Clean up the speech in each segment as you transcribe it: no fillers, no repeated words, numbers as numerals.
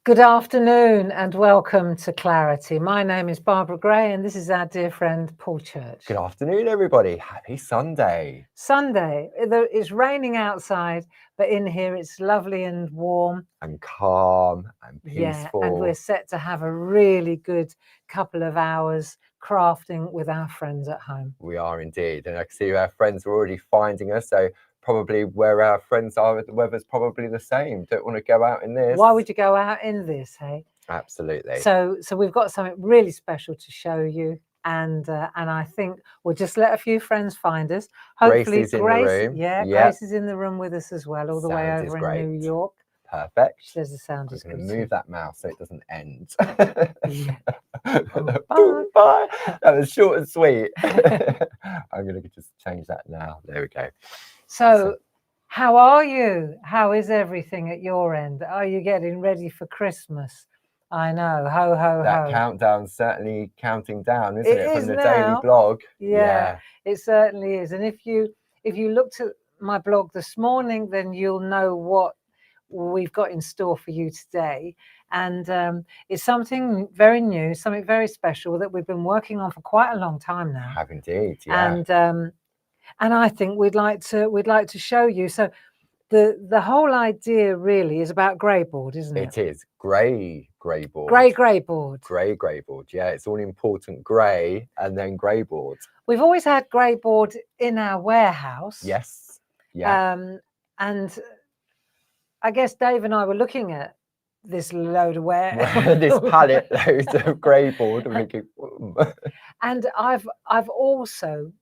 Good afternoon and welcome to Clarity. My name is Barbara Gray and this is our dear friend Paul Church. Good afternoon, everybody. Happy Sunday. Sunday. It's raining outside, but in here it's lovely and warm. And calm and peaceful. Yeah, and we're set to have a really good couple of hours crafting with our friends at home. We are indeed. And I can see our friends are already finding us. So probably where our friends are, the weather's probably the same. Don't want to go out in this. Why would you go out in this, hey? Absolutely. So we've got something really special to show you. And I think we'll just let a few friends find us. Hopefully, Grace is in the room. Yeah, Yep. Grace is in the room with us as well, all the way over in New York. Perfect. She says the sound is good. I'm going to move that mouse so it doesn't end. Yeah. Bye. That was short and sweet. I'm going to just change that now. There we go. So, how are you? How is everything at your end? Are you getting ready for Christmas? I know, ho, ho, ho. That countdown's certainly counting down, isn't it? From the now. daily blog. Yeah, it certainly is. And if you looked at my blog this morning, then you'll know what we've got in store for you today. And it's something very new, something very special that we've been working on for quite a long time now. Have indeed, yeah. And I think we'd like to show you. So the whole idea really is about grey board, isn't it? It is grey board. Grey board. Grey board. Yeah, it's all important grey and then grey board. We've always had grey board in our warehouse. Yes. Yeah. And I guess Dave and I were looking at this load of this pallet loads of grey board and thinking, and I've also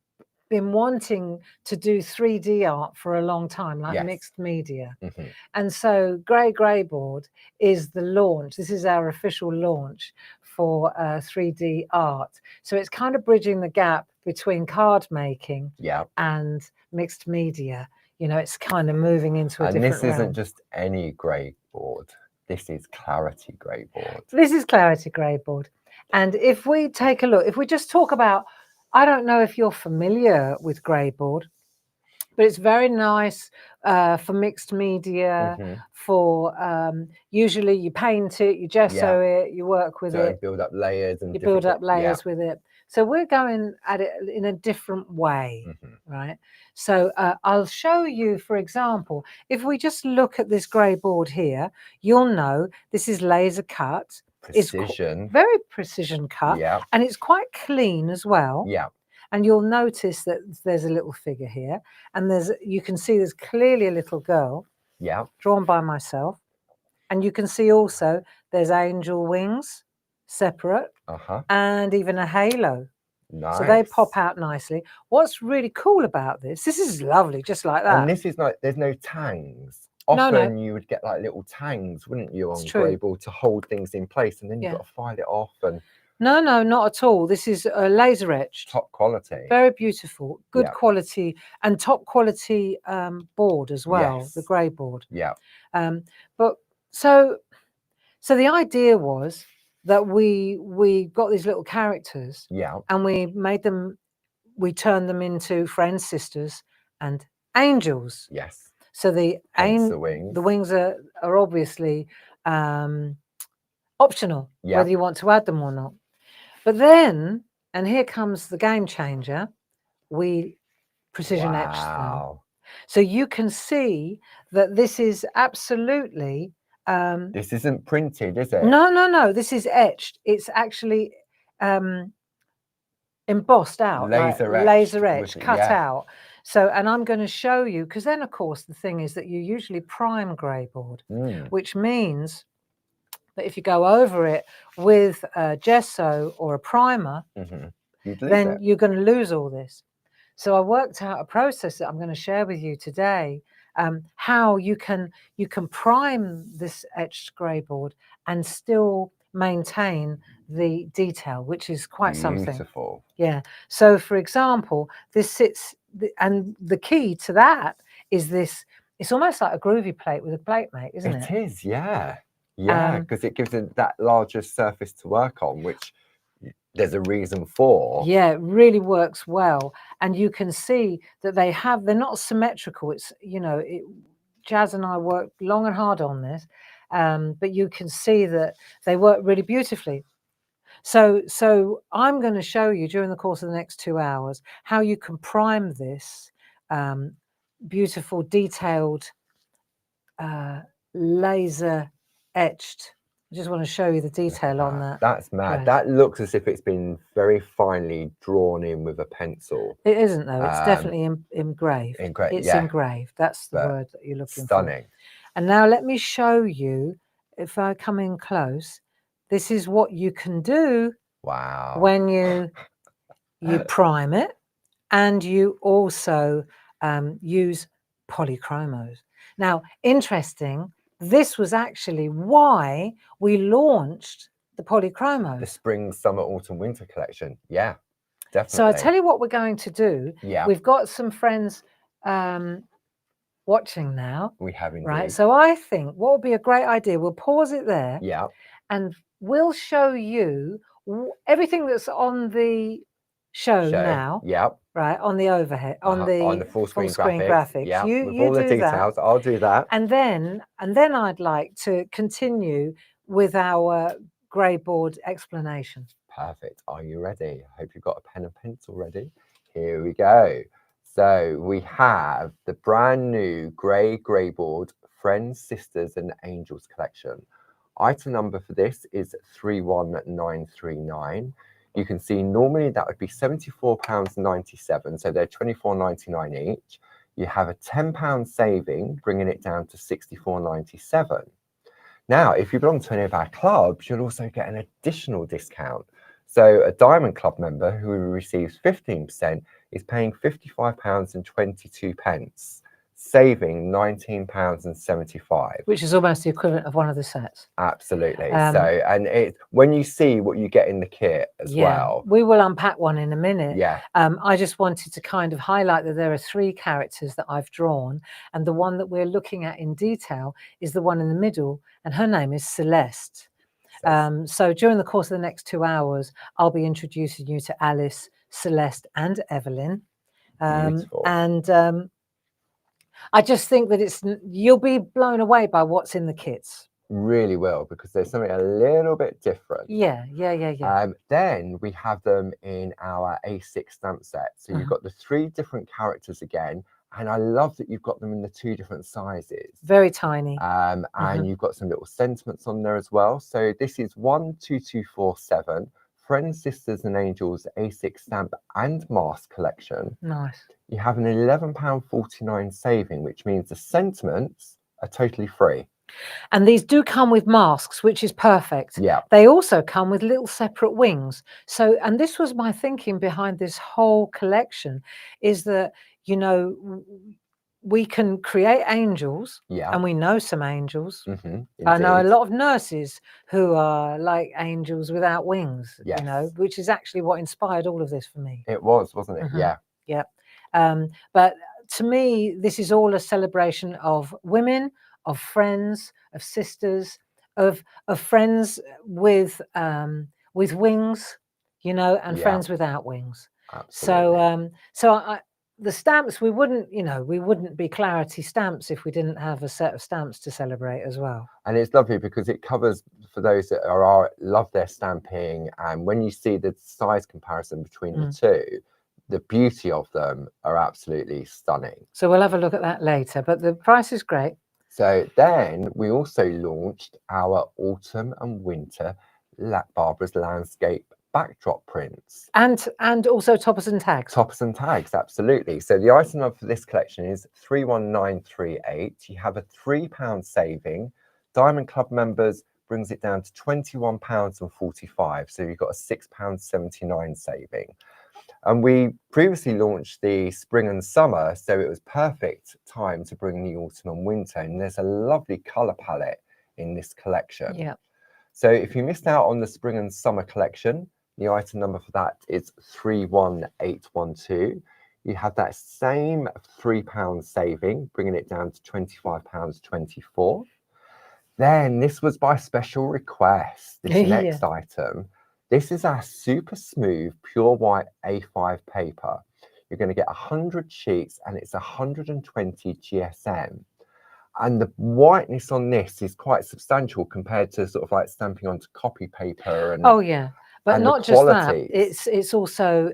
been wanting to do 3D art for a long time, like mixed media. Mm-hmm. And so grey board is the launch. This is our official launch for 3D art. So it's kind of bridging the gap between card making and mixed media. You know, it's kind of moving into a different realm. And this isn't just any grey board. This is Clarity grey board. This is Clarity grey board. And if we take a look, if we just talk about, I don't know if you're familiar with grey board, but it's very nice for mixed media, for usually you paint it, you gesso it, you work with it. Build up layers. And you build up layers with it. So we're going at it in a different way, right? So I'll show you, for example, if we just look at this grey board here, you'll know this is laser cut. Precision. It's very precision cut. Yeah. And it's quite clean as well. Yeah. And you'll notice that there's a little figure here. And you can see there's clearly a little girl. Yeah. Drawn by myself. And you can see also there's angel wings. Separate, and even a halo. Nice. So they pop out nicely. What's really cool about this is lovely, just like that. And this is like, there's no tangs. Often you would get like little tangs, wouldn't you, on grey board to hold things in place, and then you've got to file it off. And no, not at all. This is laser etched. Top quality. Very beautiful, good quality, and top quality board as well, the grey board. Yeah. But so the idea was that we got these little characters, and we turned them into friends, sisters, and angels. Yes. So the wings are obviously optional, whether you want to add them or not. But then, and here comes the game changer, we precision etched them. So you can see that this is absolutely. This isn't printed, is it? No. This is etched. It's actually embossed out, laser etched, cut out. So, and I'm going to show you, because then, of course, the thing is that you usually prime grey board, which means that if you go over it with a gesso or a primer, then you're going to lose all this. So I worked out a process that I'm going to share with you today. How you can prime this etched grey board and still maintain the detail, which is quite something. Beautiful. Yeah. So, for example, this sits, and the key to that is this. It's almost like a groovy plate with a plate mate, isn't it? It is, yeah, because it gives it that larger surface to work on, which there's a reason for. Yeah, it really works well. And you can see that they're not symmetrical. It's, Jazz and I worked long and hard on this, but you can see that they work really beautifully. So I'm going to show you during the course of the next 2 hours how you can prime this beautiful, detailed, laser etched. I just want to show you the detail on that. That's mad. dress. That looks as if it's been very finely drawn in with a pencil. It isn't though. It's definitely engraved. It's engraved. That's the word that you're looking for. Stunning. And now let me show you, if I come in close, this is what you can do. Wow. When you prime it, and you also use polychromos. Now, interesting, this was actually why we launched the polychromos. The spring, summer, autumn, winter collection. Yeah, definitely. So I tell you what we're going to do. Yeah. We've got some friends watching now. We have indeed. Right. So I think what would be a great idea, we'll pause it there. Yeah. And we'll show you everything that's on the show now. Yep. Right, on the overhead, on the full screen graphics. Yeah, with all the details. I'll do that. And then I'd like to continue with our grey board explanation. Perfect. Are you ready? I hope you've got a pen and pencil ready. Here we go. So we have the brand new grey board Friends, Sisters and Angels collection. Item number for this is 31939. You can see normally that would be £74.97, so they're £24.99 each. You have a £10 saving, bringing it down to £64.97. Now, if you belong to any of our clubs, you'll also get an additional discount. So a Diamond Club member who receives 15% is paying £55.22, saving £19.75, which is almost the equivalent of one of the sets. Absolutely. And when you see what you get in the kit as well, we will unpack one in a minute. Yeah. I just wanted to kind of highlight that there are 3 characters that I've drawn, and the one that we're looking at in detail is the one in the middle, and her name is Celeste. So during the course of the next 2 hours, I'll be introducing you to Alice, Celeste, and Evelyn. I just think that you'll be blown away by what's in the kits. Really will, because there's something a little bit different. Yeah. Then we have them in our A6 stamp set. So you've got the 3 different characters again, and I love that you've got them in the 2 different sizes. Very tiny. And you've got some little sentiments on there as well. So this is 12247. Friends, Sisters and Angels A6 stamp and mask collection. Nice. You have an £11.49 saving, which means the sentiments are totally free. And these do come with masks, which is perfect. Yeah. They also come with little separate wings. So, and this was my thinking behind this whole collection, is that, you know, we can create angels, and we know some angels. I know a lot of nurses who are like angels without wings, you know, which is actually what inspired all of this for me. It was, wasn't it? Yeah. But to me, this is all a celebration of women, of friends, of sisters, of friends with wings, you know, and friends without wings. Absolutely. So the stamps, we wouldn't be Clarity Stamps if we didn't have a set of stamps to celebrate as well. And it's lovely because it covers, for those that love their stamping, and when you see the size comparison between the 2, the beauty of them are absolutely stunning. So we'll have a look at that later, but the price is great. So then we also launched our autumn and winter Barbara's landscape backdrop prints. And also toppers and tags. Toppers and tags, absolutely. So the item number for this collection is 31938. You have a £3 saving. Diamond Club members brings it down to £21.45. So you've got a £6.79 saving. And we previously launched the spring and summer, so it was perfect time to bring the autumn and winter. And there's a lovely colour palette in this collection. Yeah. So if you missed out on the spring and summer collection, the item number for that is 31812. You have that same £3 saving, bringing it down to £25.24. Then this was by special request, this next item. This is our super smooth, pure white A5 paper. You're going to get 100 sheets and it's 120 GSM. And the whiteness on this is quite substantial compared to sort of like stamping onto copy paper. And oh yeah, but and not just that. It's also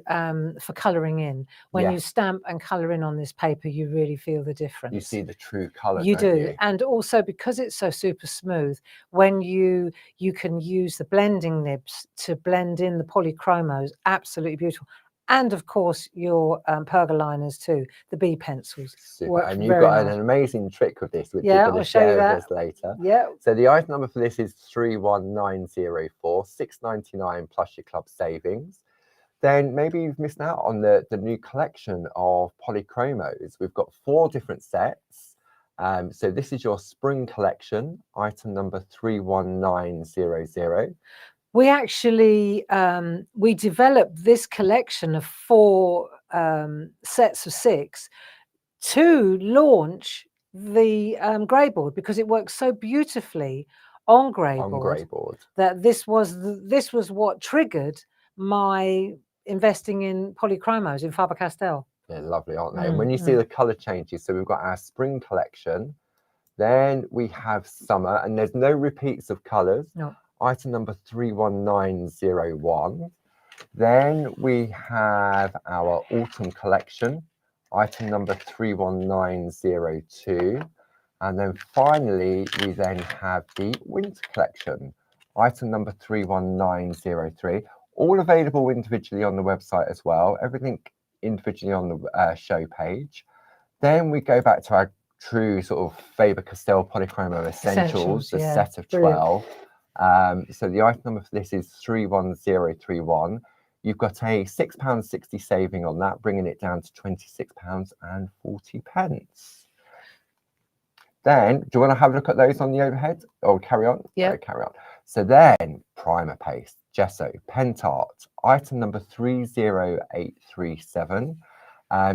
for colouring in. When you stamp and colour in on this paper, you really feel the difference. You see the true colour. You do, and also because it's so super smooth, when you can use the blending nibs to blend in the polychromos, absolutely beautiful. And of course, your pergoliners too, the B pencils. Super. And you've got an amazing trick with this, which you're going to share with us later. Yeah. So the item number for this is 31904, $6.99 plus your club savings. Then maybe you've missed out on the new collection of polychromos. We've got 4 different sets. So this is your spring collection, item number 31900. We actually we developed this collection of 4 sets of 6 to launch the grey board, because it works so beautifully on grey board that this was what triggered my investing in polychromos in Faber-Castell. They're lovely, aren't they? And when you see the colour changes, so we've got our spring collection, then we have summer, and there's no repeats of colours. No. Item number 31901. Then we have our autumn collection, item number 31902. And then finally, we then have the winter collection, item number 31903. All available individually on the website as well. Everything individually on the show page. Then we go back to our true sort of Faber-Castell Polychromo Essentials, the set of 12. So the item number for this is 31031. You've got a £6.60 saving on that, bringing it down to £26.40. Then, do you want to have a look at those on the overhead or carry on? Yeah. No, carry on. So then, primer paste, gesso, pentart, item number 30837.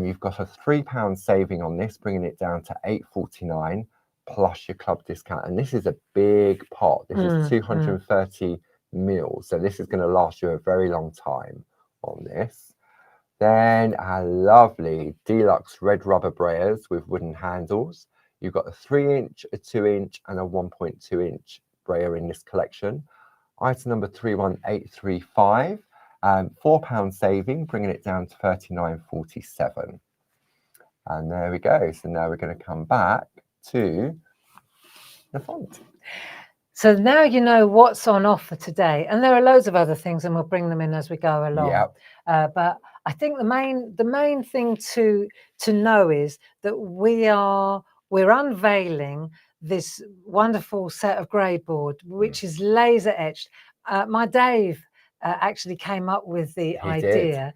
You've got a £3 saving on this, bringing it down to £8.49 plus your club discount. And this is a big pot. This is 230 mils. So this is going to last you a very long time on this. Then our lovely deluxe red rubber brayers with wooden handles. You've got a 3-inch, a 2-inch, and a 1.2-inch brayer in this collection. Item number 31835. £4 saving, bringing it down to £39.47. And there we go. So now we're going to come back to the font. So now you know what's on offer today, and there are loads of other things, and we'll bring them in as we go along. Yep. But I think the main thing to know is that we're unveiling this wonderful set of grey board, which is laser etched. My Dave actually came up with the idea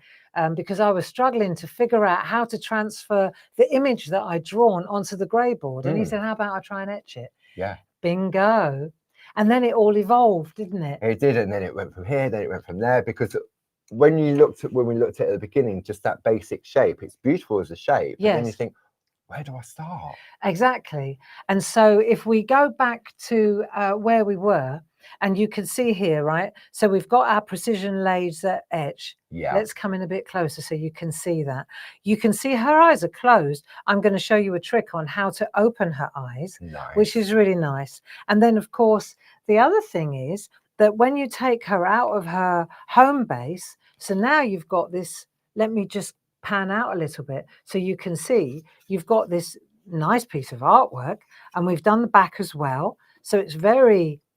because I was struggling to figure out how to transfer the image that I'd drawn onto the grey board. And he said, how about I try and etch it? Yeah. Bingo. And then it all evolved, didn't it? It did, and then it went from here, then it went from there, because when we looked at it at the beginning, just that basic shape, it's beautiful as a shape. But then you think, where do I start? Exactly. And so if we go back to where we were, and you can see here, right? So we've got our precision laser etch. Yeah. Let's come in a bit closer so you can see that. You can see her eyes are closed. I'm going to show you a trick on how to open her eyes, which is really nice. And then, of course, the other thing is that when you take her out of her home base, so now you've got this, let me just pan out a little bit so you can see you've got this nice piece of artwork, and we've done the back as well. So it's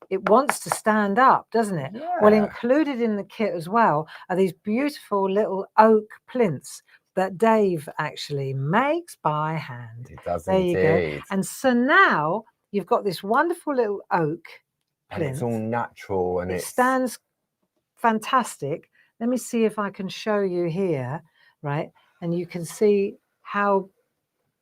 it wants to stand up, doesn't it? Yeah. Well, included in the kit as well are these beautiful little oak plinths that Dave actually makes by hand. It does there indeed. You go. And so now you've got this wonderful little oak plinth. And it's all natural, and it stands fantastic. Let me see if I can show you here, right? And you can see how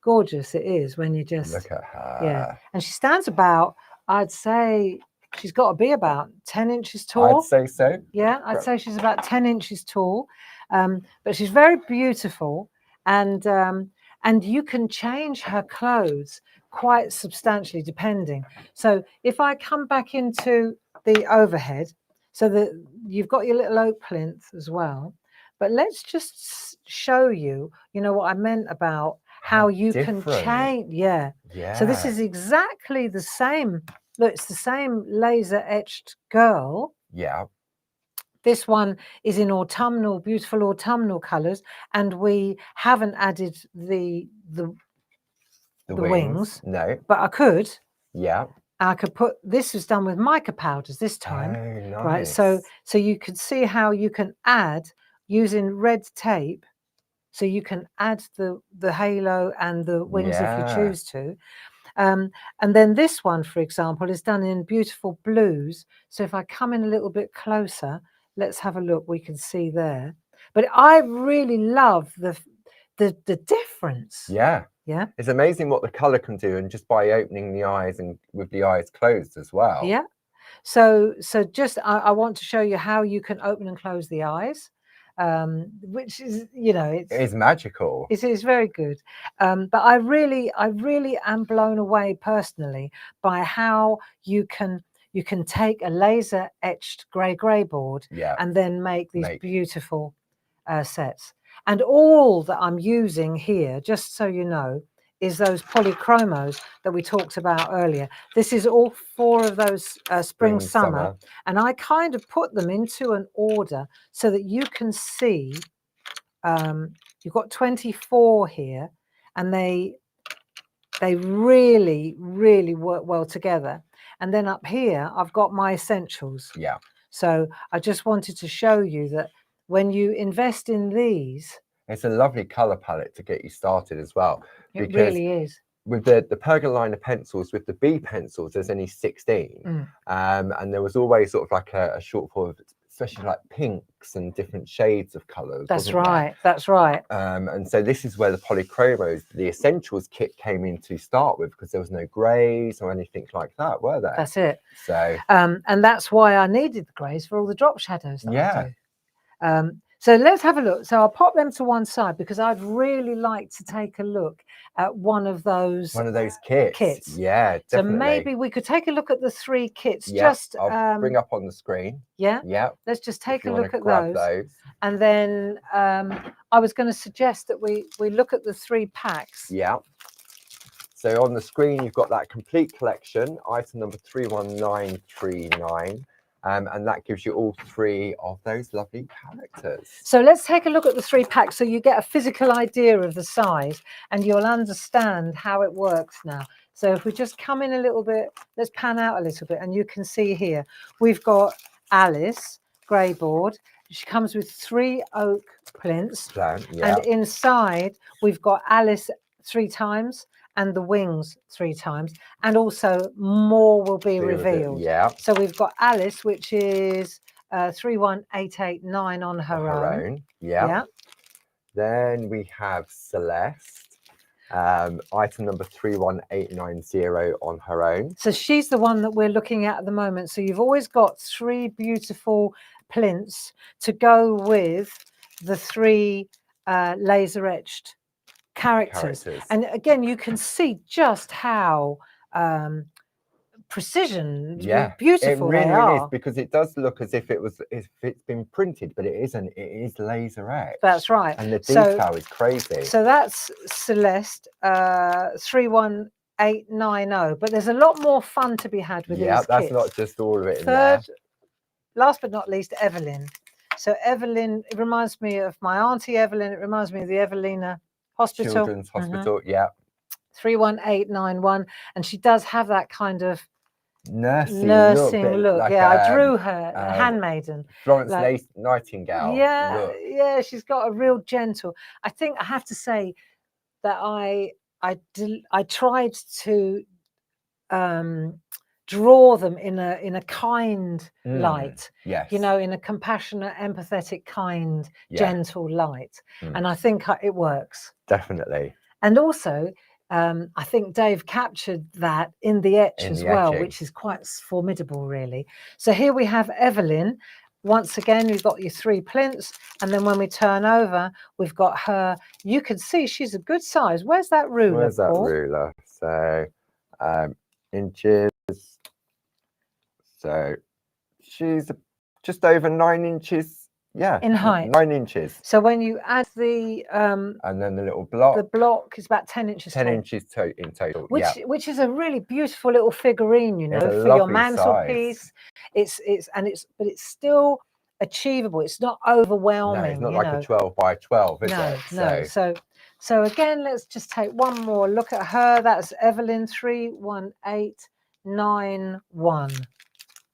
gorgeous it is when you just look at her. Yeah. And she stands about, I'd say, she's got to be about 10 inches tall. I'd say so. Yeah, I'd say she's about 10 inches tall. But she's very beautiful, and you can change her clothes quite substantially depending. So if I come back into the overhead, so that you've got your little oak plinth as well. But let's just show you, what I meant about how you can change. Yeah. So this is exactly the same. Look, it's the same laser etched girl. Yeah. This one is in autumnal, beautiful autumnal colors, and we haven't added the wings. No. But I could. Yeah. I could put, this was done with mica powders this time. Oh, nice. Right. So you could see how you can add using red tape. So you can add the halo and the wings if you choose to. And then this one, for example, is done in beautiful blues. So if I come in a little bit closer, let's have a look. We can see there. But I really love the difference. Yeah. Yeah. It's amazing what the color can do, and just by opening the eyes and with the eyes closed as well. Yeah. So just I want to show you how you can open and close the eyes. Which is, you know, it's magical. It is very good. But I really am blown away personally by how you can take a laser etched grey board and then make these beautiful sets. And all that I'm using here, just so you know, is those polychromos that we talked about earlier. This is all 4 of those spring, summer, and I kind of put them into an order so that you can see. You've got 24 here, and they really work well together. And then up here, I've got my essentials. Yeah. So I just wanted to show you that when you invest in these, it's a lovely color palette to get you started as well. It really is. With the pergolina pencils, with the B pencils, there's only 16. And there was always sort of like a shortfall of, especially like pinks and different shades of colors. That's right. That's right. And so this is where the polychromos, the essentials kit came in to start with, because there was no grays or anything like that, were there? That's it. So and that's why I needed the grays for all the drop shadows that I do. So let's have a look. So I'll pop them to one side because I'd really like to take a look at one of those kits. Yeah, definitely. So maybe we could take a look at the 3 kits. Yeah, just I'll bring up on the screen. Yeah. Yeah. Let's just take a look at those. And then I was going to suggest that we look at the 3 packs. Yeah. So on the screen, you've got that complete collection, item number 31939. And that gives you all 3 of those lovely characters. So let's take a look at the 3 packs so you get a physical idea of the size and you'll understand how it works now. So if we just come in a little bit, let's pan out a little bit, and you can see here, we've got Alice, grey board. She comes with 3 oak plinths. And inside, we've got Alice 3 times. And the wings 3 times, and also more will be revealed. Yeah. So we've got Alice, which is 31889 on her own. Yeah. Then we have Celeste, item number 31890 on her own. So she's the one that we're looking at the moment. So you've always got 3 beautiful plinths to go with the 3 laser etched characters. And again, you can see just how precision, beautiful it really is, because it does look as if it's been printed, but it isn't. It is laser etched. That's right. And the detail is crazy. So that's Celeste 31890, but there's a lot more fun to be had with these that's kits. not just all of it in there. Last but not least, Evelyn. So Evelyn, it reminds me of my auntie Evelyn. It reminds me of the Evelina Hospital. Children's Hospital, 31891, and she does have that kind of nursing look. Like, I drew her, a handmaiden. Florence Nightingale. Yeah, she's got a real gentle. I think I have to say that I tried to draw them in a kind light. Yes. You know, in a compassionate, empathetic, kind, gentle light. And I think it works. Definitely. And also, I think Dave captured that in the etch as well, which is quite formidable, really. So here we have Evelyn. Once again, you've got your 3 plinths, and then when we turn over, we've got her. You can see she's a good size. Where's that ruler? Where's that ruler? So inches. So she's just over 9 inches Yeah. In height. 9 inches. So when you add the and then the little block. The block is about 10 inches 10 tall. inches in total. Which is a really beautiful little figurine, you know, for your mantelpiece. But it's still achievable. It's not overwhelming. No, it's not like a 12 by 12, is it? No. So again, let's just take one more look at her. That's Evelyn 31891.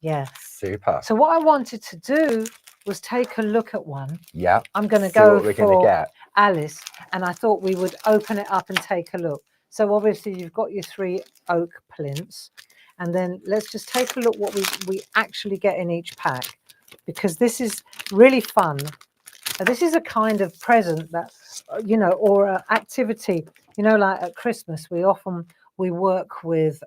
Yeah. Super. So what I wanted to do was take a look at one. Yeah. I'm going to go for Alice, and I thought we would open it up and take a look. So obviously you've got your 3 oak plinths, and then let's just take a look what we actually get in each pack, because this is really fun. This is a kind of present that, you know, or an activity, you know, like at Christmas we work with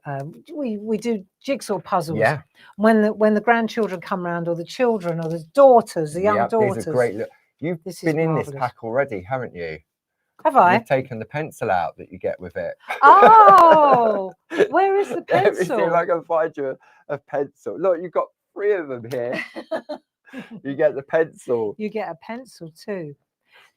we do jigsaw puzzles. Yeah. When the grandchildren come around, or the children, or the daughters, the young daughters. These are great. Look, you've been in this pack already, haven't you? Have I? You've taken the pencil out that you get with it. Oh, where is the pencil? Let me see if I can find you a pencil. Look, you've got 3 of them here. You get the pencil. You get a pencil too.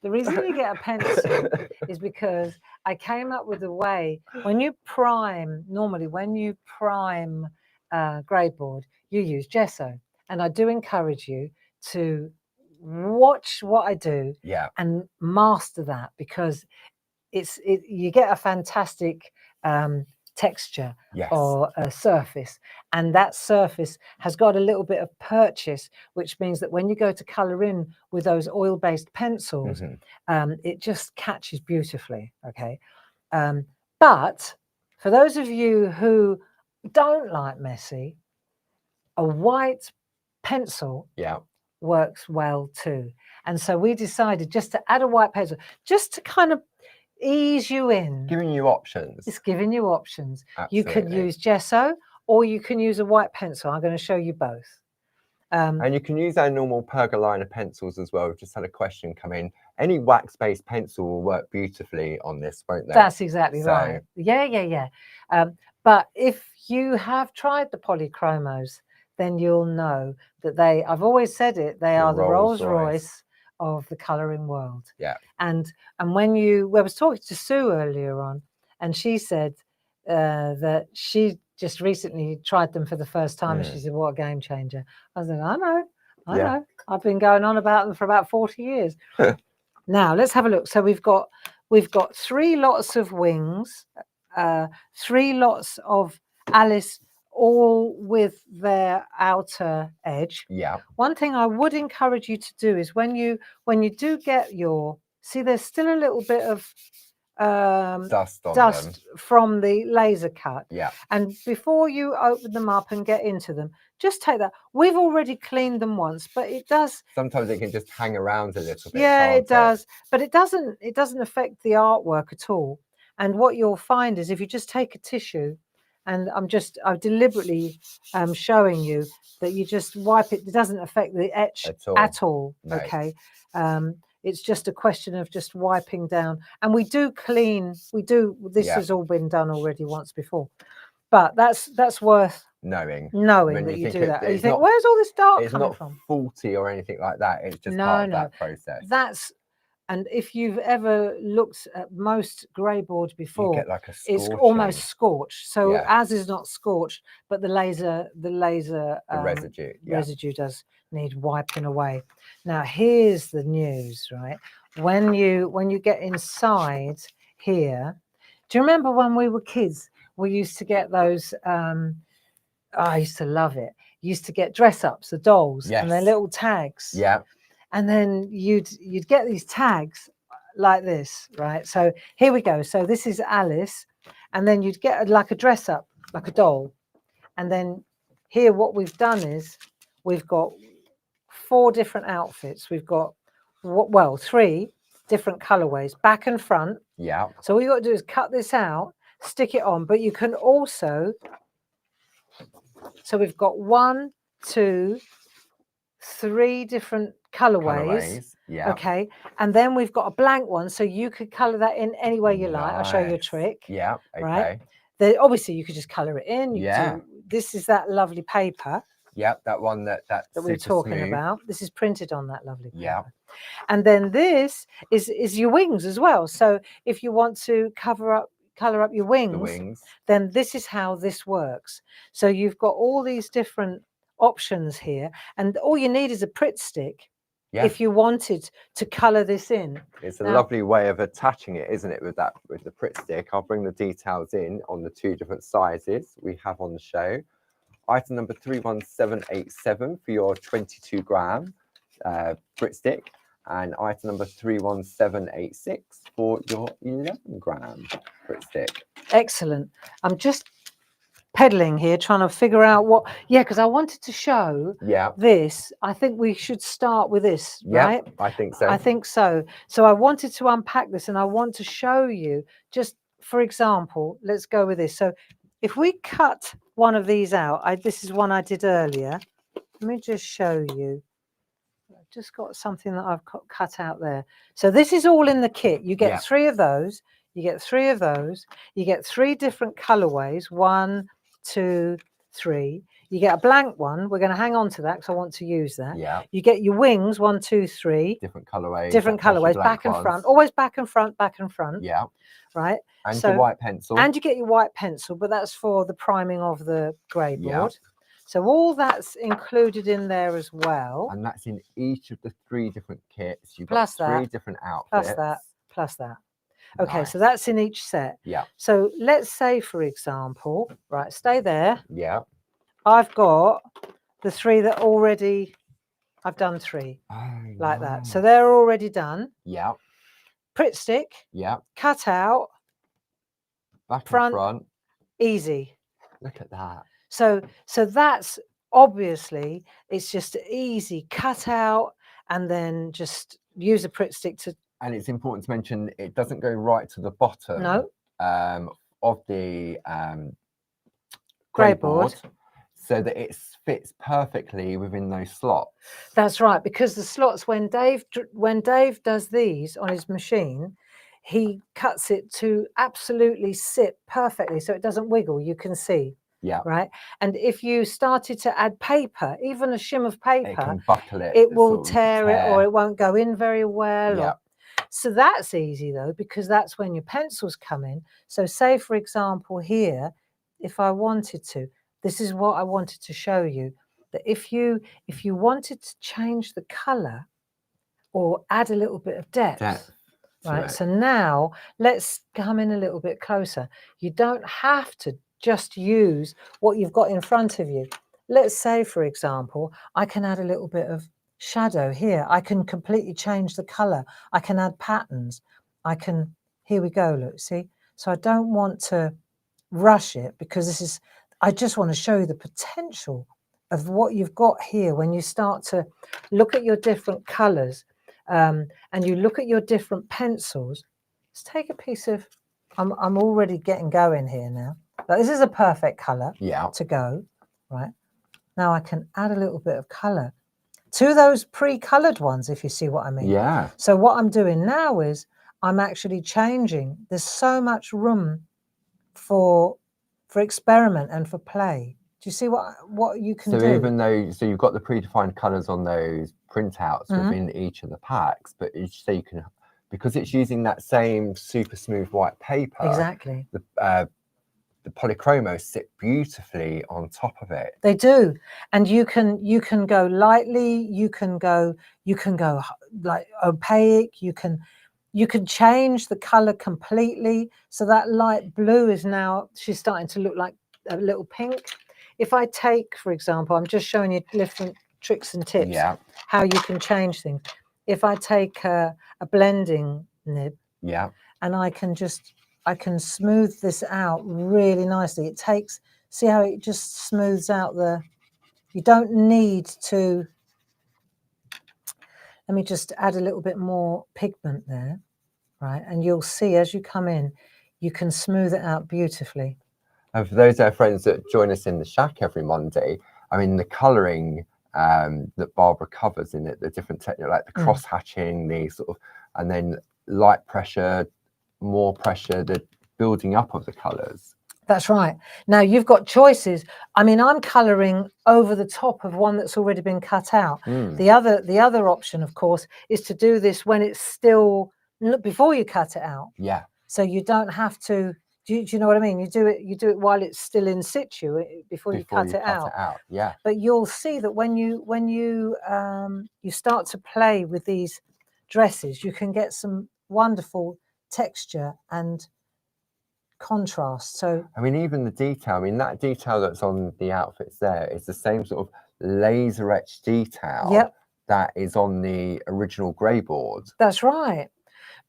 The reason you get a pencil is because I came up with a way. Normally when you prime greyboard, you use gesso. And I do encourage you to watch what I do and master that, because you get a fantastic texture or a surface, and that surface has got a little bit of purchase, which means that when you go to color in with those oil-based pencils, it just catches beautifully. Okay, but for those of you who don't like messy, a white pencil works well too. And so we decided just to add a white pencil, just to kind of ease you in. Giving you options. It's giving you options. Absolutely. You could use gesso, or you can use a white pencil. I'm going to show you both. And you can use our normal pergolina pencils as well. We've just had a question come in. Any wax-based pencil will work beautifully on this, won't they? That's exactly right. Yeah. But if you have tried the polychromos, then you'll know that I've always said it, they are the Rolls-Royce of the colouring world. Yeah. And when I was talking to Sue earlier on, and she said that she just recently tried them for the first time, and she said, what a game changer. I was like, I know. I've been going on about them for about 40 years. Now let's have a look. So we've got 3 lots of wings, 3 lots of Alice, all with their outer edge. Yeah. One thing I would encourage you to do is when you do get see, there's still a little bit of dust from the laser cut. Yeah. And before you open them up and get into them, just take that. We've already cleaned them once, but it does. Sometimes it can just hang around a little bit. Yeah, it does. But it doesn't affect the artwork at all. And what you'll find is if you just take a tissue, and I'm deliberately showing you that you just wipe it. It doesn't affect the etch at all. No. Okay. It's just a question of just wiping down. And we do clean. This has all been done already once before. But that's worth knowing that you do that. You think, where's all this dark coming from? It's not faulty or anything like that. It's just part of that process. And if you've ever looked at most greyboard before, you get like it's almost scorched. So as is not scorched, but the residue does need wiping away. Now here's the news, right? When you get inside here, do you remember when we were kids? We used to get those. I used to love it. You used to get dress ups, the dolls, and their little tags. Yeah. And then you'd get these tags like this, right? So here we go. So this is Alice, and then you'd get like a dress up, like a doll. And then here what we've done is we've got 4 different outfits. We've got 3 different colorways, back and front. Yeah. So all you got to do is cut this out, stick it on, but you can also. So we've got 1, 2, 3 different colorways. Yeah. Okay. And then we've got a blank one, so you could color that in any way you like. I'll show you a trick. Yeah. Okay. Right. Obviously you could just color it in. This is that lovely paper. Yep, that one that we're talking about. This is printed on that lovely paper. Yeah. And then this is your wings as well. So if you want to color up your wings, then this is how this works. So you've got all these different options here, and all you need is a Pritt stick. Yeah. If you wanted to color this in. It's a lovely way of attaching it, isn't it, with the Pritt stick. I'll bring the details in on the 2 different sizes we have on the show. Item number 31787 for your 22-gram Pritt stick, and item number 31786 for your 11-gram Pritt stick. Excellent. I'm just pedaling here, trying to figure out what. Yeah, because I wanted to show this. I think we should start with this, right? I think so. I think so. So I wanted to unpack this, and I want to show you, just for example, let's go with this. So if we cut one of these out, this is one I did earlier. Let me just show you. I've just got something that I've cut out there. So this is all in the kit. You get 3 of those. You get 3 of those. You get 3 different colorways. 1, 2, 3. You get a blank one. We're going to hang on to that because I want to use that. Yeah. You get your wings. 1, 2, 3. Different colorways. Different colorways. Back and front. Always back and front. Back and front. Yeah. Right. And your white pencil. And you get your white pencil, but that's for the priming of the grey board. So all that's included in there as well. And that's in each of the 3 different kits. You've got 3 different outfits. Plus that. Okay, so that's in each set. Yeah. So let's say, for example, right, stay there. Yeah. I've got the 3 that already, I've done 3 like that. So they're already done. Yeah. Pritt stick. Yeah. Cut out. Back and front. Easy. Look at that. So that's obviously, it's just easy cut out, and then just use a Pritt stick to. And it's important to mention it doesn't go right to the bottom of the grey board, so that it fits perfectly within those slots. That's right, because the slots, when Dave does these on his machine, he cuts it to absolutely sit perfectly, so it doesn't wiggle. You can see. Yeah. Right. And if you started to add paper, even a shim of paper, it can buckle it. It will tear it, or it won't go in very well. Yeah. So that's easy though, because that's when your pencils come in. So say, for example, here, if I wanted to, this is what I wanted to show you, that if you wanted to change the color or add a little bit of depth. Right. So now let's come in a little bit closer. You don't have to just use what you've got in front of you. Let's say, for example, I can add a little bit of shadow here. I can completely change the color. I can add patterns. Here we go, look, see? So I don't want to rush it, because I just want to show you the potential of what you've got here when you start to look at your different colors, and you look at your different pencils. Let's take a piece of, I'm already getting going here now. But this is a perfect color to go, right? Now I can add a little bit of color to those pre-colored ones, if you see what I mean. Yeah. So what I'm doing now is I'm actually changing. There's so much room for experiment and for play. Do you see what you can do? So even though, you've got the predefined colors on those printouts within each of the packs, but so you can, because it's using that same super smooth white paper. Exactly. The polychromos sit beautifully on top of it. They do, and you can go lightly. You can go like opaque. You can change the color completely. So that light blue is now, she's starting to look like a little pink. If I take, for example, I'm just showing you different tricks and tips how you can change things. If I take a blending nib, and I can smooth this out really nicely. It takes, see how it just smooths out you don't need to, let me just add a little bit more pigment there, right? And you'll see as you come in, you can smooth it out beautifully. And for those our friends that join us in the shack every Monday, I mean, the colouring that Barbara covers in it, the different techniques, like the cross hatching, the sort of, and then light pressure, more pressure, the building up of the colours. That's right. Now you've got choices. I mean, I'm colouring over the top of one that's already been cut out. The other option, of course, is to do this when it's still before you cut it out. Yeah. So you don't have to. Do you know what I mean? You do it while it's still in situ before you cut it out. Yeah. But you'll see that when you start to play with these dresses, you can get some wonderful texture and contrast. So I mean, even the detail, I mean, that detail that's on the outfits there is the same sort of laser etched detail that is on the original grey board. That's right.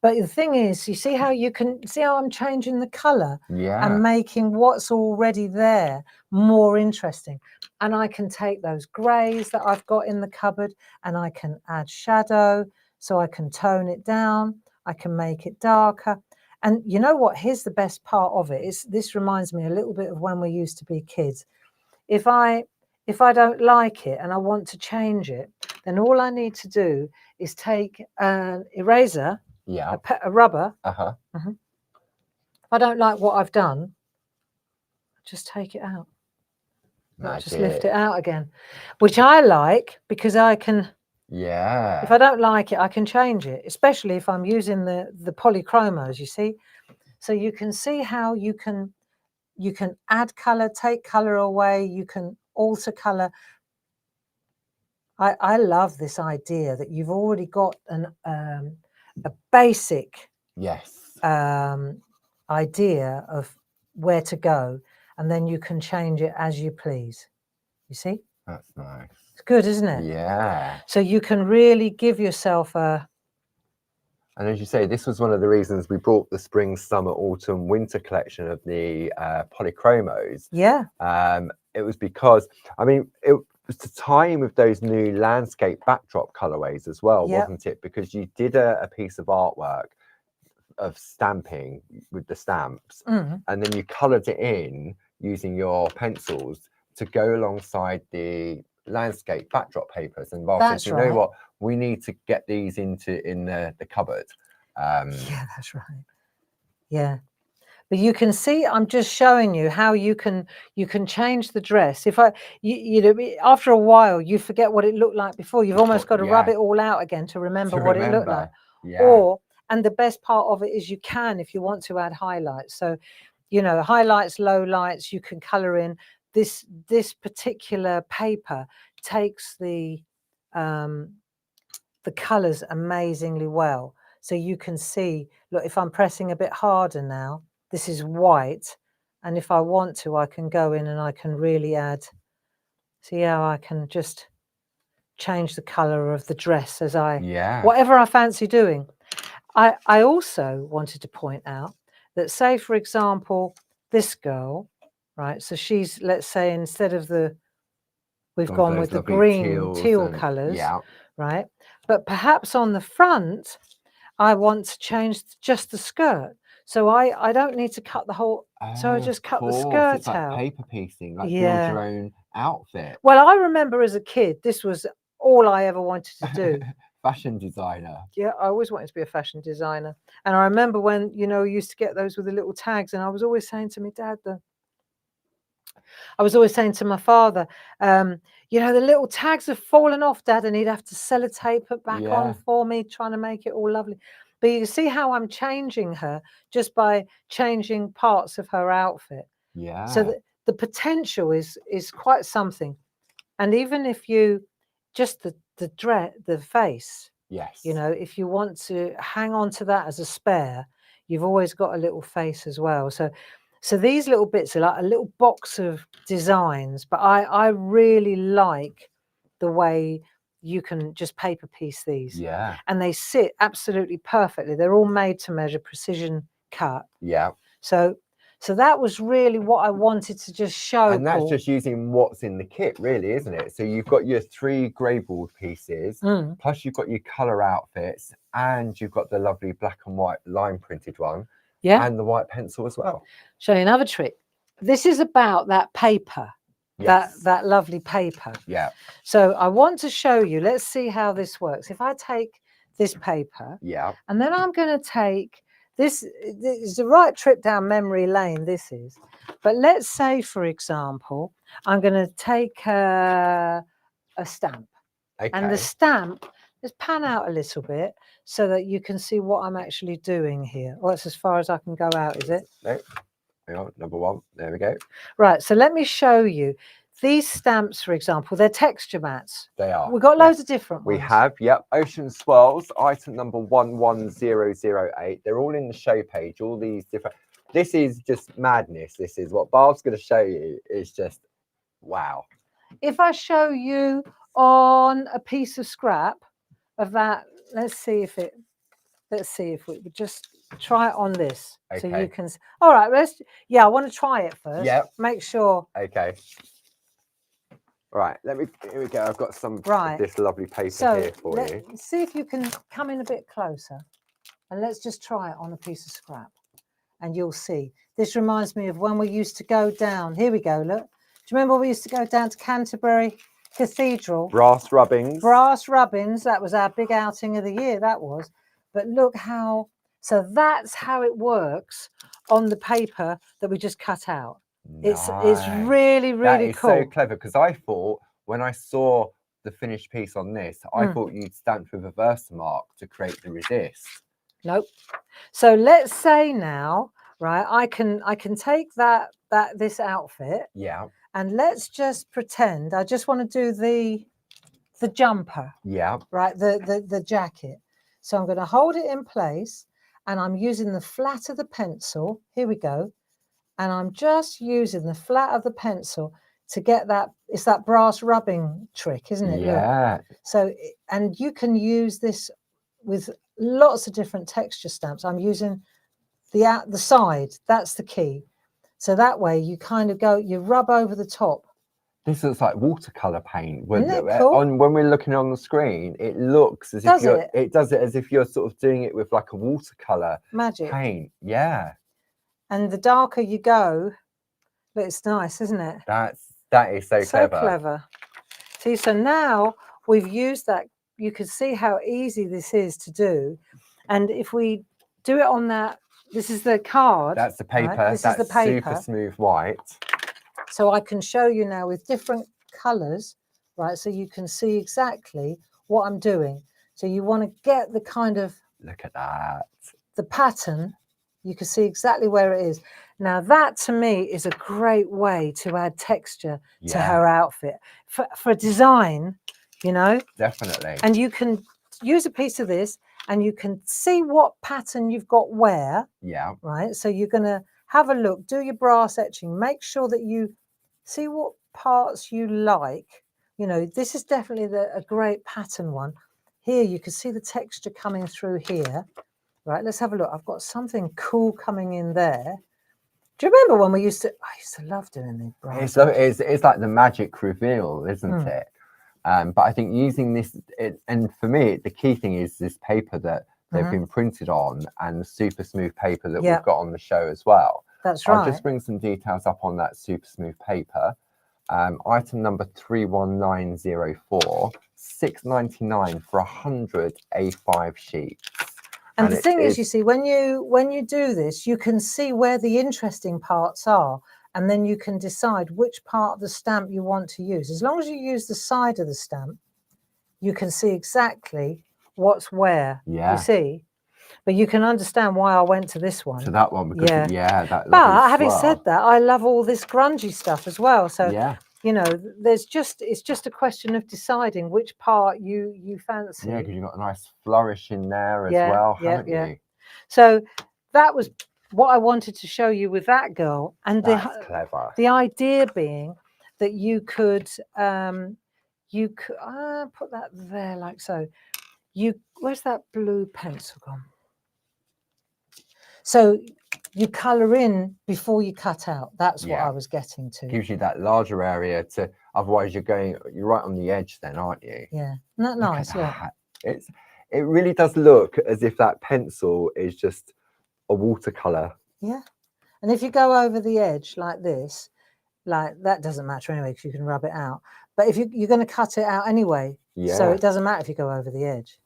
But the thing is, you see how I'm changing the colour and making what's already there more interesting. And I can take those greys that I've got in the cupboard and I can add shadow, so I can tone it down, I can make it darker. And you know what? Here's the best part of it. This reminds me a little bit of when we used to be kids. If I don't like it and I want to change it, then all I need to do is take an eraser, a rubber. If I don't like what I've done, just take it out. Just lift it out again, which I like because I can. Yeah. If I don't like it, I can change it, especially if I'm using the polychromos, you see. So you can see how you can add colour, take colour away, you can alter colour. I love this idea that you've already got a basic idea of where to go, and then you can change it as you please. You see? That's nice. It's good, isn't it? Yeah. So you can really give yourself a... And as you say, this was one of the reasons we brought the spring, summer, autumn, winter collection of the polychromos. Yeah. It was because, I mean, it was to tie in with those new landscape backdrop colorways as well, wasn't it? Because you did a piece of artwork of stamping with the stamps, and then you colored it in using your pencils to go alongside the landscape backdrop papers. And Bob said, you know what, we need to get these in the cupboard. Yeah, that's right. Yeah. But you can see, I'm just showing you how you can change the dress. If you know, after a while, you forget what it looked like before. You've almost got to rub it all out again to remember what it looked like. Yeah. And the best part of it is you can, if you want to, add highlights. So, you know, highlights, low lights, you can color in. This particular paper takes the colors amazingly well. So you can see, look, if I'm pressing a bit harder now, this is white, and if I want to, I can go in and I can really add. See how I can just change the color of the dress as whatever I fancy doing. I also wanted to point out that, say, for example, this girl, right? So she's, let's say, instead of we've gone with the green teal colors, right? But perhaps on the front, I want to change just the skirt. So I don't need to cut the whole, so I just cut the skirt it's like out. Paper piecing, like build your own outfit. Well, I remember as a kid, this was all I ever wanted to do. Fashion designer. Yeah, I always wanted to be a fashion designer. And I remember when, you know, you used to get those with the little tags, and I was always saying to my dad, I was always saying to my father, you know, the little tags have fallen off, Dad, and he'd have to sellotape it back on for me, trying to make it all lovely. But you see how I'm changing her just by changing parts of her outfit. Yeah. So the potential is quite something. And even if you just the face, you know, if you want to hang on to that as a spare, you've always got a little face as well. So these little bits are like a little box of designs, but I really like the way you can just paper piece these. Yeah. And they sit absolutely perfectly. They're all made to measure, precision cut. Yeah. So that was really what I wanted to just show. And that's Paul. just using what's in the kit, really, isn't it? So you've got your 3 grey board pieces, plus you've got your colour outfits, and you've got the lovely black and white line printed one, and the white pencil as well. Show you another trick. This is about that paper, that lovely paper. Yeah. So I want to show you. Let's see how this works. If I take this paper, and then I'm going to take this is the right trip down memory lane, this is. But let's say, for example, I'm going to take a stamp. Okay. And the stamp, let's pan out a little bit so that you can see what I'm actually doing here. Well, that's as far as I can go out, is it? No. Hang on, number one. There we go. Right, so let me show you. These stamps, for example, they're texture mats. They are. We've got loads of different ones. We have, yep. Ocean Swirls, item number 11008. They're all in the show page, all these different. This is just madness. This is what Barb's going to show you. Is just, wow. If I show you on a piece of scrap of that, let's see if we would just try it on this. Okay. So you can, all right, I want to try it first. Yeah. Make sure. Okay. Right, here we go. I've got some of this lovely paper here for you. See if you can come in a bit closer and let's just try it on a piece of scrap and you'll see. This reminds me of when we used to go down. Here we go, look. Do you remember we used to go down to Canterbury Cathedral? Brass rubbings. Brass rubbings. That was our big outing of the year, that was. But look how, so that's how it works on the paper that we just cut out. Nice. It's really, really cool. That is so clever, because I thought when I saw the finished piece on this, I thought you'd stamped with a Versamark to create the resist. Nope. So let's say now, right, I can take this outfit. Yeah. And let's just pretend I just want to do the jumper. Yeah. Right, the jacket. So I'm going to hold it in place and I'm using the flat of the pencil. Here we go. And I'm just using the flat of the pencil to get that. It's that brass rubbing trick, isn't it? Yeah. Look. So, and you can use this with lots of different texture stamps. I'm using the side. That's the key. So that way you kind of you rub over the top. This looks like watercolor paint. Isn't it cool? When we're looking on the screen, it looks as if it does it as if you're sort of doing it with like a watercolor paint. Yeah. And the darker you go, but it's nice, isn't it? That is so clever. So clever. See, so now we've used that. You can see how easy this is to do. And if we do it on that, this is the card. That's the paper. Right? This is the paper. Super smooth white. So I can show you now with different colors, right? So you can see exactly what I'm doing. So you want to get the kind of... Look at that. The pattern. You can see exactly where it is. Now that to me is a great way to add texture to her outfit. For design, you know? Definitely. And you can use a piece of this and you can see what pattern you've got where. Yeah. Right? So you're going to have a look, do your brass etching, make sure that you see what parts you like. You know, this is definitely a great pattern one. Here you can see the texture coming through here. Right, let's have a look. I've got something cool coming in there. Do you remember when I used to love doing these brass? It's like the magic reveal, isn't it? But I think using this, and for me, the key thing is this paper that they've been printed on and the super smooth paper that we've got on the show as well. That's right. I'll just bring some details up on that super smooth paper. Item number 31904, $6.99 for 100 A5 sheets. And the thing is, you see, when you do this, you can see where the interesting parts are, and then you can decide which part of the stamp you want to use. As long as you use the side of the stamp, you can see exactly what's where. Yeah. You see, but you can understand why I went to this one. To that one, because that. But having said that, I love all this grungy stuff as well. So you know, it's just a question of deciding which part you fancy. Yeah, because you've got a nice flourish in there as well, haven't you? So that was what I wanted to show you with that girl. And that's clever. The idea being that you could put that there like so. Where's that blue pencil gone? So you colour in before you cut out. That's what I was getting to. Gives you that larger area to. Otherwise, you're right on the edge, then, aren't you? Yeah, isn't that nice? Look. It really does look as if that pencil is just a watercolor. Yeah, and if you go over the edge like this, like that doesn't matter anyway because you can rub it out. But if you're going to cut it out anyway, so it doesn't matter if you go over the edge.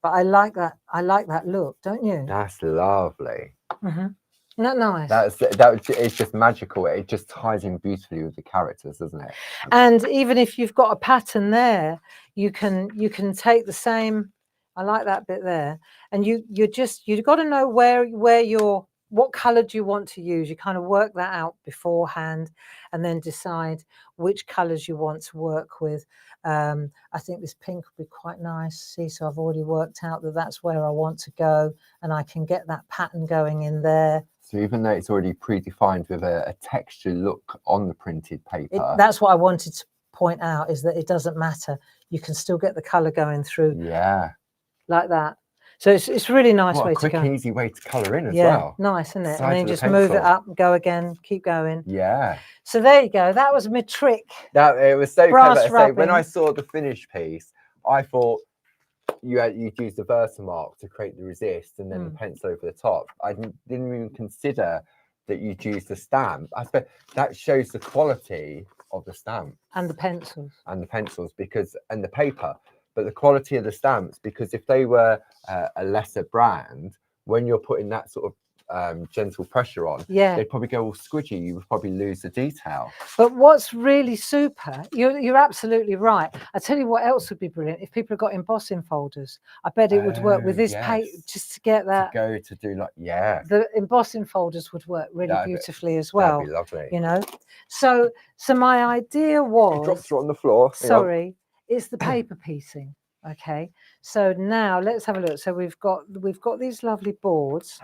But I like that look, don't you? That's lovely. Isn't that nice? It's just magical. It just ties in beautifully with the characters, doesn't it? And even if you've got a pattern there, you can take the same. I like that bit there, and you've got to know what color do you want to use. You kind of work that out beforehand, and then decide which colors you want to work with. I think this pink would be quite nice. See, so I've already worked out that that's where I want to go, and I can get that pattern going in there. So even though it's already predefined with a texture look on the printed paper, that's what I wanted to point out, is that it doesn't matter. You can still get the color going through. Yeah. Like that. So it's really nice way to go. What a quick, easy way to colour in as well. Nice, isn't it? And then you just move it up, go again, keep going. Yeah. So there you go. That was my trick. It was so clever. So when I saw the finished piece, I thought you'd use the Versamark to create the resist and then the pencil over the top. I didn't even consider that you'd use the stamp. I suppose that shows the quality of the stamp. And the pencils. And the pencils, and the paper. But the quality of the stamps, because if they were a lesser brand, when you're putting that sort of gentle pressure on, they'd probably go all squidgy. You would probably lose the detail. But what's really super, you're absolutely right. I tell you what else would be brilliant, if people have got embossing folders. I bet it would work with this paper, just to get that. To do the embossing folders would work really beautifully as well. That'd be lovely. You know, so my idea was. You dropped it on the floor. Sorry. It's the paper piecing. Okay, so now let's have a look. So we've got these lovely boards,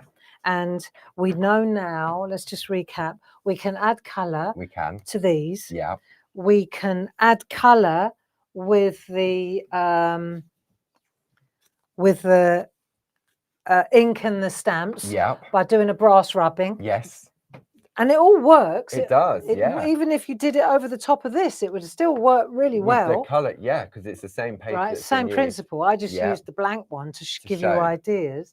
and we know now, let's just recap, we can add color to these. Yeah, we can add color with the ink and the stamps by doing a brass rubbing. Yes. And it all works. It does, Even if you did it over the top of this, it would still work really well. The colour, because it's the same paper. Right, same principle. I just used the blank one to give you ideas.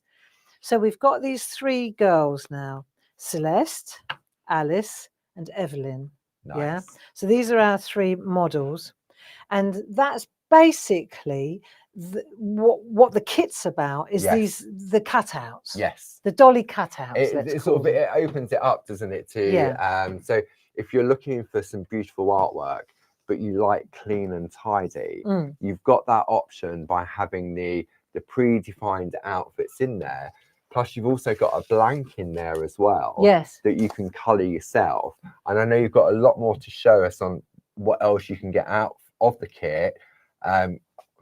So we've got these three girls now: Celeste, Alice, and Evelyn. Nice. Yeah. So these are our three models, and that's basically what the kit's about, is the cutouts. Yes. The dolly cutouts. It opens it up, doesn't it? So if you're looking for some beautiful artwork, but you like clean and tidy, you've got that option by having the predefined outfits in there. Plus, you've also got a blank in there as well. Yes. That you can colour yourself. And I know you've got a lot more to show us on what else you can get out of the kit.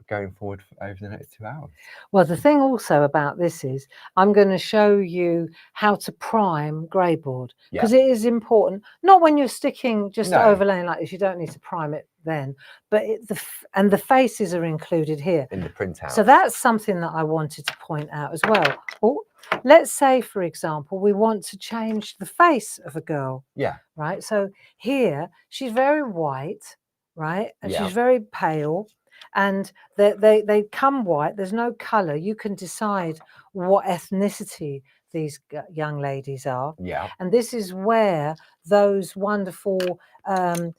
Going forward over the next 2 hours. Well, the thing also about this is I'm going to show you how to prime grey board, because it is important. Not when you're sticking just overlaying like this, you don't need to prime it then, but the faces are included here in the printout. So that's something that I wanted to point out as well. Oh, let's say, for example, we want to change the face of a girl. Yeah. Right. So here she's very white, right, and she's very pale. And they come white. There's no color. You can decide what ethnicity these young ladies are. Yeah. And this is where those wonderful light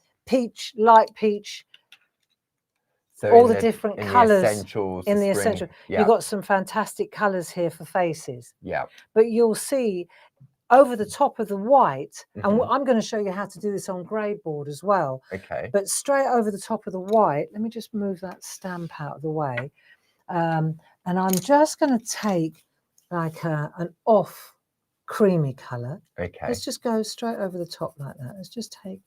peach, so all the different colors in the essential. You've got some fantastic colors here for faces. Yeah. But you'll see over the top of the white, and I'm going to show you how to do this on grey board as well. Okay. But straight over the top of the white, let me just move that stamp out of the way. And I'm just going to take like an off creamy colour. Okay. Let's just go straight over the top like that. Let's just take,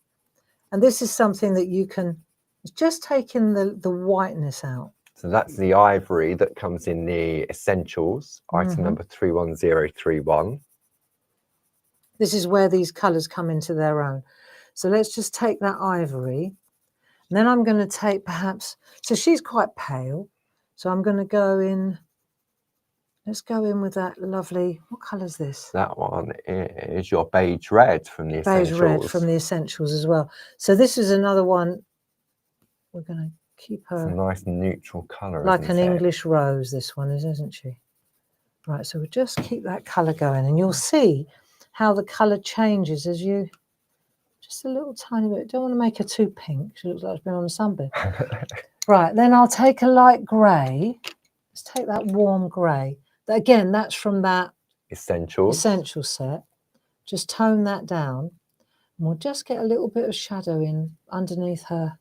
and this is something that you can, it's just taking the whiteness out. So that's the ivory that comes in the essentials, item number 31031. This is where these colours come into their own. So let's just take that ivory. And then I'm going to take perhaps, so she's quite pale. So I'm going to go in, let's go in with that lovely, what colour is this? That one is your beige red from the essentials. Beige red from the essentials as well. So this is another one. We're going to keep her. It's a nice neutral colour. Like an English rose, this one is, isn't she? Right, so we'll just keep that colour going, and you'll see how the colour changes as you, just a little tiny bit. Don't want to make her too pink. She looks like she's been on a sunbed. Right, then I'll take a light grey. Let's take that warm grey. Again, that's from that essential set. Just tone that down. And we'll just get a little bit of shadow in underneath her.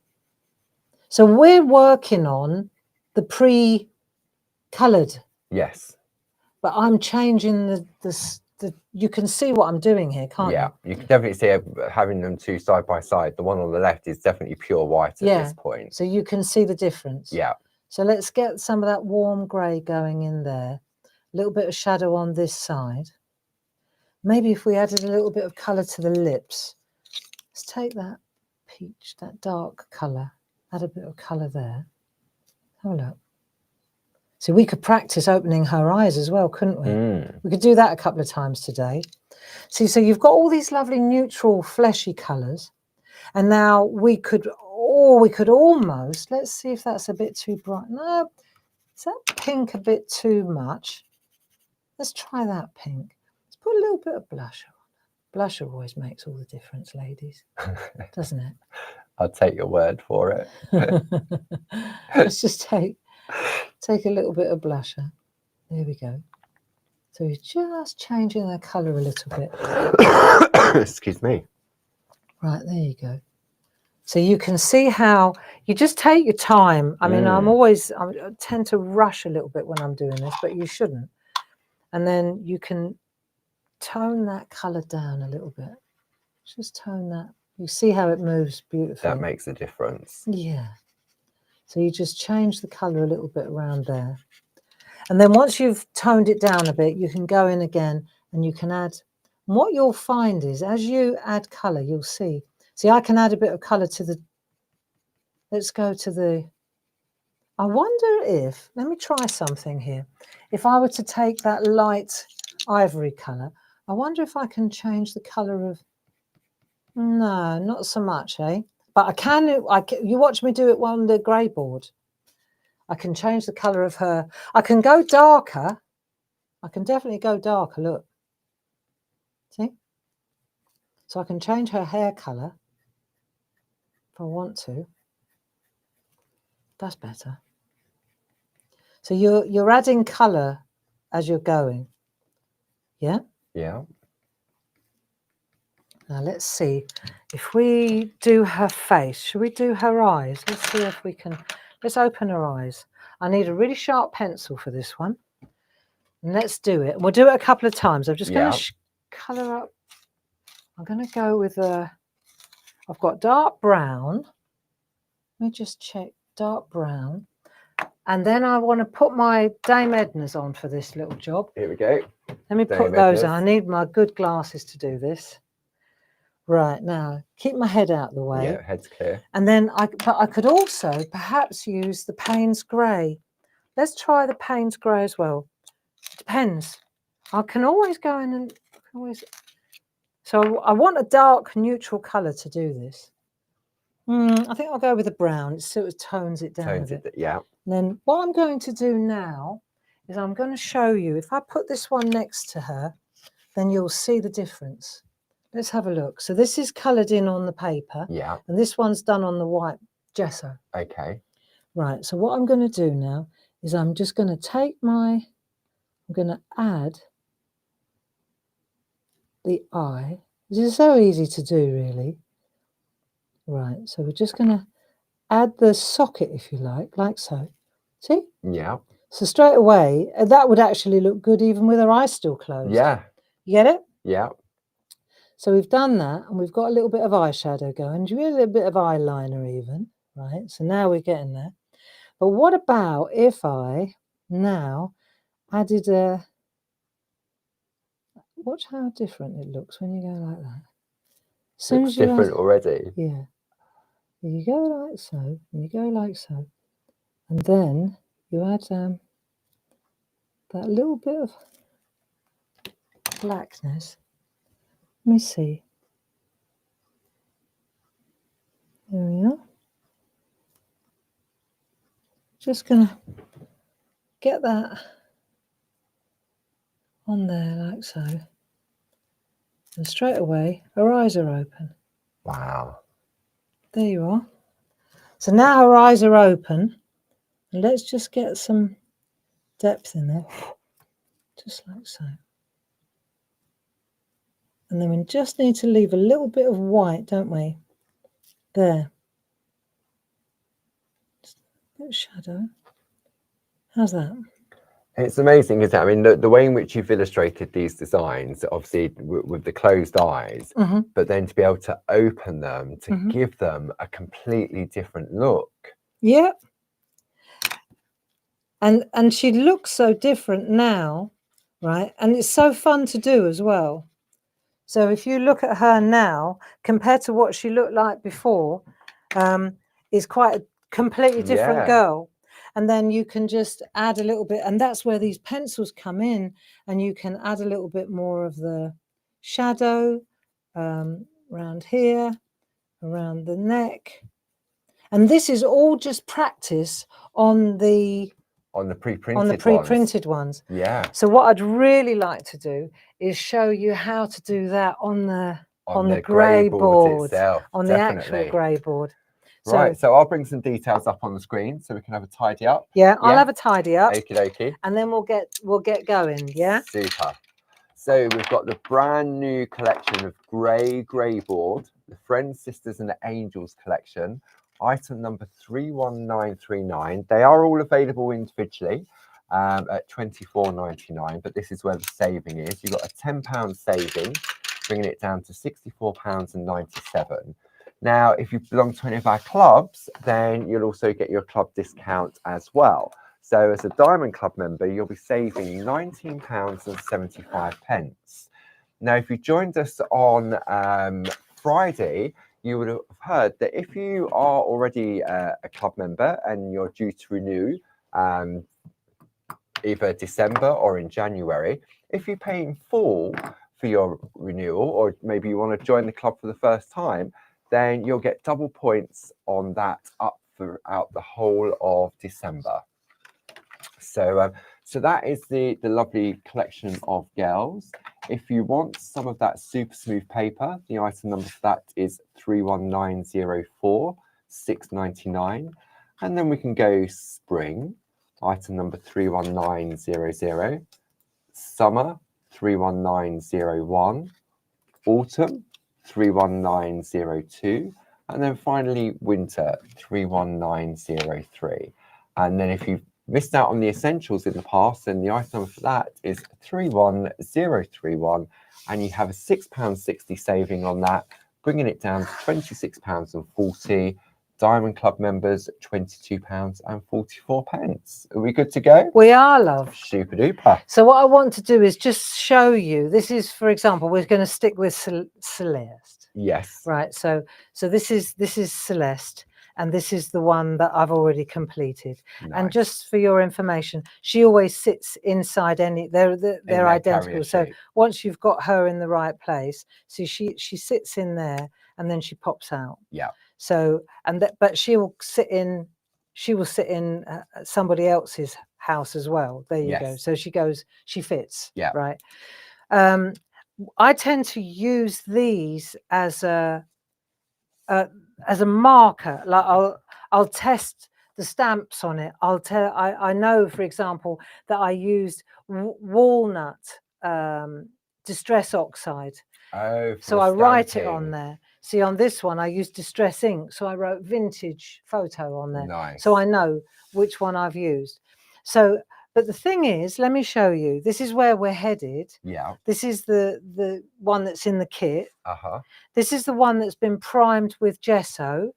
So we're working on the pre-coloured. Yes. But I'm changing the you can see what I'm doing here, can't you? Yeah, you can definitely see having them two side by side. The one on the left is definitely pure white at this point. So you can see the difference. Yeah. So let's get some of that warm grey going in there. A little bit of shadow on this side. Maybe if we added a little bit of colour to the lips. Let's take that peach, that dark colour, add a bit of colour there. Have a look. So we could practice opening her eyes as well, couldn't we? We could do that a couple of times today. See, so you've got all these lovely neutral fleshy colours. And now we could almost, let's see if that's a bit too bright. No, is that pink a bit too much? Let's try that pink. Let's put a little bit of blusher on. Blusher always makes all the difference, ladies, doesn't it? I'll take your word for it. Let's just take a little bit of blusher. There we go. So we're just changing the colour a little bit. Excuse me. Right, there you go. So you can see how you just take your time. I mean, I tend to rush a little bit when I'm doing this, but you shouldn't. And then you can tone that colour down a little bit. Just tone that. You see how it moves beautifully. That makes a difference. Yeah. So you just change the colour a little bit around there. And then once you've toned it down a bit, you can go in again and you can add. And what you'll find is as you add colour, you'll see. See, I can add a bit of colour to the. Let's go to the. I wonder if, let me try something here. If I were to take that light ivory colour, I wonder if I can change the colour of. No, not so much, eh? But I can, you watch me do it on the grey board. I can change the colour of her. I can go darker. I can definitely go darker, look. See? So I can change her hair colour if I want to. That's better. So you're adding colour as you're going. Yeah? Yeah. Now let's see. If we do her face, should we do her eyes? Let's see if we can. Let's open her eyes. I need a really sharp pencil for this one. And let's do it. We'll do it a couple of times. I'm just going to colour up. I'm going to go with I've got dark brown. Let me just check. Dark brown. And then I want to put my Dame Edna's on for this little job. Here we go. Let me put those on. I need my good glasses to do this. Right, now, keep my head out of the way. Yeah, head's clear. And then I could also perhaps use the Payne's Grey. Let's try the Payne's Grey as well. Depends. I can always go in and So I want a dark neutral colour to do this. I think I'll go with the brown. It sort of tones it down a bit. Yeah. And then what I'm going to do now is I'm going to show you. If I put this one next to her, then you'll see the difference. Let's have a look. So this is coloured in on the paper. Yeah. And this one's done on the white gesso. Okay. Right. So what I'm going to do now is I'm just going to take I'm going to add the eye. This is so easy to do, really. Right. So we're just going to add the socket, if you like so. See? Yeah. So straight away, that would actually look good even with her eyes still closed. Yeah. You get it? Yeah. So we've done that, and we've got a little bit of eyeshadow going, a little bit of eyeliner even, right? So now we're getting there. But what about if I now added watch how different it looks when you go like that. Looks different already. Yeah. You go like so, and you go like so. And then you add that little bit of blackness. Let me see. There we are. Just gonna get that on there like so. And straight away, her eyes are open. Wow. There you are. So now her eyes are open. And let's just get some depth in there, just like so. And then we just need to leave a little bit of white, don't we? There. Just a bit of shadow. How's that? It's amazing, isn't it? I mean, the way in which you've illustrated these designs, obviously with the closed eyes, but then to be able to open them, to give them a completely different look. Yeah. And she looks so different now, right? And it's so fun to do as well. So if you look at her now, compared to what she looked like before, is quite a completely different girl. And then you can just add a little bit, and that's where these pencils come in, and you can add a little bit more of the shadow around here, around the neck. And this is all just practice on the pre-printed ones. Yeah. So what I'd really like to do is show you how to do that on the grey board itself, on the actual grey board. Right, so I'll bring some details up on the screen so we can have a tidy up. Yeah, I'll have a tidy up. Okie dokie. And then we'll get going, yeah? Super. So we've got the brand new collection of grey board, the Friends, Sisters and Angels collection, item number 31939. They are all available individually at £24.99, but this is where the saving is. You've got a £10 saving, bringing it down to £64.97. Now, if you belong to any of our clubs, then you'll also get your club discount as well. So as a Diamond Club member, you'll be saving £19.75. Now, if you joined us on Friday, you would have heard that if you are already a club member and you're due to renew either December or in January, if you pay in full for your renewal, or maybe you want to join the club for the first time, then you'll get double points on that up throughout the whole of December. So that is the lovely collection of gels. If you want some of that super smooth paper, the item number for that is 31904, £6.99. And then we can go spring, item number 31900, summer 31901, autumn 31902, and then finally winter 31903. And then if you've missed out on the essentials in the past, then the item for that is 31031, and you have a £6.60 saving on that, bringing it down to £26.40. Diamond Club members, £22.44. Are we good to go? We are, love. Super duper. So what I want to do is just show you. This is, for example, we're going to stick with Celeste. Yes. Right. So this is Celeste, and this is the one that I've already completed. Nice. And just for your information, she always sits inside any. They're identical. So once you've got her in the right place, so she sits in there, and then she pops out. Yeah. So but she will sit in somebody else's house as well. There you go. So she fits. Yeah. Right. I tend to use these as a marker. Like I'll test the stamps on it. I know, for example, that I used walnut distress oxide. Oh, so I write it on there. See, on this one, I used distress ink, so I wrote vintage photo on there. Nice. So I know which one I've used. So, but the thing is, let me show you. This is where we're headed. Yeah. This is the one that's in the kit. Uh-huh. This is the one that's been primed with gesso,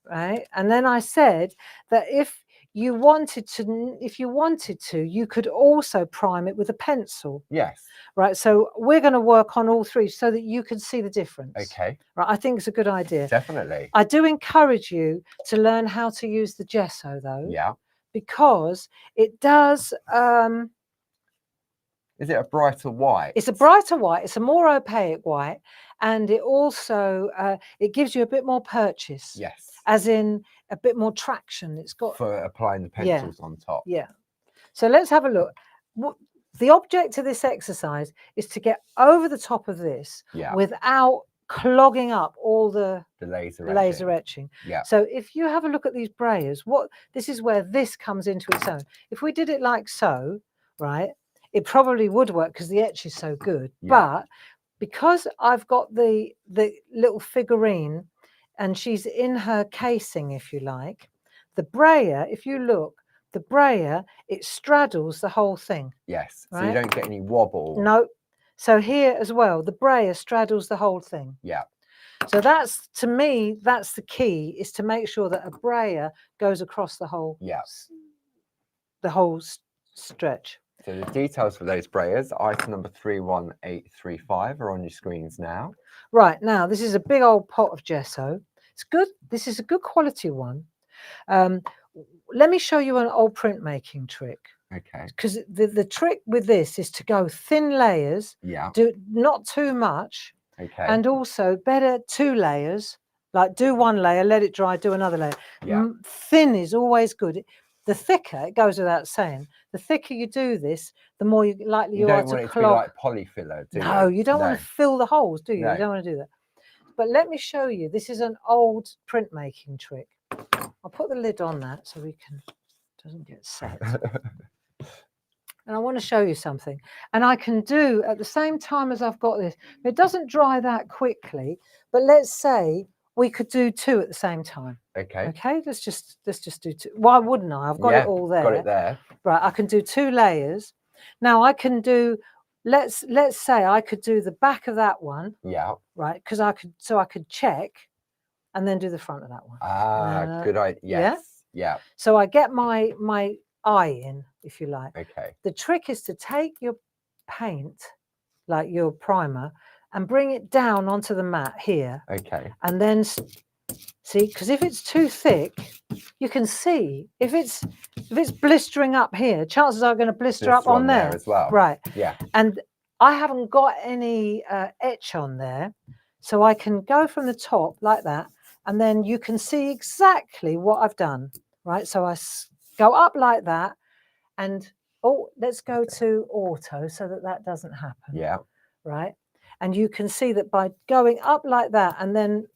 right? And then I said that if you wanted to, you could also prime it with a pencil. Yes. Right. So we're going to work on all three so that you can see the difference. Okay. Right. I think it's a good idea. Definitely. I do encourage you to learn how to use the gesso, though. Yeah. Because it does. Is it a brighter white? It's a brighter white. It's a more opaque white, and it also it gives you a bit more purchase. Yes. As in a bit more traction. It's got for applying the pencils on top. Yeah. So let's have a look. The object of this exercise is to get over the top of this without clogging up all the laser etching. Yeah. So if you have a look at these brayers, this is where this comes into its own. If we did it like so, right, it probably would work because the etch is so good. But because I've got the little figurine and she's in her casing, if you like, the brayer, if you look, the brayer, it straddles the whole thing. Yes. Right? So you don't get any wobble. No. So here as well, the brayer straddles the whole thing. Yeah. So that's, to me, that's the key, is to make sure that a brayer goes across the whole stretch. So the details for those brayers, item number 31835, are on your screens now. Right, now this is a big old pot of gesso. It's good. This is a good quality one. Let me show you an old printmaking trick. Okay. Because the trick with this is to go thin layers. Yeah. Do not too much. Okay. And also better 2 layers. Like do 1 layer, let it dry, do another layer. Yeah. Thin is always good. The thicker, it goes without saying, the thicker you do this, the more likely you are to clog. You don't want it to be like polyfiller, do you? No, you don't want to fill the holes, do you? No. You don't want to do that. But let me show you. This is an old printmaking trick. I'll put the lid on that so we can, doesn't get set. And I want to show you something. And I can do at the same time as I've got this. It doesn't dry that quickly, but let's say we could do 2 at the same time. Okay. Okay, let's just do 2. Why wouldn't I? I've got it all there. Got it there. Right, I can do 2 layers. Now I can do, let's say I could do the back of that one. Yeah. Right, because I could check and then do the front of that one. Ah, good idea. Yes. Yeah. So I get my eye in, if you like. Okay. The trick is to take your paint, like your primer, and bring it down onto the mat here. Okay. And then see, because if it's too thick, you can see if it's blistering up here, chances are going to blister up on there as well. Right. Yeah. And I haven't got any etch on there, so I can go from the top like that, and then you can see exactly what I've done. Right. So I go up like that, and let's go to auto so that doesn't happen. Yeah. Right. And you can see that by going up like that, and then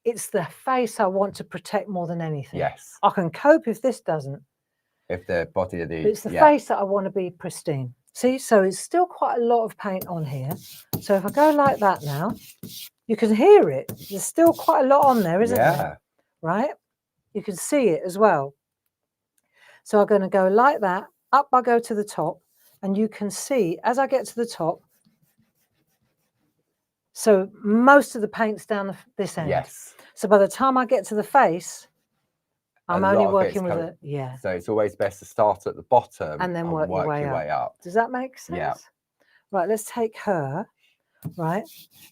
it's the face I want to protect more than anything. Yes. I can cope if this doesn't. If the body of the... But it's the face that I want to be pristine. See, so it's still quite a lot of paint on here. So if I go like that now, you can hear it. There's still quite a lot on there, isn't there? Right? You can see it as well. So I'm going to go like that. Up I go to the top, and you can see as I get to the top, so most of the paint's down this end. Yes. So by the time I get to the face, I'm only working with it. Yeah. So it's always best to start at the bottom and then work your way up. Does that make sense? Yeah. Right, let's take her, right?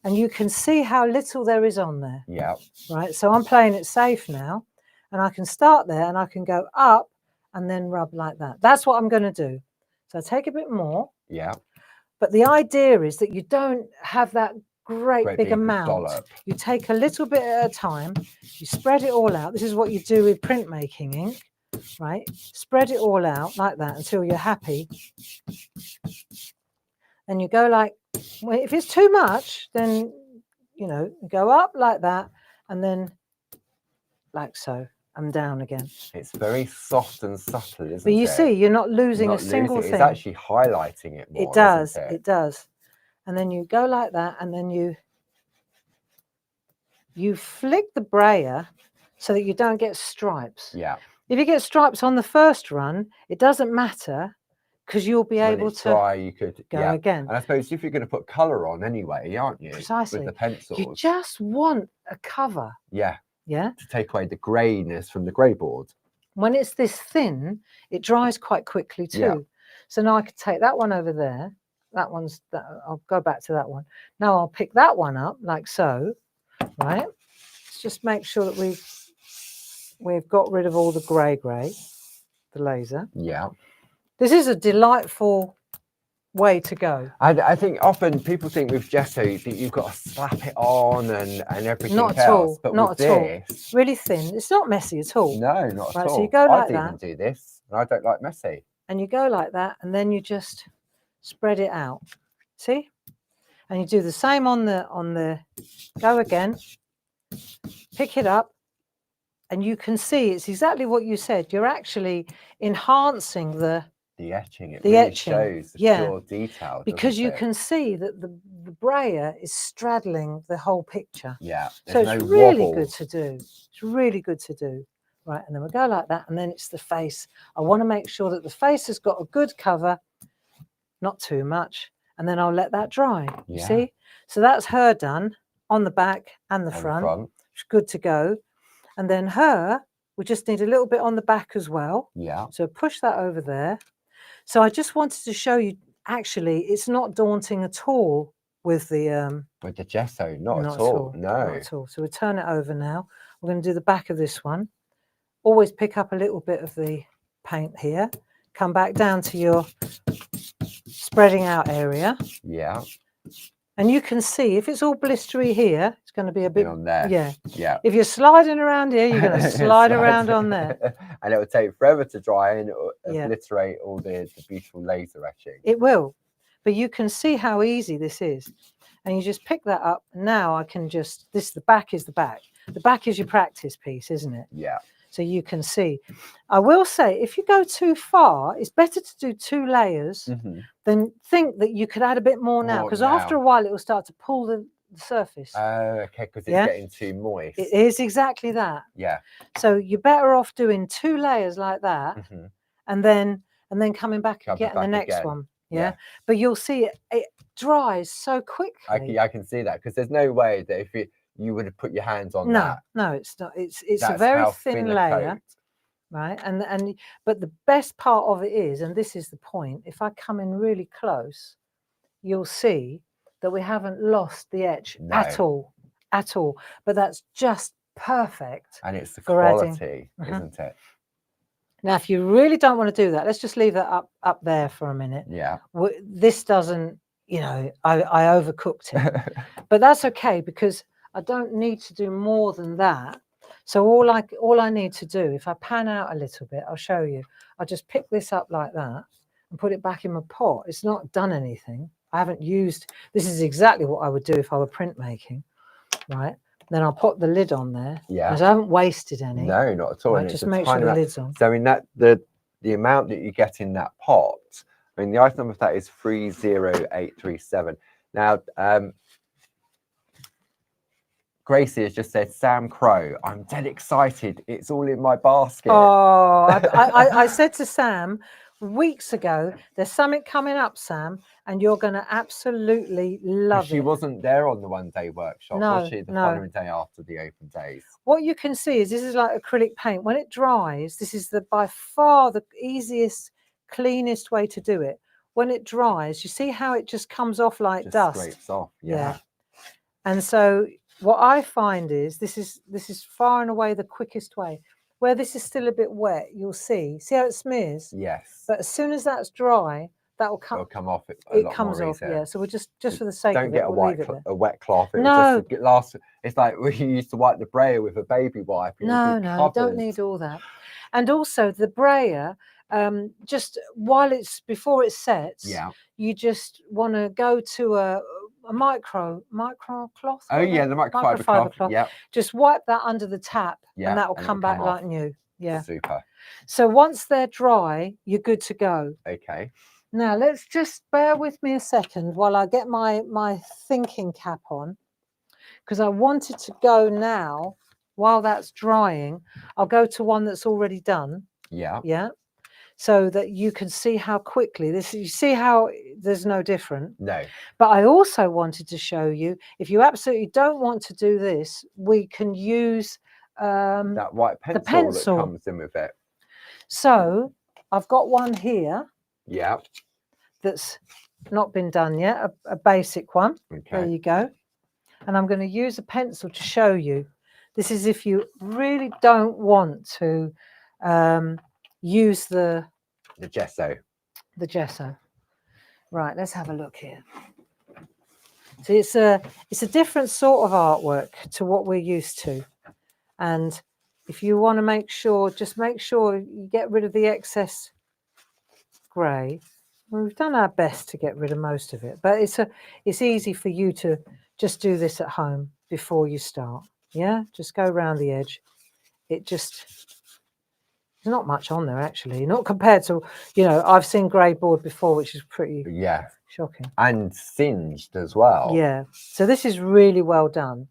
And you can see how little there is on there. Yeah. Right, so I'm playing it safe now, and I can start there and I can go up and then rub like that. That's what I'm going to do. So I take a bit more. Yeah. But the idea is that you don't have that great big amount. Dollop. You take a little bit at a time, you spread it all out. This is what you do with printmaking ink, right? Spread it all out like that until you're happy. And you go like, well, if it's too much, then, you know, go up like that and then like so and down again. It's very soft and subtle, isn't it? But you see, you're not losing a single thing. It's actually highlighting it more. It does, it does. And then you go like that, and then you flick the brayer so that you don't get stripes. Yeah. If you get stripes on the first run, it doesn't matter because you'll be able to dry, you could go again. And I suppose if you're going to put colour on anyway, aren't you? Precisely. With the pencils. You just want a cover. Yeah. Yeah. To take away the greyness from the grey board. When it's this thin, it dries quite quickly too. Yeah. So now I could take that one over there. I'll go back to that one. Now I'll pick that one up like so, right? Let's just make sure that we've got rid of all the grey, the laser. Yeah. This is a delightful way to go. I think often people think with gesso that you've got to slap it on and everything else. Not at all. But not with at all. this, really thin. It's not messy at all. No, not at all. So you go like that. I didn't do this, and I don't like messy. And you go like that, and then you just spread it out. See? And you do the same on the go again, pick it up, and you can see it's exactly what you said. You're actually enhancing the etching. It the really etching. shows the pure detail, because you it? can see that the brayer is straddling the whole picture. Yeah, so it's no really wobble. good to do. It's really good to do. Right, and then we go like that, and then it's the face. I want to make sure that the face has got a good cover, not too much, and then I'll let that dry. You see? So that's her done on the back and the front. It's good to go. And then her, we just need a little bit on the back as well. Yeah. So push that over there. So I just wanted to show you, actually, it's not daunting at all with the gesso, not at all. No. Not at all. So we'll turn it over now. We're going to do the back of this one. Always pick up a little bit of the paint here. Come back down to your spreading out area. Yeah. And you can see if it's all blistery here, it's going to be a bit on there. Yeah. Yeah. If you're sliding around here, you're going to slide around on there. And it will take forever to dry and it will obliterate all the beautiful laser etching. It will. But you can see how easy this is. And you just pick that up. Now I can just, the back is the back. The back is your practice piece, isn't it? Yeah. So you can see. I will say, if you go too far, it's better to do 2 layers than think that you could add a bit more now. Because after a while, it will start to pull the surface. Oh, okay, because it's getting too moist. It is exactly that. Yeah. So you're better off doing 2 layers like that, and then coming back again the next one. Yeah. But you'll see it dries so quickly. I can see that, because there's no way that if you would have put your hands on that. No, it's not. It's a very thin layer, right? And but the best part of it is, and this is the point, if I come in really close, you'll see that we haven't lost the etch at all. But that's just perfect. And it's the quality, isn't it? Now, if you really don't want to do that, let's just leave that up there for a minute. Yeah. This doesn't, I overcooked it, but that's okay, because I don't need to do more than that. So all I need to do, if I pan out a little bit, I'll show you. I'll just pick this up like that and put it back in my pot. It's not done anything. I haven't used, this is exactly what I would do if I were printmaking, right? Then I'll put the lid on there. Yeah. Because I haven't wasted any. No, not at all. Right, just make sure the lid's on. So in that, the amount that you get in that pot, I mean, the item number for that is 30837. Now, Gracie has just said, Sam Crow, I'm dead excited. It's all in my basket. Oh, I said to Sam weeks ago, there's something coming up, Sam, and you're going to absolutely love it. She wasn't there on the one-day workshop, was she? The following day after the open days. What you can see is this is like acrylic paint. When it dries, this is by far the easiest, cleanest way to do it. When it dries, you see how it just comes off like dust. Scrapes off. Yeah. And so what I find is this is far and away the quickest way. Where this is still a bit wet, you'll see how it smears. Yes. But as soon as that's dry, that will come. It'll come off. It comes off. Yeah. So we're just for the sake of it, don't get a wet cloth. No. It's like when you used to wipe the brayer with a baby wipe. No, you don't need all that. And also the brayer, just before it sets, you just want to go to a micro cloth. Oh yeah, the microfiber cloth. Yeah. Just wipe that under the tap, and that will come back like new. Yeah. Super. So once they're dry, you're good to go. Okay. Now let's just bear with me a second while I get my thinking cap on, because I wanted to go now. While that's drying, I'll go to one that's already done. Yeah. Yeah. So that you can see how quickly you see how there's no different. No. But I also wanted to show you, if you absolutely don't want to do this, we can use that white pencil that comes in with it. So I've got one here. Yeah. That's not been done yet, a basic one. Okay. There you go. And I'm going to use a pencil to show you. This is if you really don't want to use the gesso. The gesso. Right, let's have a look here. So it's a different sort of artwork to what we're used to. And if you want to just make sure you get rid of the excess grey. We've done our best to get rid of most of it, but it's easy for you to just do this at home before you start. Yeah, just go around the edge. There's not much on there actually, not compared to, you know, I've seen grey board before, which is pretty shocking. And singed as well. Yeah, so this is really well done.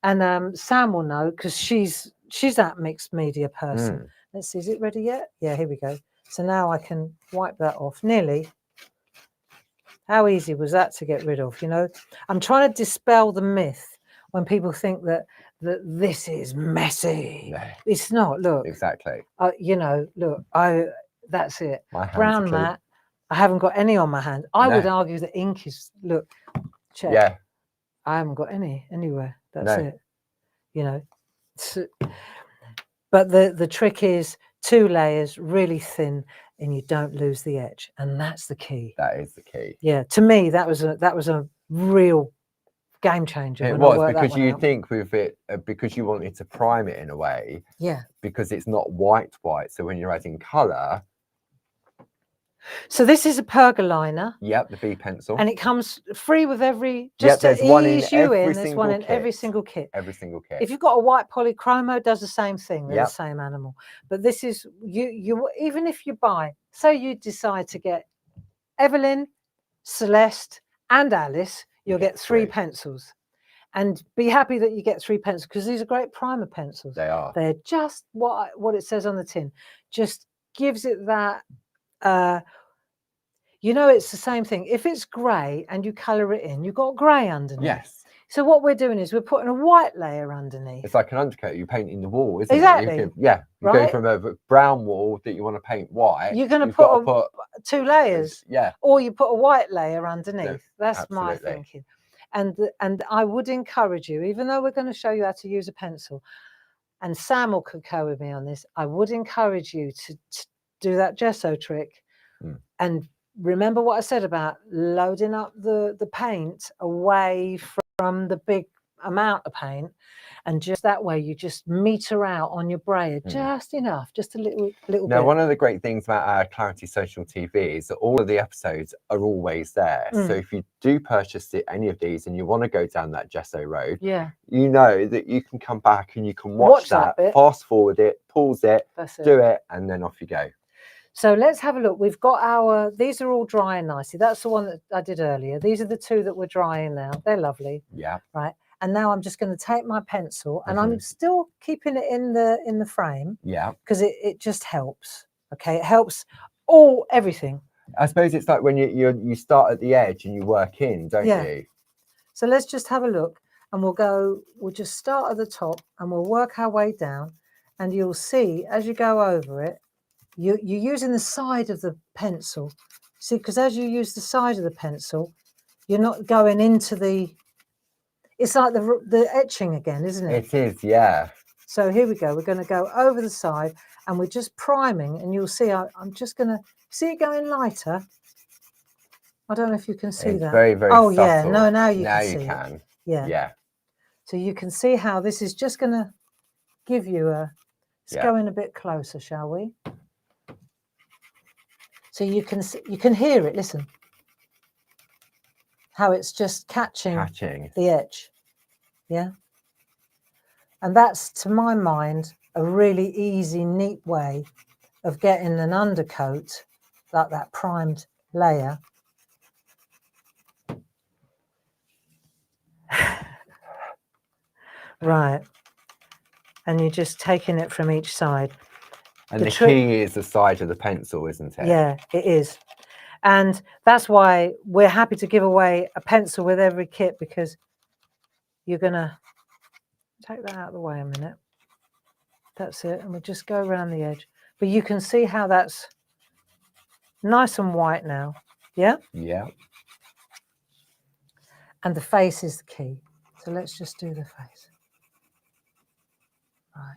And Sam will know because she's that mixed media person. Let's see, is it ready yet? Yeah, here we go. So now I can wipe that off. Nearly. How easy was that to get rid of? You know, I'm trying to dispel the myth when people think that this is messy. No. It's not. Look. Exactly. You know, look, that's it. My hands brown mat. I haven't got any on my hands. I would argue that ink is, look, check. Yeah. I haven't got any anywhere. That's it. You know. But the trick is 2 layers, really thin, and you don't lose the edge, and that's the key. That is the key. Yeah, to me that was a real game changer. It was, because you think with it, because you wanted to prime it in a way. Yeah. Because it's not white, so when you're adding colour. So this is a Pergoliner. Yep, the V pencil. And it comes free with every, just to ease you in, there's one in every single kit. Every single kit. If you've got a white polychromo, it does the same thing. They're the same animal. But this is, you even if you buy, say you decide to get Evelyn, Celeste and Alice, you'll get 3 pencils. And be happy that you get 3 pencils, because these are great primer pencils. They are. They're just what it says on the tin. Just gives it that, you know, it's the same thing. If it's grey and you colour it in, you've got grey underneath. Yes. So what we're doing is we're putting a white layer underneath. It's like an undercoat. You're painting the wall, isn't it? You go from a brown wall that you want to paint white. You're going to put 2 layers. Yeah. Or you put a white layer underneath. That's my thinking. And I would encourage you, even though we're going to show you how to use a pencil, and Sam will concur with me on this, I would encourage you to do that gesso trick. And remember what I said about loading up the paint away from the big amount of paint, and just that way you just meter out on your brayer just enough, just a little bit. Now, one of the great things about our Clarity Social TV is that all of the episodes are always there. So if you do purchase any of these and you want to go down that gesso road, you know that you can come back and you can watch that fast forward it, pause it, do it, and then off you go. So let's have a look. We've got these are all drying nicely. That's the one that I did earlier. These are the 2 that we're drying now. They're lovely. Yeah. Right. And now I'm just going to take my pencil, and I'm still keeping it in the frame. Yeah. Because it just helps. Okay. It helps everything. I suppose it's like when you start at the edge and you work in, don't you? So let's just have a look, and we'll just start at the top and we'll work our way down, and you'll see as you go over it, you're using the side of the pencil. See, because as you use the side of the pencil, you're not going into the, it's like the etching again, isn't it? It is, yeah. So here we go. We're going to go over the side, and we're just priming, and you'll see I'm just going to, see it going lighter? I don't know if you can see that. Very, very subtle. Yeah. No, now you can see Now you can. it. Yeah. Yeah. So you can see how this is just going to give you let's go in a bit closer, shall we? So you can hear it. Listen, how it's just catching the edge, yeah. And that's, to my mind, a really easy, neat way of getting an undercoat, like that primed layer. Right, and you're just taking it from each side. And the key is the side of the pencil, isn't it? Yeah, it is. And that's why we're happy to give away a pencil with every kit, because you're going to take that out of the way a minute. That's it. And we'll just go around the edge. But you can see how that's nice and white now. Yeah? Yeah. And the face is the key. So let's just do the face. Right.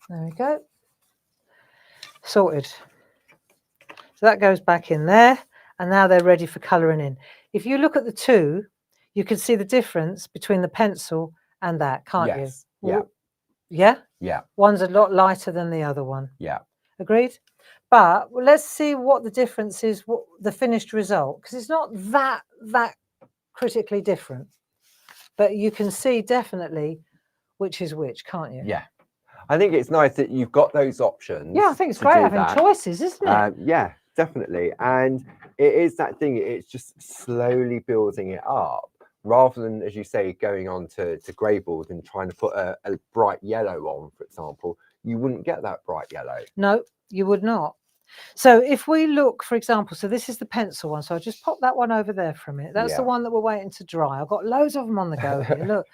There we go. Sorted. So that goes back in there, and now they're ready for colouring in. If you look at the 2, you can see the difference between the pencil and that, can't you? Yeah. Yeah? Yeah. One's a lot lighter than the other one. Yeah. Agreed? But let's see what the difference is, what the finished result, because it's not that critically different. But you can see definitely which is which, can't you? Yeah. I think it's nice that you've got those options. Yeah, I think it's great having choices, isn't it? Yeah, definitely. And it is that thing, it's just slowly building it up rather than, as you say, going on to grey board and trying to put a bright yellow on, for example. You wouldn't get that bright yellow. No, you would not. So if we look, for example, so this is the pencil one. So I'll just pop that one over there for a minute. That's the one that we're waiting to dry. I've got loads of them on the go here. Look.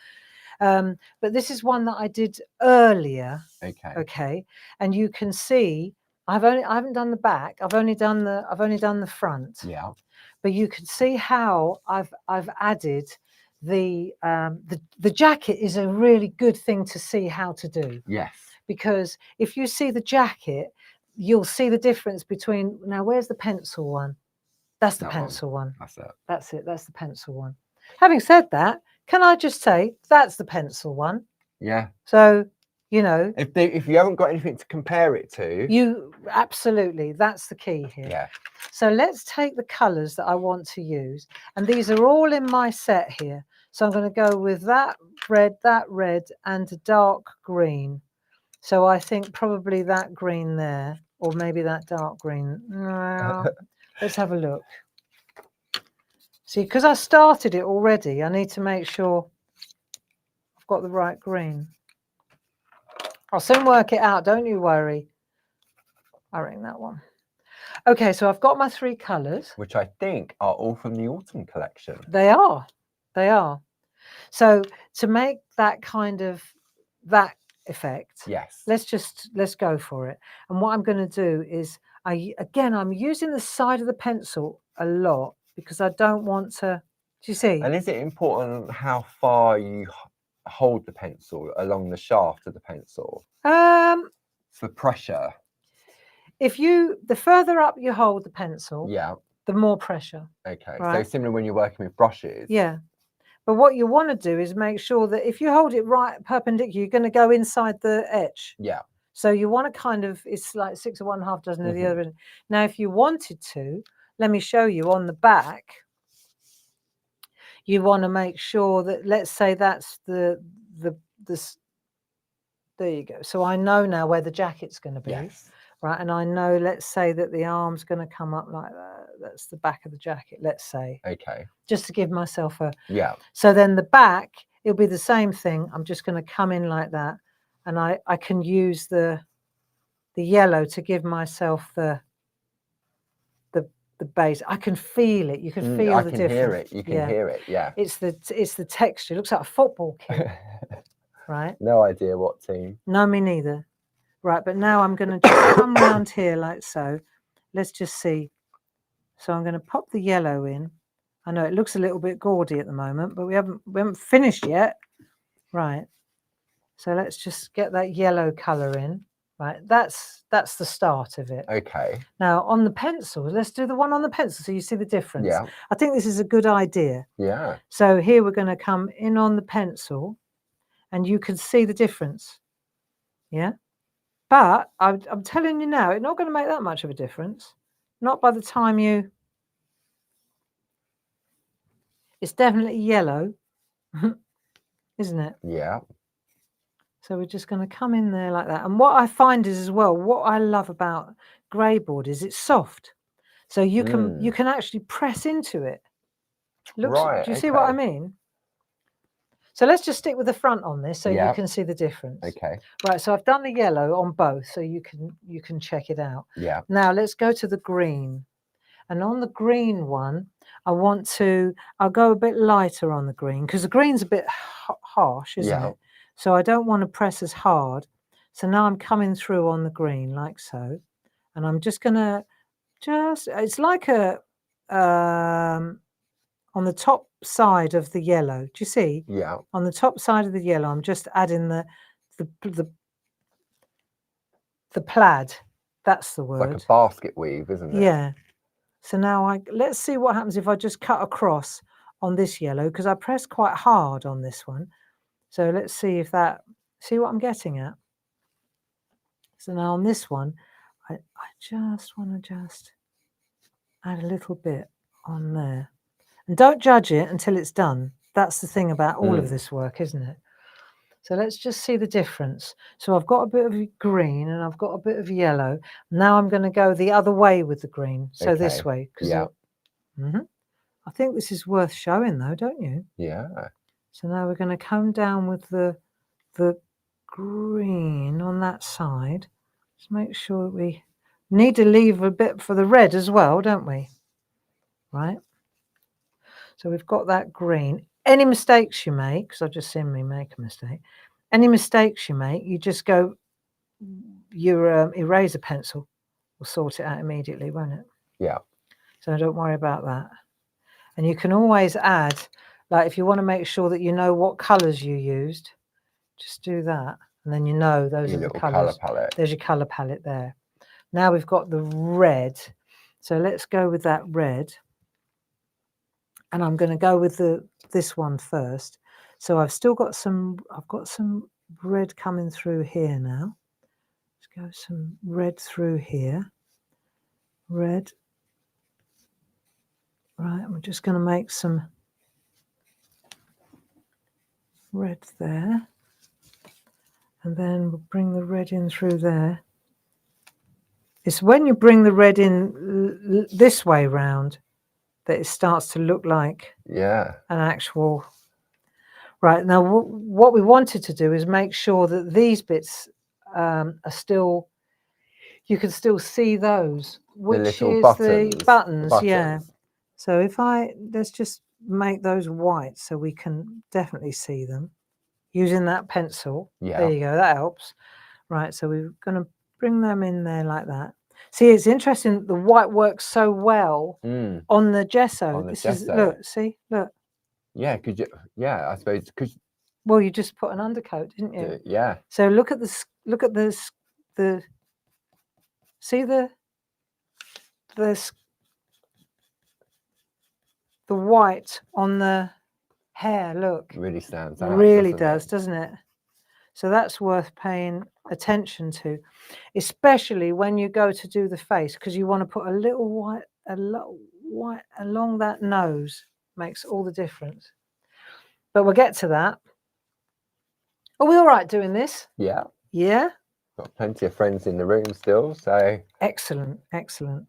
But this is one that I did earlier. Okay. And you can see I haven't done the back. I've only done the front. Yeah. But you can see how I've added the jacket is a really good thing to see how to do. Yes. Because if you see the jacket, you'll see the difference between, now where's the pencil one? That's the pencil one. That's it. That's it. That's the pencil one. Having said that, can I just say that's the pencil one? Yeah. So, you know, if you haven't got anything to compare it to, you absolutely, that's the key here. Yeah. So let's take the colours that I want to use, and these are all in my set here. So I'm going to go with that red, and a dark green. So I think probably that green there, or maybe that dark green. No, let's have a look. See, because I started it already, I need to make sure I've got the right green. I'll soon work it out, don't you worry. I reckon that one. Okay, so I've got my 3 colours. Which I think are all from the autumn collection. They are. They are. So to make that kind of, that effect, yes, let's go for it. And what I'm going to do is, I'm using the side of the pencil a lot because I don't want to, do you see? And is it important how far you hold the pencil along the shaft of the pencil? For pressure. The further up you hold the pencil, yeah, the more pressure. Okay, right? So similar when you're working with brushes. Yeah. But what you want to do is make sure that if you hold it right perpendicular, you're going to go inside the etch. Yeah. So you want to kind of, it's like 6 of one, half dozen of the other. Now, if you wanted to, let me show you on the back. You want to make sure that, let's say that's there you go. So I know now where the jacket's going to be. Yes. Right, and I know, let's say that the arm's going to come up like that. That's the back of the jacket, let's say. Okay. Just to give myself a... Yeah. So then the back, it'll be the same thing. I'm just going to come in like that. And I can use the yellow to give myself the base. I can feel it. You can feel the difference. Hear it. You can hear it, yeah. It's the texture. It looks like a football kit. Right? No idea what team. No, me neither. Right, but now I'm going to just come round here like so. Let's just see. So I'm going to pop the yellow in. I know it looks a little bit gaudy at the moment, but we haven't finished yet. Right. So let's just get that yellow colour in. Right, that's the start of it. Okay. Now on the pencil, let's do the one on the pencil so you see the difference. Yeah. I think this is a good idea. Yeah. So here we're going to come in on the pencil, and you can see the difference. Yeah. But I'm telling you now, it's not going to make that much of a difference. Not by the time you... It's definitely yellow, isn't it? Yeah. So we're just going to come in there like that. And what I find is as well, what I love about grey board is it's soft. So you can actually press into it. Right, do you see what I mean? So let's just stick with the front on this so you can see the difference. Okay. Right, so I've done the yellow on both so you can check it out. Yeah. Now let's go to the green. And on the green one, I'll go a bit lighter on the green because the green's a bit harsh, isn't it? So I don't want to press as hard. So now I'm coming through on the green like so. And I'm just going to it's like on the top side of the yellow. Do you see? Yeah. On the top side of the yellow, I'm just adding the plaid. That's the word. Like a basket weave, isn't it? Yeah. So now let's see what happens if I just cut across on this yellow because I pressed quite hard on this one. So let's see if see what I'm getting at. So now on this one, I just want to just add a little bit on there. And don't judge it until it's done. That's the thing about all of this work, isn't it? So let's just see the difference. So I've got a bit of green and I've got a bit of yellow. Now I'm going to go the other way with the green. So this way. Yeah. I think this is worth showing though, don't you? Yeah. So now we're going to come down with the green on that side. Just make sure we need to leave a bit for the red as well, don't we? Right. So we've got that green. Any mistakes you make, because I've just seen me make a mistake. Any mistakes you make, you just go, your eraser pencil will sort it out immediately, won't it? Yeah. So don't worry about that. And you can always add, like if you want to make sure that you know what colours you used, just do that. And then you know those are the colours. There's your colour palette there. Now we've got the red. So let's go with that red. And I'm going to go with this one first. So I've got some red coming through here now. Let's go some red through here. Red. Right, we're just going to make some red there. And then we'll bring the red in through there. It's when you bring the red in this way round that it starts to look like an actual... Right, now what we wanted to do is make sure that these bits are still... You can still see those, which is the buttons, yeah. So if let's just make those white so we can definitely see them using that pencil. Yeah. There you go, that helps. Right, so we're going to bring them in there like that. See, it's interesting, the white works so well on the gesso. Look, see, look. Yeah, I suppose, because... Well, you just put an undercoat, didn't you? Yeah. So look at this, see the white on the hair, look. Really stands out. Really does, doesn't it? So that's worth paying attention to, especially when you go to do the face, because you want to put a little white along that nose. Makes all the difference. But we'll get to that. Are we all right doing this? Yeah. Yeah? Got plenty of friends in the room still, so... Excellent, excellent.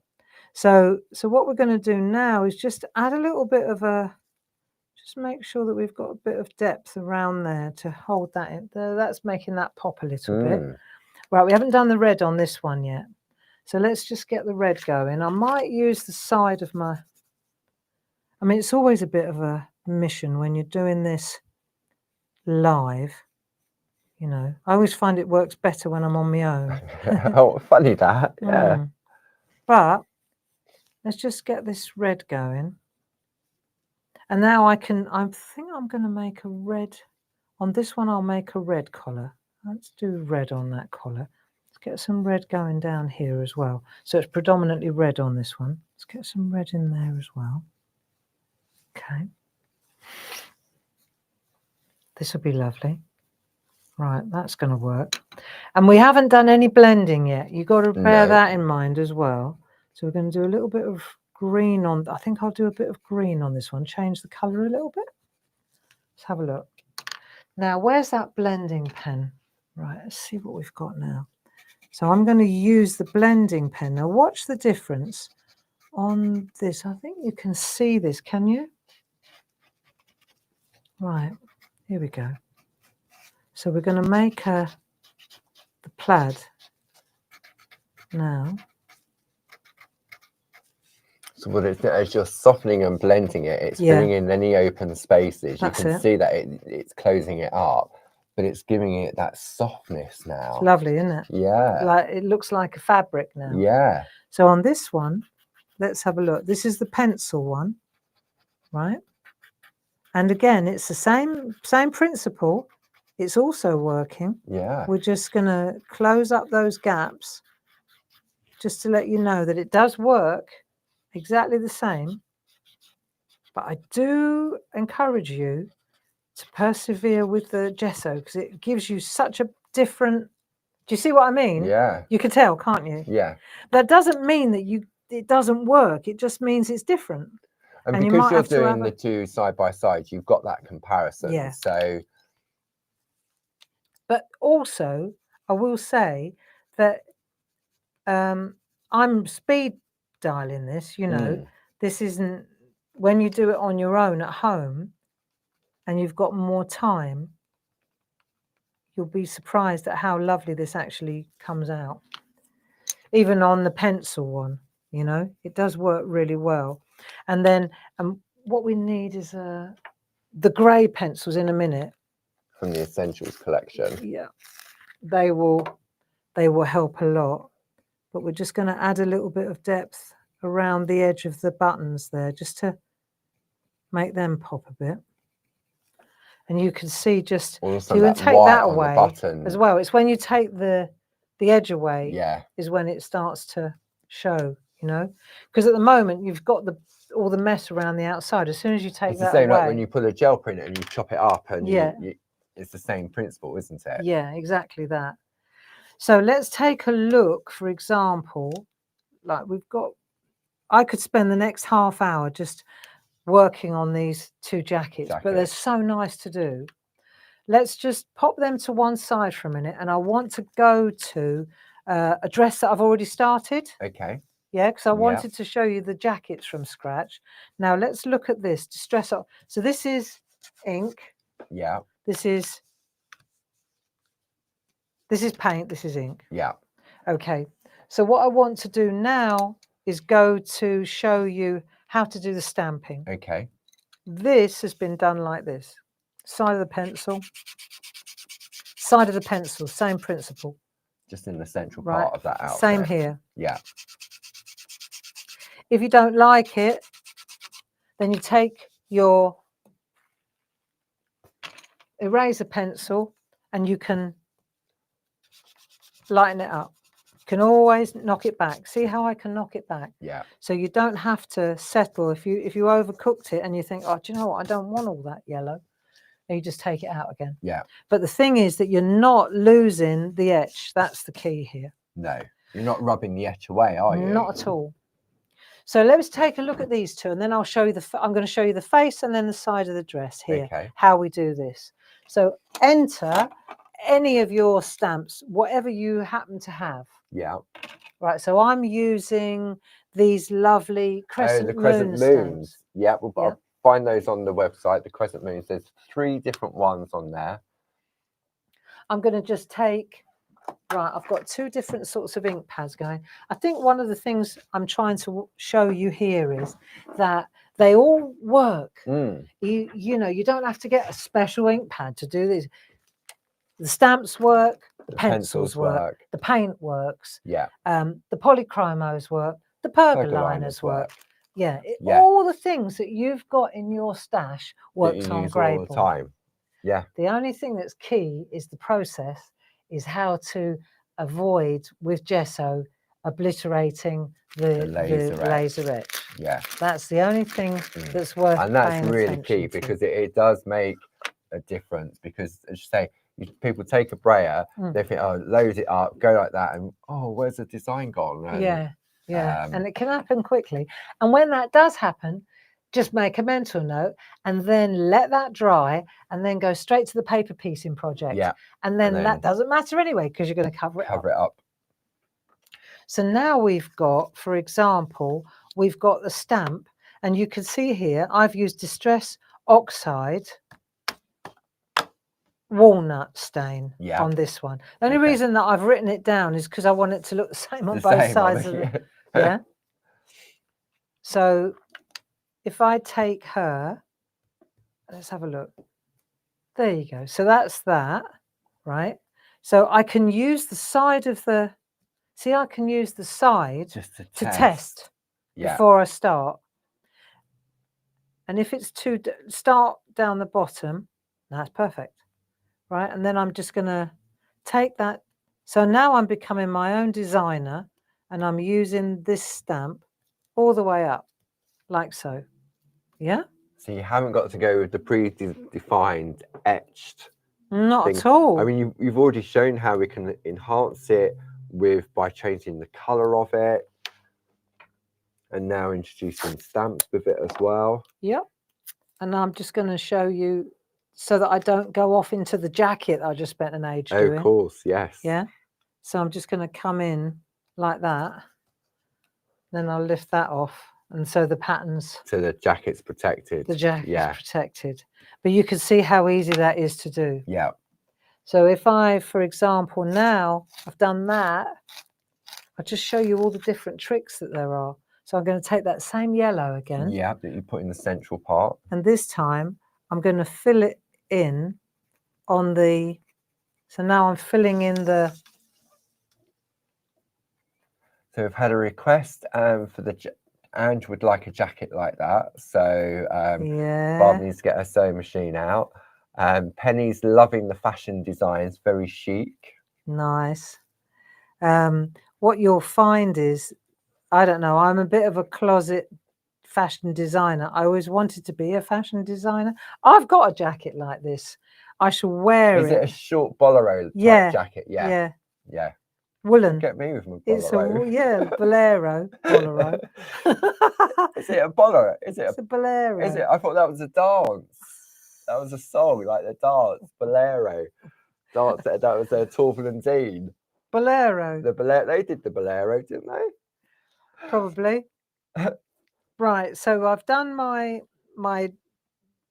So what we're going to do now is just add a little bit of just make sure that we've got a bit of depth around there to hold that in. That's making that pop a little bit. Right, we haven't done the red on this one yet. So let's just get the red going. I might use the side of my... I mean, it's always a bit of a mission when you're doing this live. You know, I always find it works better when I'm on my own. Oh, funny that, yeah. But let's just get this red going. And now I think I'm going to make a red. On this one, I'll make a red collar. Let's do red on that collar. Let's get some red going down here as well. So it's predominantly red on this one. Let's get some red in there as well. Okay. This will be lovely. Right, that's going to work. And we haven't done any blending yet. You've got to bear that in mind as well. So we're going to do a little bit of green on... I think I'll do a bit of green on this one. Change the colour a little bit. Let's have a look. Now, where's that blending pen? Right, let's see what we've got now. So I'm going to use the blending pen. Now, watch the difference on this. I think you can see this, can you? Right, here we go. So we're going to make the plaid now. So what as you're softening and blending it, it's filling in any open spaces. You can see that it's closing it up, but it's giving it that softness now. It's lovely, isn't it? Yeah. Like it looks like a fabric now. Yeah. So on this one, let's have a look. This is the pencil one, right? And again, it's the same principle. It's also working. Yeah. We're just going to close up those gaps just to let you know that it does work exactly the same. But I do encourage you to persevere with the gesso because it gives you such a different you see what I mean? Yeah. You can tell, can't you? Yeah. That doesn't mean that it doesn't work. It just means it's different. And you because might you're have to doing have the two side by side, you've got that comparison. Yeah. So. But also, I will say that I'm speed dialing this, you know. This isn't, when you do it on your own at home and you've got more time, you'll be surprised at how lovely this actually comes out. Even on the pencil one, you know, it does work really well. And then what we need is the grey pencils in a minute. From the Essentials collection. Yeah, they will help a lot. But we're just going to add a little bit of depth around the edge of the buttons there, just to make them pop a bit. And you can see just, also so you can take that away as well. It's when you take the edge away, is when it starts to show, you know, because at the moment you've got all the mess around the outside. As soon as you take that away, like when you put a gel printer and you chop it up, and it's the same principle, isn't it? Yeah, exactly that. So let's take a look, for example, like I could spend the next half hour just working on these two jackets, but they're so nice to do. Let's just pop them to one side for a minute, and I want to go to a dress that I've already started. Okay. Yeah, because I wanted to show you the jackets from scratch. Now let's look at this distress. So this is ink. Yeah. This is paint. This is ink. Yeah. Okay. So what I want to do now is go to show you how to do the stamping. Okay. This has been done like this. Side of the pencil, same principle. Just in the central part of that outfit. Same here. Yeah. If you don't like it, then you take your eraser pencil and you can lighten it up. You can always knock it back. See how I can knock it back? Yeah. So you don't have to settle if you overcooked it and you think, oh, do you know what? I don't want all that yellow. And you just take it out again. Yeah. But the thing is that you're not losing the etch. That's the key here. No, you're not rubbing the etch away, are you? Not at all. So let's take a look at these two, and then I'll show you I'm going to show you the face and then the side of the dress here. Okay. How we do this. So enter any of your stamps, whatever you happen to have. Yeah. Right. So I'm using these lovely crescent moons. Stamps. Yeah. I'll find those on the website. The crescent moons. There's 3 different ones on there. I'm going to just take. Right, I've got 2 different sorts of ink pads going. I think one of the things I'm trying to show you here is that they all work. You know, you don't have to get a special ink pad to do this. The stamps work, the pencils work, the paint works. Yeah. The polychromos work, the pergoliners work. Yeah, all the things that you've got in your stash works on grey all the time. Yeah. The only thing that's key is the process. Is how to avoid with gesso obliterating the laser etch. Yeah, that's the only thing that's worth. And that's really key because it does make a difference. Because as you say, people take a brayer, they think, oh, load it up, go like that, and oh, where's the design gone? And, and it can happen quickly. And when that does happen, just make a mental note and then let that dry and then go straight to the paper piecing project. Yeah. And then that doesn't matter anyway because you're going to cover it up. So now we've got, for example, we've got the stamp, and you can see here I've used Distress Oxide walnut stain on this one. The only reason that I've written it down is because I want it to look the same on both sides of it. Yeah. So if I take her, let's have a look. There you go. So that's that, right? So I can use the side of the, see, I can use the side just to test before I start. And if it's start down the bottom, that's perfect, right? And then I'm just going to take that. So now I'm becoming my own designer, and I'm using this stamp all the way up, like so. Yeah. So you haven't got to go with the predefined etched Not thing. at all. I mean, you've already shown how we can enhance it by changing the color of it, and now introducing stamps with it as well. Yep. And I'm just going to show you so that I don't go off into the jacket I just spent an age doing. Of course, yes. Yeah. So I'm just going to come in like that. Then I'll lift that off. And so the patterns. So the jacket's protected. The jacket's protected. But you can see how easy that is to do. Yeah. So if I, for example, now I've done that, I'll just show you all the different tricks that there are. So I'm going to take that same yellow again. Yeah, that you put in the central part. And this time I'm going to fill it in on the, so now I'm filling in the. So we've had a request for Ange would like a jacket like that. So Barb needs to get her sewing machine out. Penny's loving the fashion designs, very chic. Nice. What you'll find is, I don't know, I'm a bit of a closet fashion designer. I always wanted to be a fashion designer. I've got a jacket like this. I shall wear it. Is it a short bolero type jacket? Yeah. Woolen. Get me with my bolero. It's a bolero. Bolero. Is it a bolero? It's a bolero. Is it? I thought that was a dance. That was a song, like the dance, bolero. Dance. That was Torval and Dean. Bolero. The bolero. They did the bolero, didn't they? Probably. Right. So I've done my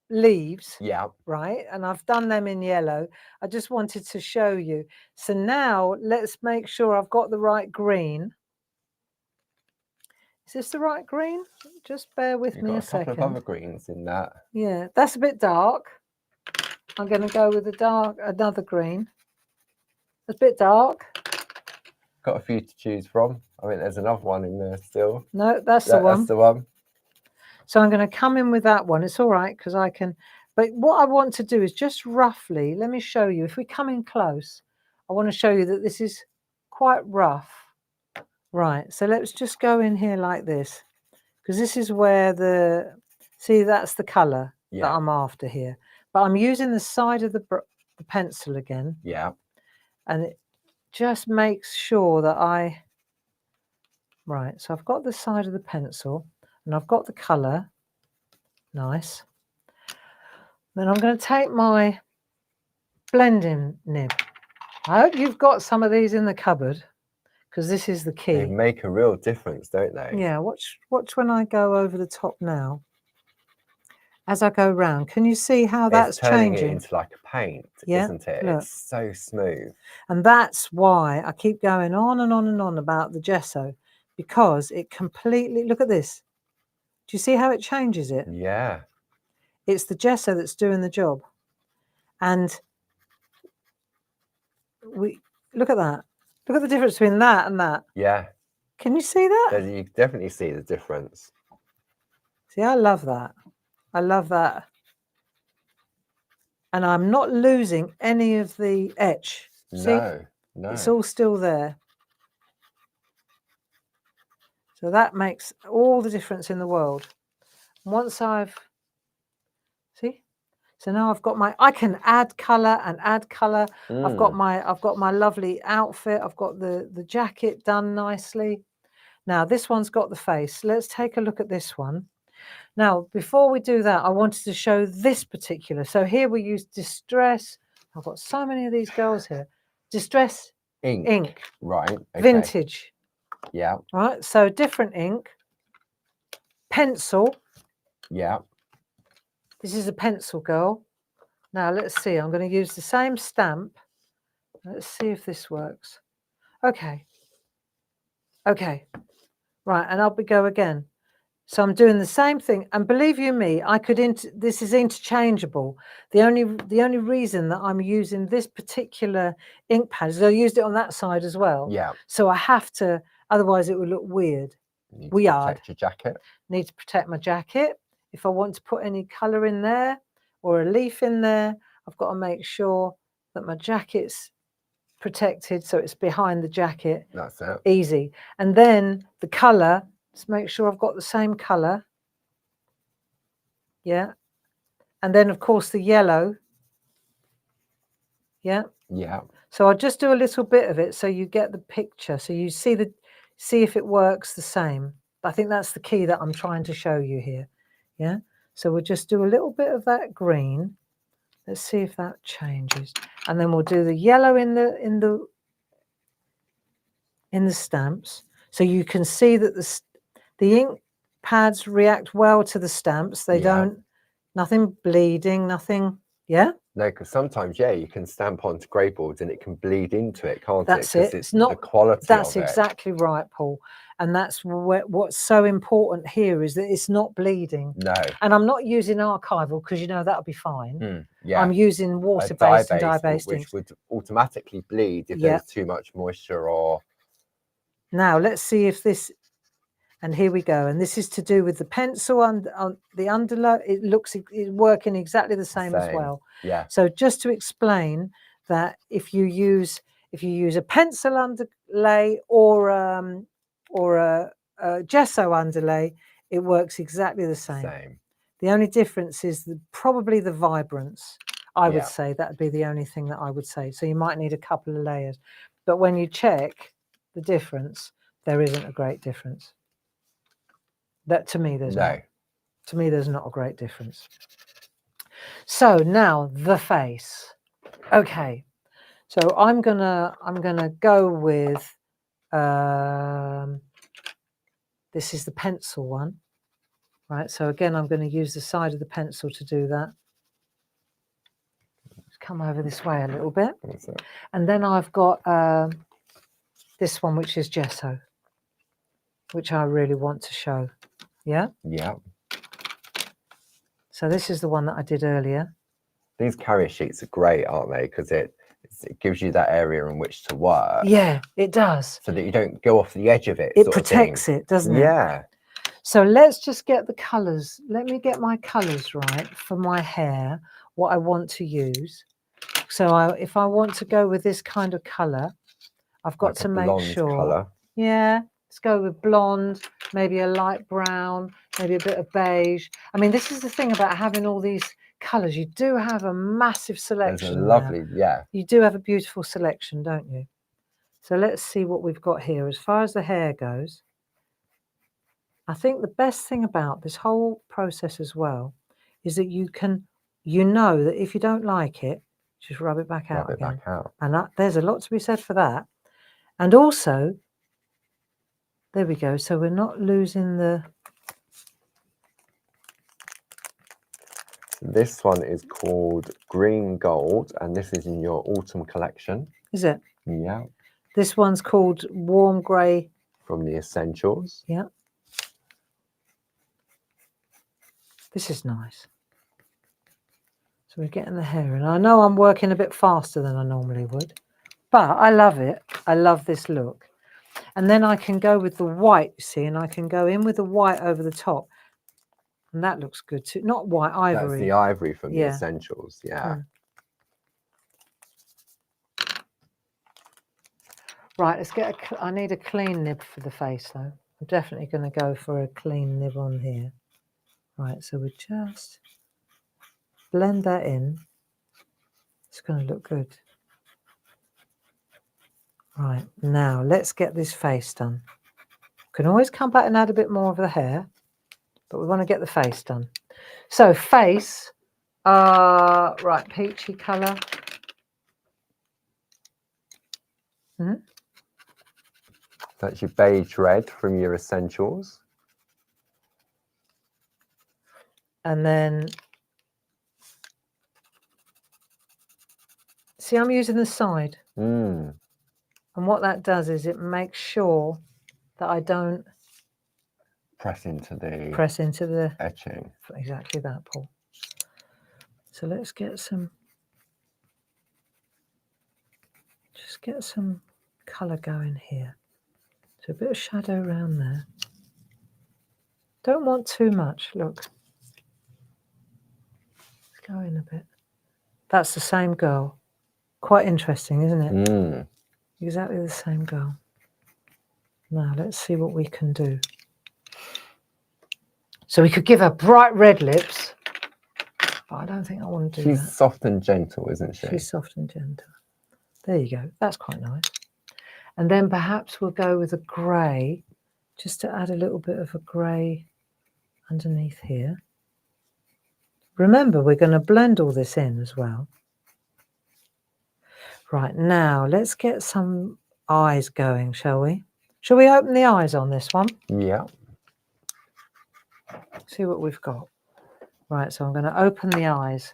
leaves. Yeah. Right. And I've done them in yellow. I just wanted to show you. So now let's make sure I've got the right green. Is this the right green? Just bear with me a second. You've got a couple of other greens in that. Yeah, that's a bit dark. I'm going to go with another green. It's a bit dark. Got a few to choose from. I mean, there's another one in there still. No, that's the one. That's the one. So I'm going to come in with that one. It's all right because I can. But what I want to do is just roughly, let me show you. If we come in close, I want to show you that this is quite rough. Right. So let's just go in here like this, because this is where see, that's the color that I'm after here. But I'm using the side of the pencil again. Yeah. And it just makes sure that right. So I've got the side of the pencil and I've got the color. Nice. Then I'm going to take my blending nib. I hope you've got some of these in the cupboard, because this is the key. They make a real difference, don't they? Yeah, watch when I go over the top now. As I go round, can you see how that's turning changing? It into like a paint, isn't it? Look. It's so smooth. And that's why I keep going on and on and on about the gesso, because it completely, look at this. Do you see how it changes it? Yeah. It's the gesso that's doing the job. And look at that. Look at the difference between that and that. Yeah. Can you see that? You definitely see the difference. See, I love that. I love that. And I'm not losing any of the etch. See? No. It's all still there. So that makes all the difference in the world. Once I've, see? So now I've got I can add color and add color. I've got my lovely outfit. I've got the jacket done nicely. Now this one's got the face. Let's take a look at this one. Now, before we do that, I wanted to show this particular. So here we use Distress. I've got so many of these girls here. Distress ink. Right. Okay. Vintage. Yeah. Right. So different ink. Pencil. Yeah. This is a pencil, girl. Now, let's see. I'm going to use the same stamp. Let's see if this works. Okay. Okay. Right. And I'll go again. So I'm doing the same thing, and believe you me, I could. This is interchangeable. The only reason that I'm using this particular ink pad is I used it on that side as well. Yeah. So I have to, otherwise it would look weird. Need to protect your jacket. Need to protect my jacket. If I want to put any colour in there or a leaf in there, I've got to make sure that my jacket's protected, so it's behind the jacket. That's it. Easy. And then the colour. Let's make sure I've got the same colour. Yeah. And then, of course, the yellow. Yeah. Yeah. So I'll just do a little bit of it so you get the picture. So you see if it works the same. I think that's the key that I'm trying to show you here. Yeah. So we'll just do a little bit of that green. Let's see if that changes. And then we'll do the yellow in the stamps. So you can see that the ink pads react well to the stamps. They don't, nothing bleeding, nothing. Yeah. No, because sometimes, you can stamp onto grey boards and it can bleed into it, can't it? That's it. It's not the quality That's of it. exactly right, Paul. And that's what's so important here is that it's not bleeding. No. And I'm not using archival because, you know, that'll be fine. Yeah. I'm using water-based and dye-based which inks. would automatically bleed if there's too much moisture or... Now, let's see if this... And here we go. And this is to do with the pencil and the underlay. It's working exactly the same as well. Yeah. So just to explain that if you use a pencil underlay or a gesso underlay, it works exactly the same. The only difference is probably the vibrance. I would say that would be the only thing that I would say. So you might need a couple of layers. But when you check the difference, there isn't a great difference. That to me there's not. To me there's not a great difference. So now the face. Okay. So I'm gonna go with this is the pencil one. Right. So again I'm going to use the side of the pencil to do that. Let's come over this way a little bit. And then I've got this one which is gesso, which I really want to show. Yeah? Yeah. So this is the one that I did earlier. These carrier sheets are great, aren't they? Because it gives you that area in which to work. Yeah, it does. So that you don't go off the edge of it. It protects it, doesn't it? Yeah. So let's just get the colours. Let me get my colours right for my hair, what I want to use. So if I want to go with this kind of colour, I've got to make sure. Colour. Yeah. Let's go with blonde, maybe a light brown, maybe a bit of beige. I mean, this is the thing about having all these colours. You do have a massive selection. There's a lovely, You do have a beautiful selection, don't you? So let's see what we've got here. As far as the hair goes, I think the best thing about this whole process as well is that you know that if you don't like it, just rub it back out again. And there's a lot to be said for that. And also, there we go. So we're not losing the... This one is called Green Gold, and this is in your autumn collection. Is it? Yeah. This one's called Warm Grey. From the Essentials. Yeah. This is nice. So we're getting the hair in. I know I'm working a bit faster than I normally would, but I love it. I love this look. And then I can go with the white, you see, and I can go in with the white over the top. And that looks good too. Not white, ivory. That's the ivory from the Essentials, yeah. Right, let's get I need a clean nib for the face though. I'm definitely going to go for a clean nib on here. Right, so we just blend that in. It's going to look good. Right, now let's get this face done. Can always come back and add a bit more of the hair, but we want to get the face done. So face, right, peachy colour. That's your beige red from your Essentials. And then, see, I'm using the side. And what that does is it makes sure that I don't press into the etching. Exactly that, Paul. So let's get some, just get some colour going here. So a bit of shadow around there. Don't want too much, look. Let's go in a bit. That's the same girl. Quite interesting, isn't it? Exactly the same girl. Now let's see what we can do. So we could give her bright red lips, But I don't think I want to do that. She's soft and gentle, isn't she? She's soft and gentle. There you go. That's quite nice. And then perhaps we'll go with a grey, just to add a little bit of a grey underneath here. Remember, we're going to blend all this in as well. Right, now let's get some eyes going, shall we? Shall we open the eyes on this one? Yeah. See what we've got. Right, so I'm going to open the eyes.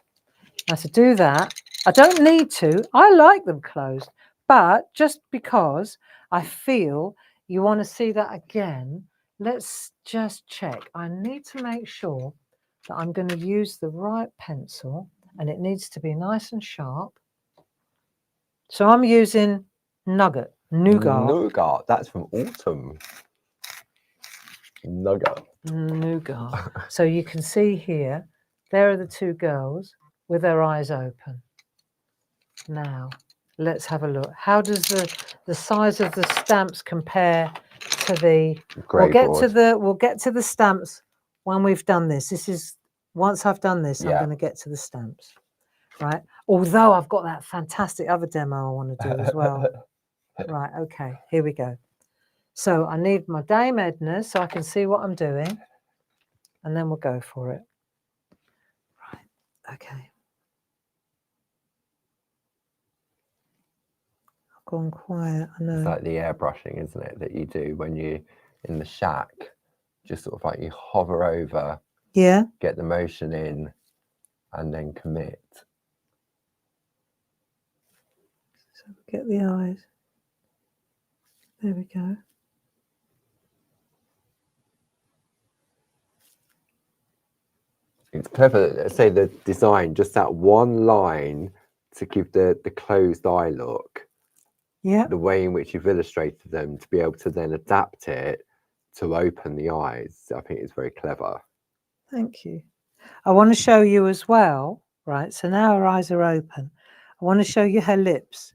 Now to do that, I don't need to. I like them closed. But just because I feel you want to see that again, let's just check. I need to make sure that I'm going to use the right pencil, and it needs to be nice and sharp. So I'm using Nougat. That's from Autumn. Nougat. So you can see here, there are the two girls with their eyes open. Now, let's have a look. How does the size of the stamps compare to the... We'll get to the stamps when we've done this. This is, once I've done this, I'm going to get to the stamps. Right? Although I've got that fantastic other demo I want to do as well. Right, okay, here we go. So I need my Dame Edna so I can see what I'm doing. And then we'll go for it. Right, okay. I've gone quiet, I know. It's like the airbrushing, isn't it, that you do when you're in the shack. Just sort of like you hover over, get the motion in, and then commit. So get the eyes. There we go. It's clever, say the design, just that one line to give the closed eye look. Yeah. The way in which you've illustrated them to be able to then adapt it to open the eyes, I think it's very clever. Thank you. I want to show you as well, right? So now her eyes are open. I want to show you her lips.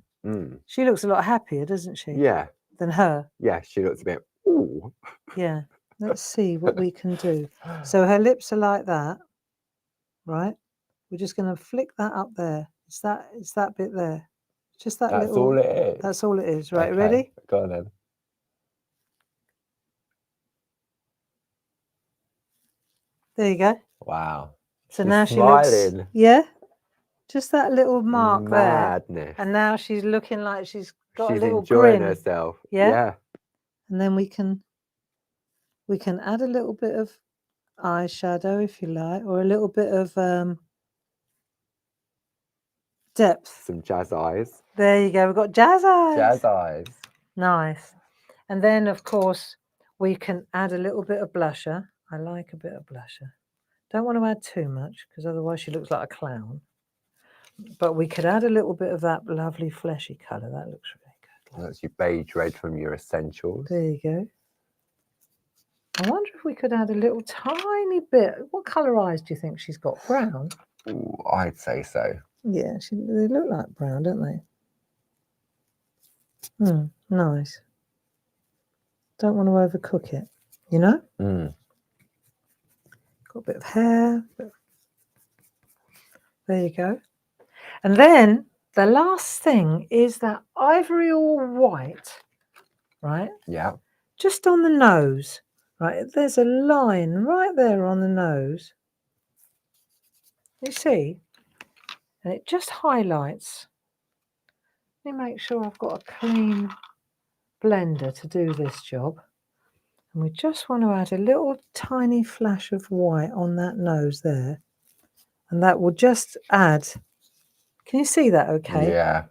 She looks a lot happier, doesn't she? Yeah. Than her. Yeah, she looks a bit, ooh. Yeah. Let's see what we can do. So her lips are like that, right? We're just going to flick that up there. It's that bit there. Just that That's little... all it is? That's all it is. Right, okay. Ready? Go on then. There you go. Wow. So she's now smiling. She looks... Yeah? Just that little mark Madness. there. And now she's looking like she's got a little enjoying grin. herself. Yeah? And then we can add a little bit of eyeshadow if you like, or a little bit of depth. Some jazz eyes. There you go. We've got jazz eyes. Jazz eyes. Nice. And then, of course, we can add a little bit of blusher. I like a bit of blusher. Don't want to add too much because otherwise she looks like a clown. But we could add a little bit of that lovely fleshy colour. That looks really good. That's your beige red from your essentials. There you go. I wonder if we could add a little tiny bit. What colour eyes do you think she's got? Brown? Ooh, I'd say so. Yeah, they look like brown, don't they? Nice. Don't want to overcook it, you know? Got a bit of hair. There you go. And then the last thing is that ivory or white, right? Yeah. Just on the nose, right? There's a line right there on the nose. You see? And it just highlights. Let me make sure I've got a clean blender to do this job. And we just want to add a little tiny flash of white on that nose there. And that will just add... Can you see that okay? Yeah.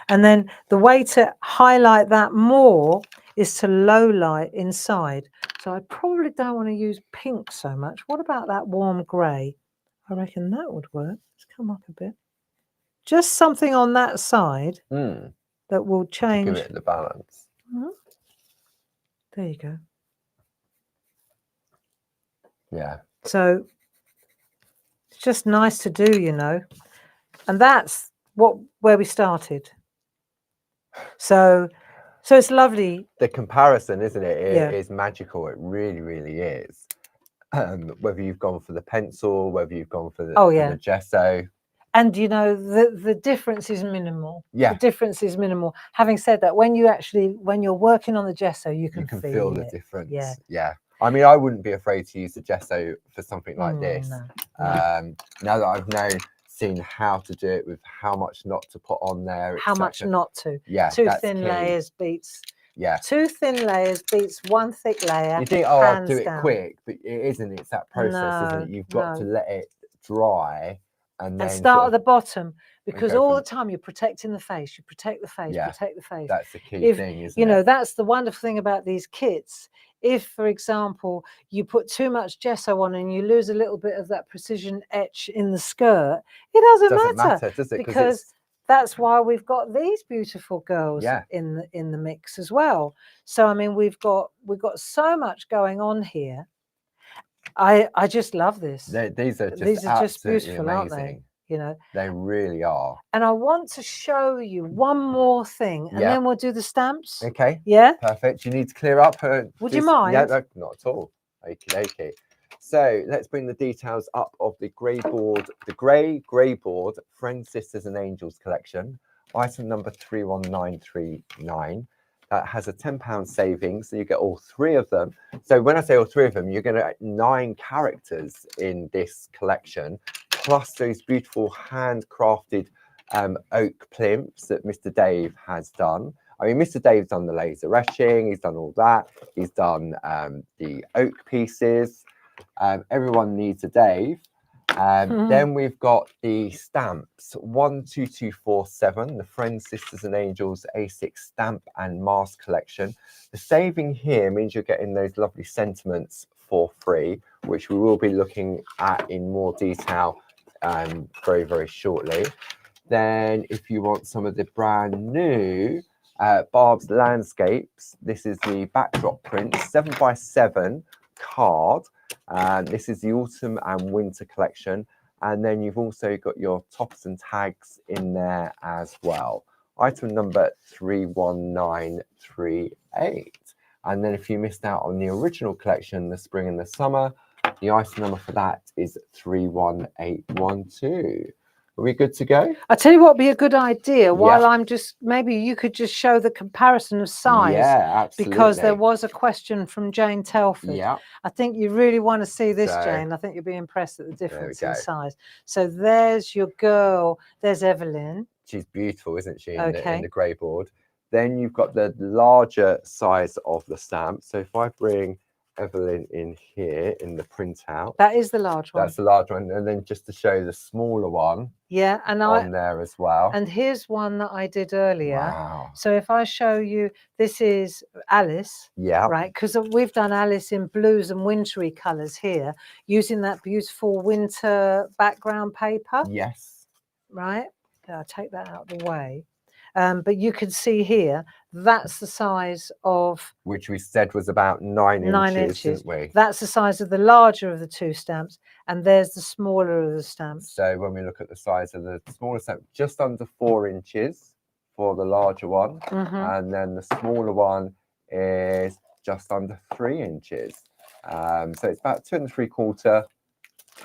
And then the way to highlight that more is to low light inside. So I probably don't want to use pink so much. What about that warm grey? I reckon that would work. Let's come up a bit. Just something on that side that will change. Give it the balance. There you go. Yeah. So it's just nice to do, you know. And that's where we started. So it's lovely. The comparison, isn't it? It Yeah. is magical. It really, really is. whether you've gone for the pencil, whether you've gone for the, Oh, for the gesso. And you know, the difference is minimal. Yeah. The difference is minimal. Having said that, when you're working on the gesso, you can feel the it. difference. Yeah. Yeah. I mean, I wouldn't be afraid to use the gesso for something like this. No. Now that I've seen how to do it, with how much not to put on there. How much not to. Yeah. Two thin layers beats. Yeah. 2 thin layers beats 1 thick layer. You think, oh, I'll do it quick, but it isn't. It's that process, isn't it? You've got to let it dry and then start at the bottom, because all the time you're protecting the face. You protect the face, protect the face. That's the key thing, isn't it? You know, that's the wonderful thing about these kits. If, for example, you put too much gesso on and you lose a little bit of that precision etch in the skirt, it doesn't matter, does it? Because that's why we've got these beautiful girls in the mix as well. So I mean, we've got so much going on here. I just love this. These are just beautiful, amazing. Aren't they? You know, they really are. And I want to show you one more thing, and then we'll do the stamps. Okay. Yeah. Perfect. You need to clear up. Would you mind? Yeah, no, not at all. Okay. So let's bring the details up of the grey board, the grey board Friends, Sisters and Angels collection. Item number 31939. That has a £10 savings, so you get all 3 of them. So when I say all 3 of them, you're going to get 9 characters in this collection, plus those beautiful handcrafted oak plinths that Mr. Dave has done. I mean, Mr. Dave's done the laser etching, he's done all that. He's done the oak pieces. Everyone needs a Dave. Then we've got the stamps 12247, the Friends, Sisters and Angels A6 stamp and mask collection. The saving here means you're getting those lovely sentiments for free, which we will be looking at in more detail very, very shortly. Then if you want some of the brand new Barb's Landscapes, this is the backdrop print 7x7 card. This is the autumn and winter collection, and then you've also got your tops and tags in there as well. Item number 31938. And then if you missed out on the original collection, the spring and the summer, the item number for that is 31812. Are we good to go? I'll tell you what would be a good idea. While I'm just, maybe you could just show the comparison of size. Yeah, absolutely. Because there was a question from Jane Telford. Yeah. I think you really want to see this, Jane. I think you'll be impressed at the difference in size. So there's your girl. There's Evelyn. She's beautiful, isn't she, in the grey board? Then you've got the larger size of the stamp. So if I bring Evelyn in here in the printout, that is the large one. That's the large one, and then just to show the smaller one, and on there as well. And here's one that I did earlier. Wow. So if I show you, this is Alice. Yeah. Right, because we've done Alice in blues and wintry colours here, using that beautiful winter background paper. Yes. Right. I'll take that out of the way. But you can see here, that's the size of... Which we said was about 9 inches, didn't we? That's the size of the larger of the 2 stamps, and there's the smaller of the stamps. So when we look at the size of the smaller stamp, just under 4 inches for the larger one, and then the smaller one is just under 3 inches. So it's about 2 3/4,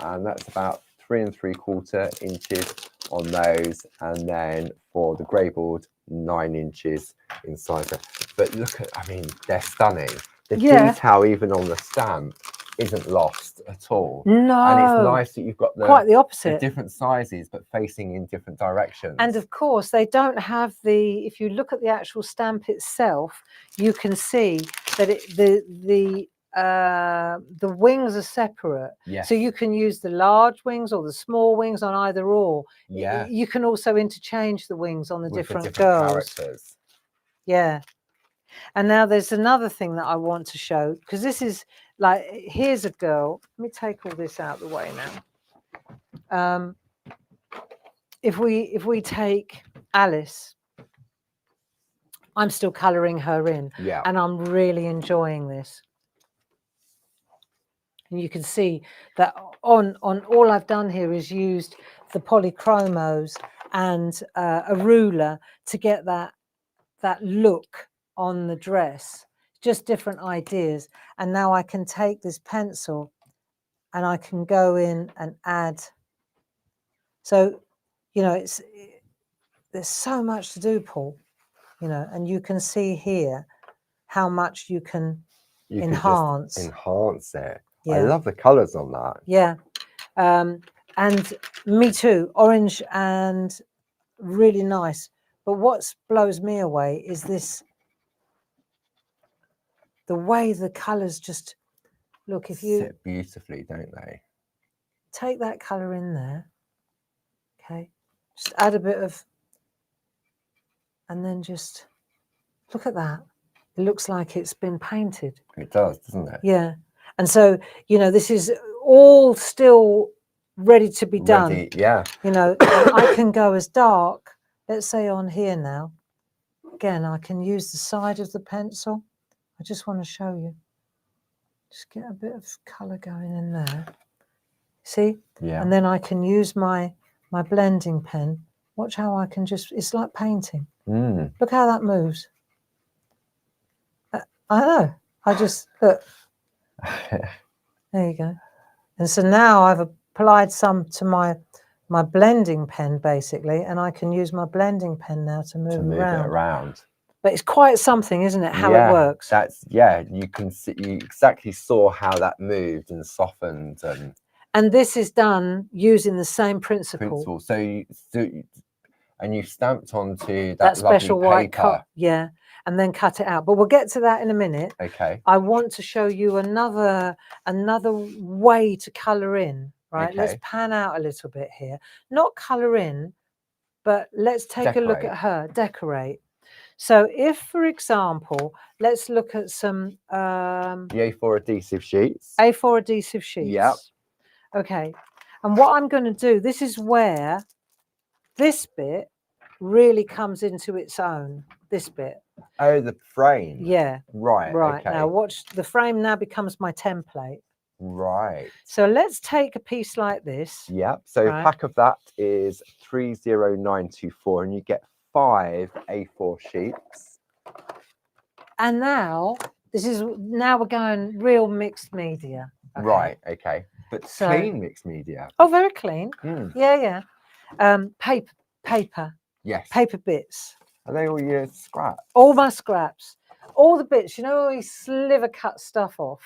and that's about 3 3/4 inches on those, and then for the grey board 9 inches in size. But look at, I mean, they're stunning. The detail even on the stamp isn't lost at all. No, and it's nice that you've got quite the opposite, the different sizes but facing in different directions. And of course they don't have the, if you look at the actual stamp itself, you can see that the wings are separate. Yes. So you can use the large wings or the small wings on either or. Yeah. You can also interchange the wings on the different girls. Characters. Yeah. And now there's another thing that I want to show, because this is like, here's a girl. Let me take all this out of the way now. If we take Alice, I'm still colouring her in. Yeah. And I'm really enjoying this. And you can see that on all I've done here is used the polychromos and a ruler to get that look on the dress, just different ideas. And now I can take this pencil and I can go in and add. So, you know, there's so much to do, Paul, you know, and you can see here how much you can enhance. Enhance it. Yeah. I love the colours on that. Yeah. And me too, orange and really nice. But what blows me away is this, the way the colours just look. If you sit beautifully, don't they? take that colour in there, okay, just add a bit of, and then just look at that. It looks like it's been painted. It does, doesn't it? Yeah. And so, you know, this is all still ready to be done. Yeah. You know, and I can go as dark, let's say on here now. Again, I can use the side of the pencil. I just want to show you. Just get a bit of colour going in there. See? Yeah. And then I can use my blending pen. Watch how I can just, it's like painting. Look how that moves. I know. I just, look. There you go. And so now I've applied some to my blending pen, basically, and I can use my blending pen now to move it around. But it's quite something, isn't it, how it works? You can see, you exactly saw how that moved and softened. And this is done using the same principle. So you stamped onto that special white paper. Yeah, and then cut it out. But we'll get to that in a minute. Okay. I want to show you another way to colour in, right? Okay. Let's pan out a little bit here. Not colour in, but let's take a look at her, decorate. So if, for example, let's look at some... the A4 adhesive sheets. A4 adhesive sheets. Yep. Okay. And what I'm going to do, this is where this bit really comes into its own, this bit. Oh, the frame. Yeah. Right. Okay. Now watch, the frame now becomes my template. Right. So let's take a piece like this. Yep. So a pack of that is 30924 and you get 5 A4 sheets. And now now we're going real mixed media. Okay. Right. Okay. But clean mixed media. Oh, very clean. Yeah. Paper. Yes. Paper bits. Are they all your scraps? All my scraps. All the bits. You know, we sliver cut stuff off.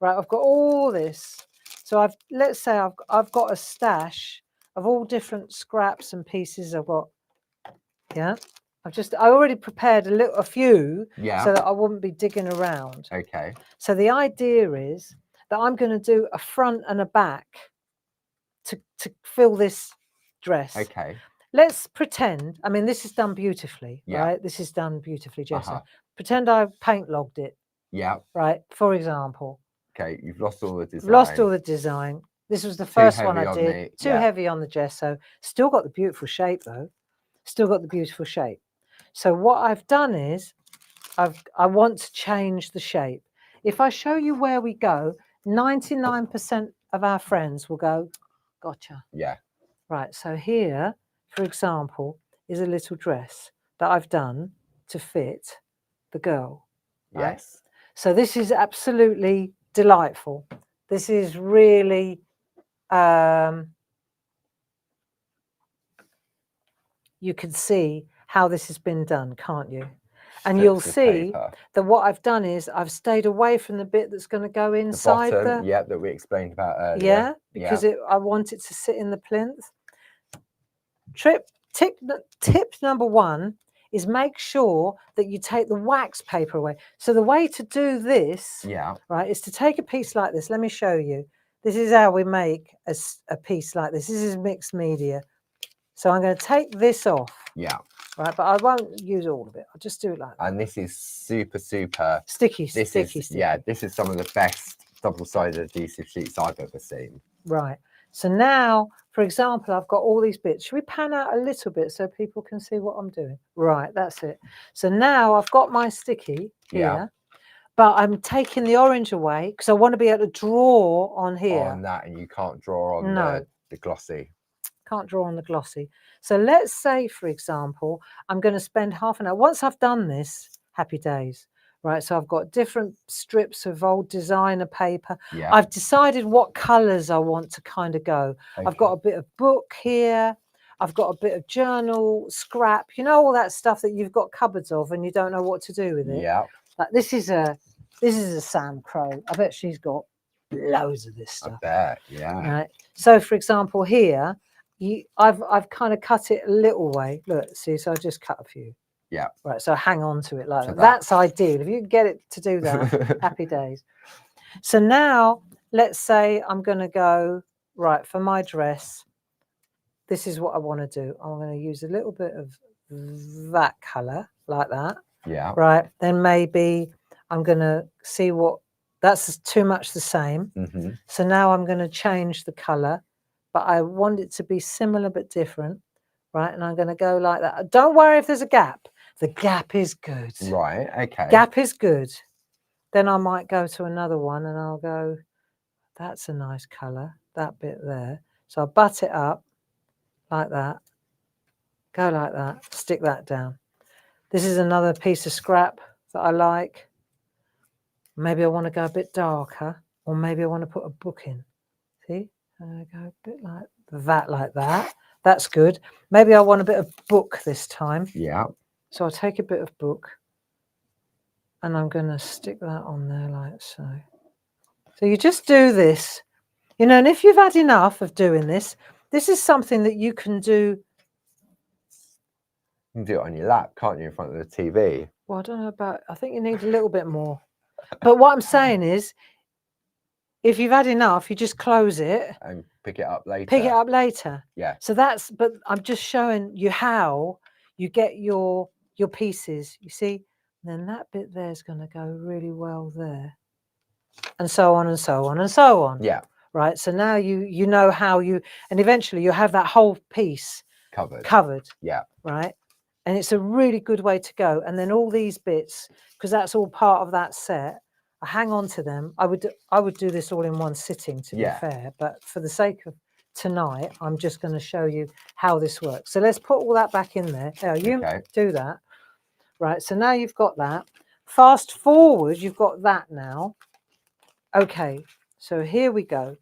Right. I've got all this. So let's say I've got a stash of all different scraps and pieces. I've got. Yeah. I already prepared a few. Yeah. So that I wouldn't be digging around. Okay. So the idea is that I'm going to do a front and a back to fill this dress. Okay. Let's pretend, I mean, this is done beautifully, right? This is done beautifully, Jessa. Pretend I paint logged it. Yeah. Right, for example. Okay, you've lost all the design. Lost all the design. This was the first one I did. Too heavy on the gesso. Still got the beautiful shape though. Still got the beautiful shape. So what I've done is, I want to change the shape. If I show you where we go, 99% of our friends will go, gotcha. Yeah. Right, so here, for example, is a little dress that I've done to fit the girl. Right? Yes. So this is absolutely delightful. This is really, you can see how this has been done, can't you? And you'll see that what I've done is I've stayed away from the bit that's going to go inside the bottom, that we explained about earlier. Yeah, because I want it to sit in the plinth. Tip number 1 is make sure that you take the wax paper away. So the way to do this, right, is to take a piece like this. Let me show you. This is how we make a piece like this. This is mixed media. So I'm going to take this off. Yeah. Right, but I won't use all of it. I'll just do it like that. And this is super sticky. Yeah, this is some of the best double-sided adhesive sheets I've ever seen. Right. So now, for example, I've got all these bits. Should we pan out a little bit so people can see what I'm doing? Right, that's it. So now I've got my sticky here, but I'm taking the orange away because I want to be able to draw on here. On that, and you can't draw on the glossy. Can't draw on the glossy. So let's say, for example, I'm going to spend half an hour. Once I've done this, happy days. right? So I've got different strips of old designer paper. Yeah. I've decided what colours I want to kind of go. Okay. I've got a bit of book here. I've got a bit of journal, scrap, you know, all that stuff that you've got cupboards of and you don't know what to do with it. Yeah. Like this is a Sam Crow. I bet she's got loads of this stuff. I bet, yeah. Right. So for example, here, I've kind of cut it a little way. Look, see, so I just cut a few. Yeah. Right. So hang on to it like that. That's ideal. If you can get it to do that, happy days. So now let's say I'm going to go, right, for my dress, this is what I want to do. I'm going to use a little bit of that colour like that. Yeah. Right. Then maybe I'm going to see what, that's too much the same. So now I'm going to change the colour, but I want it to be similar but different. Right. And I'm going to go like that. Don't worry if there's a gap. The gap is good. Right. Okay. Gap is good. Then I might go to another one and I'll go, that's a nice colour, that bit there. So I'll butt it up like that. Go like that. Stick that down. This is another piece of scrap that I like. Maybe I want to go a bit darker, or maybe I want to put a book in. See? And I go a bit like that. That's good. Maybe I want a bit of book this time. Yeah. So I'll take a bit of book and I'm going to stick that on there like so. So you just do this, you know, and if you've had enough of doing this, this is something that you can do. You can do it on your lap, can't you, in front of the TV? Well, I don't know about, I think you need a little bit more. But what I'm saying is, if you've had enough, you just close it. And pick it up later. Pick it up later. Yeah. So that's, but I'm just showing you how you get your pieces, you see? And then that bit there is going to go really well there. And so on and so on and so on. Yeah. Right. So now you know how you, and eventually you have that whole piece covered. Yeah. Right. And it's a really good way to go. And then all these bits, because that's all part of that set, I hang on to them. I would do this all in one sitting, to be fair. But for the sake of tonight, I'm just going to show you how this works. So let's put all that back in there. Now, you do that. Right. So now you've got that. Fast forward, you've got that now. Okay. So here we go.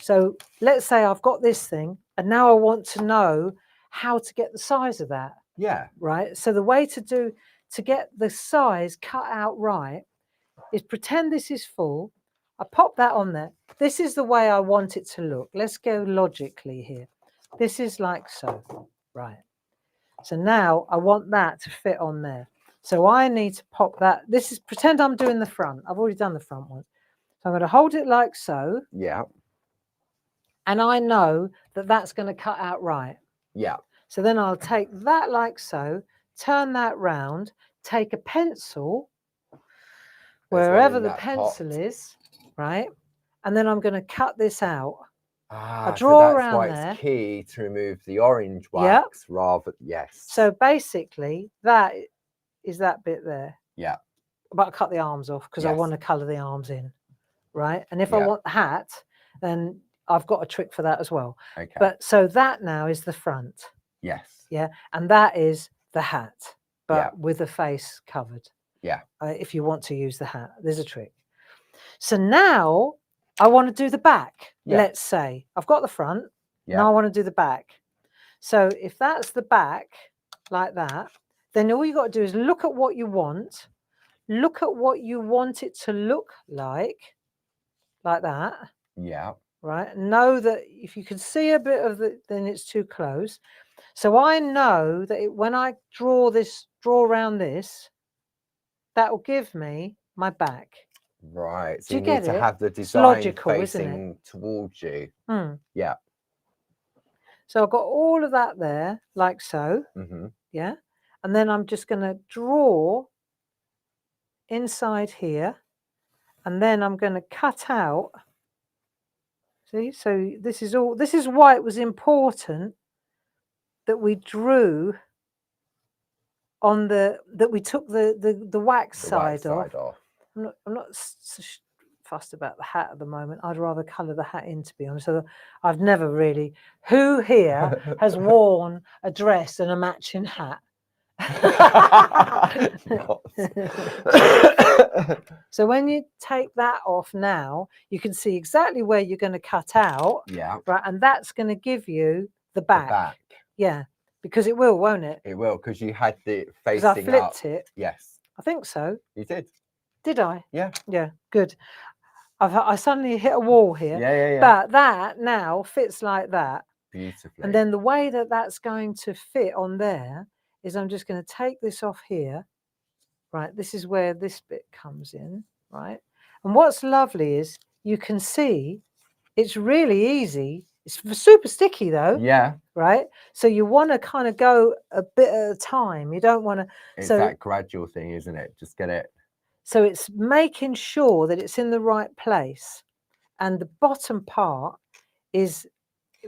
So let's say I've got this thing and now I want to know how to get the size of that. Yeah. Right. So the way to get the size cut out right is pretend this is full. I pop that on there. This is the way I want it to look. Let's go logically here. This is like so. Right. So now I want that to fit on there. So I need to pop that. This is, pretend I'm doing the front. I've already done the front one. So I'm going to hold it like so. Yeah. And I know that that's going to cut out right. Yeah. So then I'll take that like so, turn that round, take a pencil, wherever the pencil is, right? And then I'm going to cut this out. Ah, I draw so that's around why there. It's key to remove the orange wax rather, So basically that is that bit there. Yeah. But I cut the arms off because I want to colour the arms in, right? And if I want the hat, then I've got a trick for that as well. Okay. But so that now is the front. Yes. Yeah. And that is the hat, but with the face covered. Yeah. If you want to use the hat, there's a trick. So now I want to do the back. Yeah. Let's say I've got the front. Yeah. Now I want to do the back. So if that's the back like that, then all you got to do is look at what you want. Look at what you want it to look like that. Yeah. Right. Know that if you can see a bit of it, then it's too close. So I know that when I draw around this, that will give me my back. Right. So you need to have the design facing towards you. Yeah. So I've got all of that there, like so. Yeah. And then I'm just going to draw inside here. And then I'm going to cut out. See, so this is why it was important that we drew on that we took the wax side off. I'm not fussed about the hat at the moment. I'd rather colour the hat in, to be honest. So I've never really. Who here has worn a dress and a matching hat? So when you take that off now, you can see exactly where you're going to cut out. Yeah. Right, and that's going to give you the back. The back. Yeah, because it will, won't it? It will, because you had the facing I flipped up. it. Yes. I think so. You did. Did I? Yeah. Yeah, good. I suddenly hit a wall here. Yeah. But that now fits like that. Beautifully. And then the way that that's going to fit on there is I'm just going to take this off here. Right, this is where this bit comes in, right? And what's lovely is you can see it's really easy. It's super sticky though. Yeah. Right? So you want to kind of go a bit at a time. You don't want to. It's that gradual thing, isn't it? Just get it. So it's making sure that it's in the right place. And the bottom part is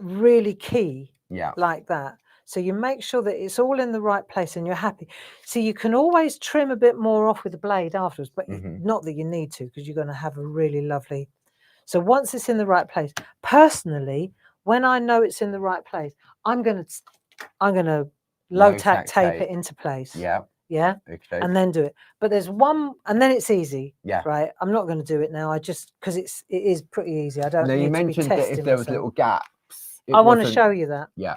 really key. Yeah. Like that. So you make sure that it's all in the right place and you're happy. So you can always trim a bit more off with the blade afterwards, but not that you need to, because you're going to have a really lovely. So once it's in the right place, personally, when I know it's in the right place, I'm going to low-tack tape it into place. Yeah. Yeah. Okay. And then do it. But there's one, and then it's easy. Yeah. Right. I'm not going to do it now. I just, because it is pretty easy. I don't. Now you mentioned that if there was little gaps. I want to show you that. Yeah.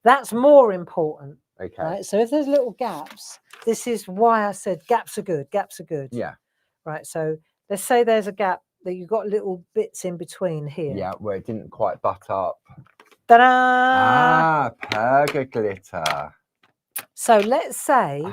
That's more important. Okay. Right. So if there's little gaps, this is why I said gaps are good. Gaps are good. Yeah. Right. So let's say there's a gap that you've got little bits in between here. Yeah, where it didn't quite butt up. Ta-da! Ah, perga glitter. So let's say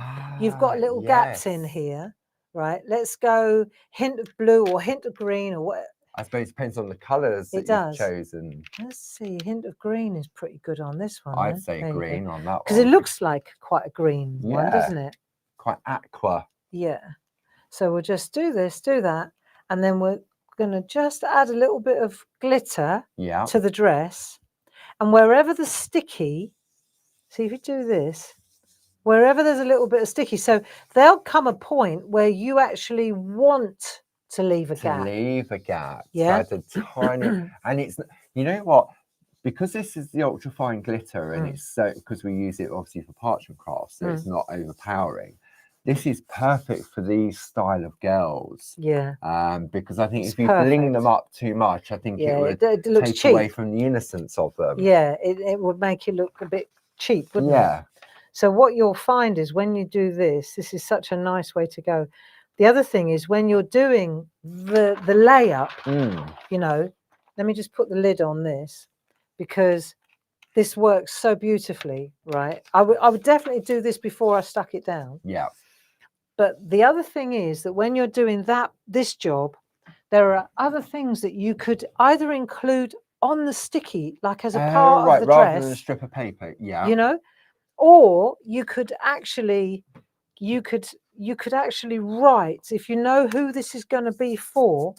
you've got little gaps in here. Right. Let's go hint of blue or hint of green or what. I suppose it depends on the colours that you've chosen. Let's see, hint of green is pretty good on this one. I'd say green on that one. Because it looks like quite a green one, doesn't it? Quite aqua. Yeah. So we'll just do this, do that, and then we're going to just add a little bit of glitter to the dress. And wherever the sticky, see if you do this, wherever there's a little bit of sticky, so there'll come a point where you actually want to leave a gap. Leave a gap. Yeah. So a tiny, and it's, you know what? Because this is the ultra fine glitter, and it's so, because we use it obviously for parchment craft, so it's not overpowering. This is perfect for these style of girls. Yeah. Because I think if you bling them up too much, I think it would take away from the innocence of them. Yeah, it would make you look a bit cheap, wouldn't it? Yeah. So what you'll find is when you do this, this is such a nice way to go. The other thing is when you're doing the layup, you know, let me just put the lid on this because this works so beautifully, right? I would definitely do this before I stuck it down. Yeah. But the other thing is that when you're doing this job, there are other things that you could either include on the sticky, like as a part of the rather dress, than a strip of paper. Yeah. You know, or you could actually, actually write, if you know who this is going to be for,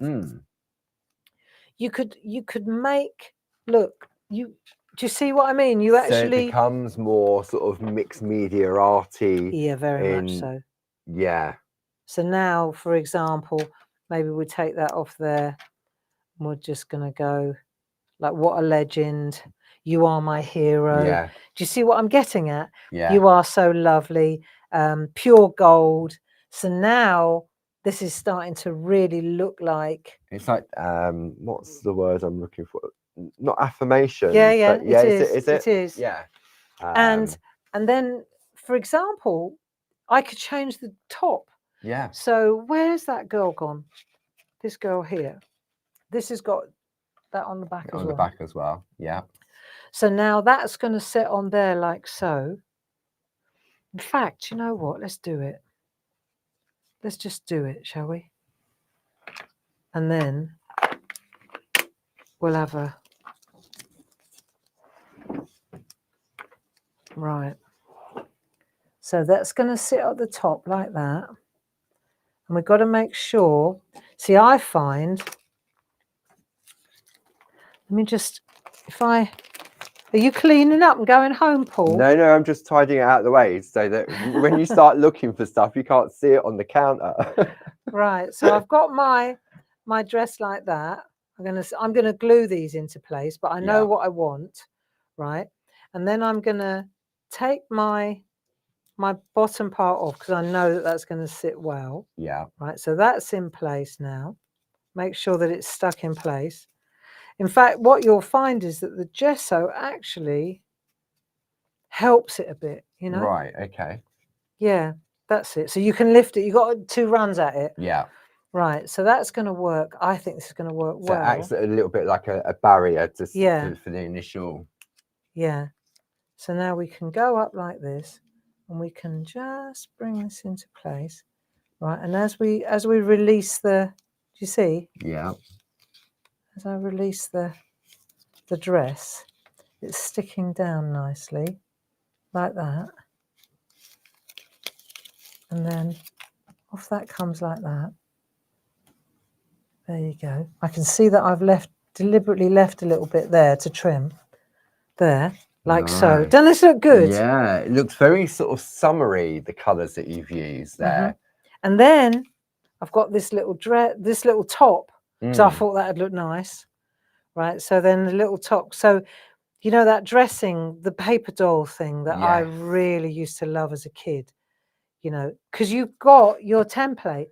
you could make, look, do you see what I mean? You actually, so it becomes more sort of mixed media arty. Yeah, very much so. Yeah. So now, for example, maybe we take that off there. And we're just going to go like, what a legend. You are my hero. Yeah. Do you see what I'm getting at? Yeah. You are so lovely. Pure gold. So now this is starting to really look like. It's like, what's the word I'm looking for? Not affirmation. Yeah, but yeah, it is. Is it? It is. Yeah. And then, for example, I could change the top. Yeah. So where's that girl gone? This girl here. This has got that on the back as well. On the back as well. Yeah. So now that's going to sit on there like so. In fact, you know what? Let's do it. Let's just do it, shall we? And then we'll have a... Right. So that's going to sit at the top like that. And we've got to make sure... See, I find... Let me just... Are you cleaning up and going home, Paul? No, I'm just tidying it out of the way so that when you start looking for stuff, you can't see it on the counter. Right. So I've got my dress like that. I'm gonna glue these into place, but I know what I want, right? And then I'm gonna take my my bottom part off because I know that that's going to sit well. Yeah. Right, so that's in place now. Make sure that it's stuck in place. In fact, what you'll find is that the gesso actually helps it a bit, you know? Right, okay. Yeah, that's it. So you can lift it. You've got 2 runs at it. Yeah. Right, so that's going to work. I think this is going to work so well. It acts a little bit like a barrier to, yeah. for the initial. Yeah. So now we can go up like this and we can just bring this into place. Right, and as we release the, do you see? Yeah. As I release the dress, it's sticking down nicely, like that. And then off that comes like that. There you go. I can see that I've deliberately left a little bit there to trim. There, like so. Doesn't this look good? Yeah, it looks very sort of summery, the colours that you've used there. And then I've got this little this little top, because I thought that'd look nice. Right, so then the little top. So, you know that dressing, the paper doll thing that I really used to love as a kid, you know, because you've got your template.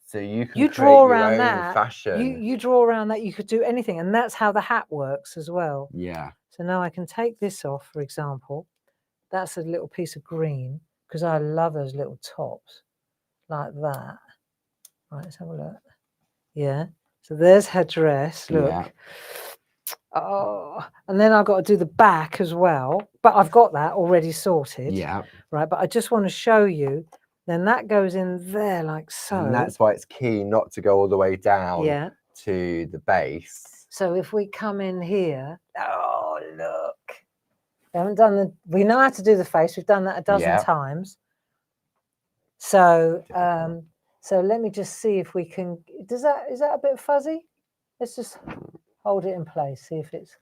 So you can draw create around your own that. fashion. You draw around that. You could do anything, and that's how the hat works as well. Yeah. So now I can take this off, for example. That's a little piece of green because I love those little tops like that. Right, let's have a look. Yeah. So there's her dress. Look. Yeah. Oh, and then I've got to do the back as well, but I've got that already sorted. Yeah. Right, but I just want to show you. Then that goes in there like so. And that's why it's key not to go all the way down to the base. So if we come in here, oh look, we haven't done we know how to do the face. We've done that a dozen times. So so let me just see if we can. Is that a bit fuzzy? Let's just hold it in place. See if it's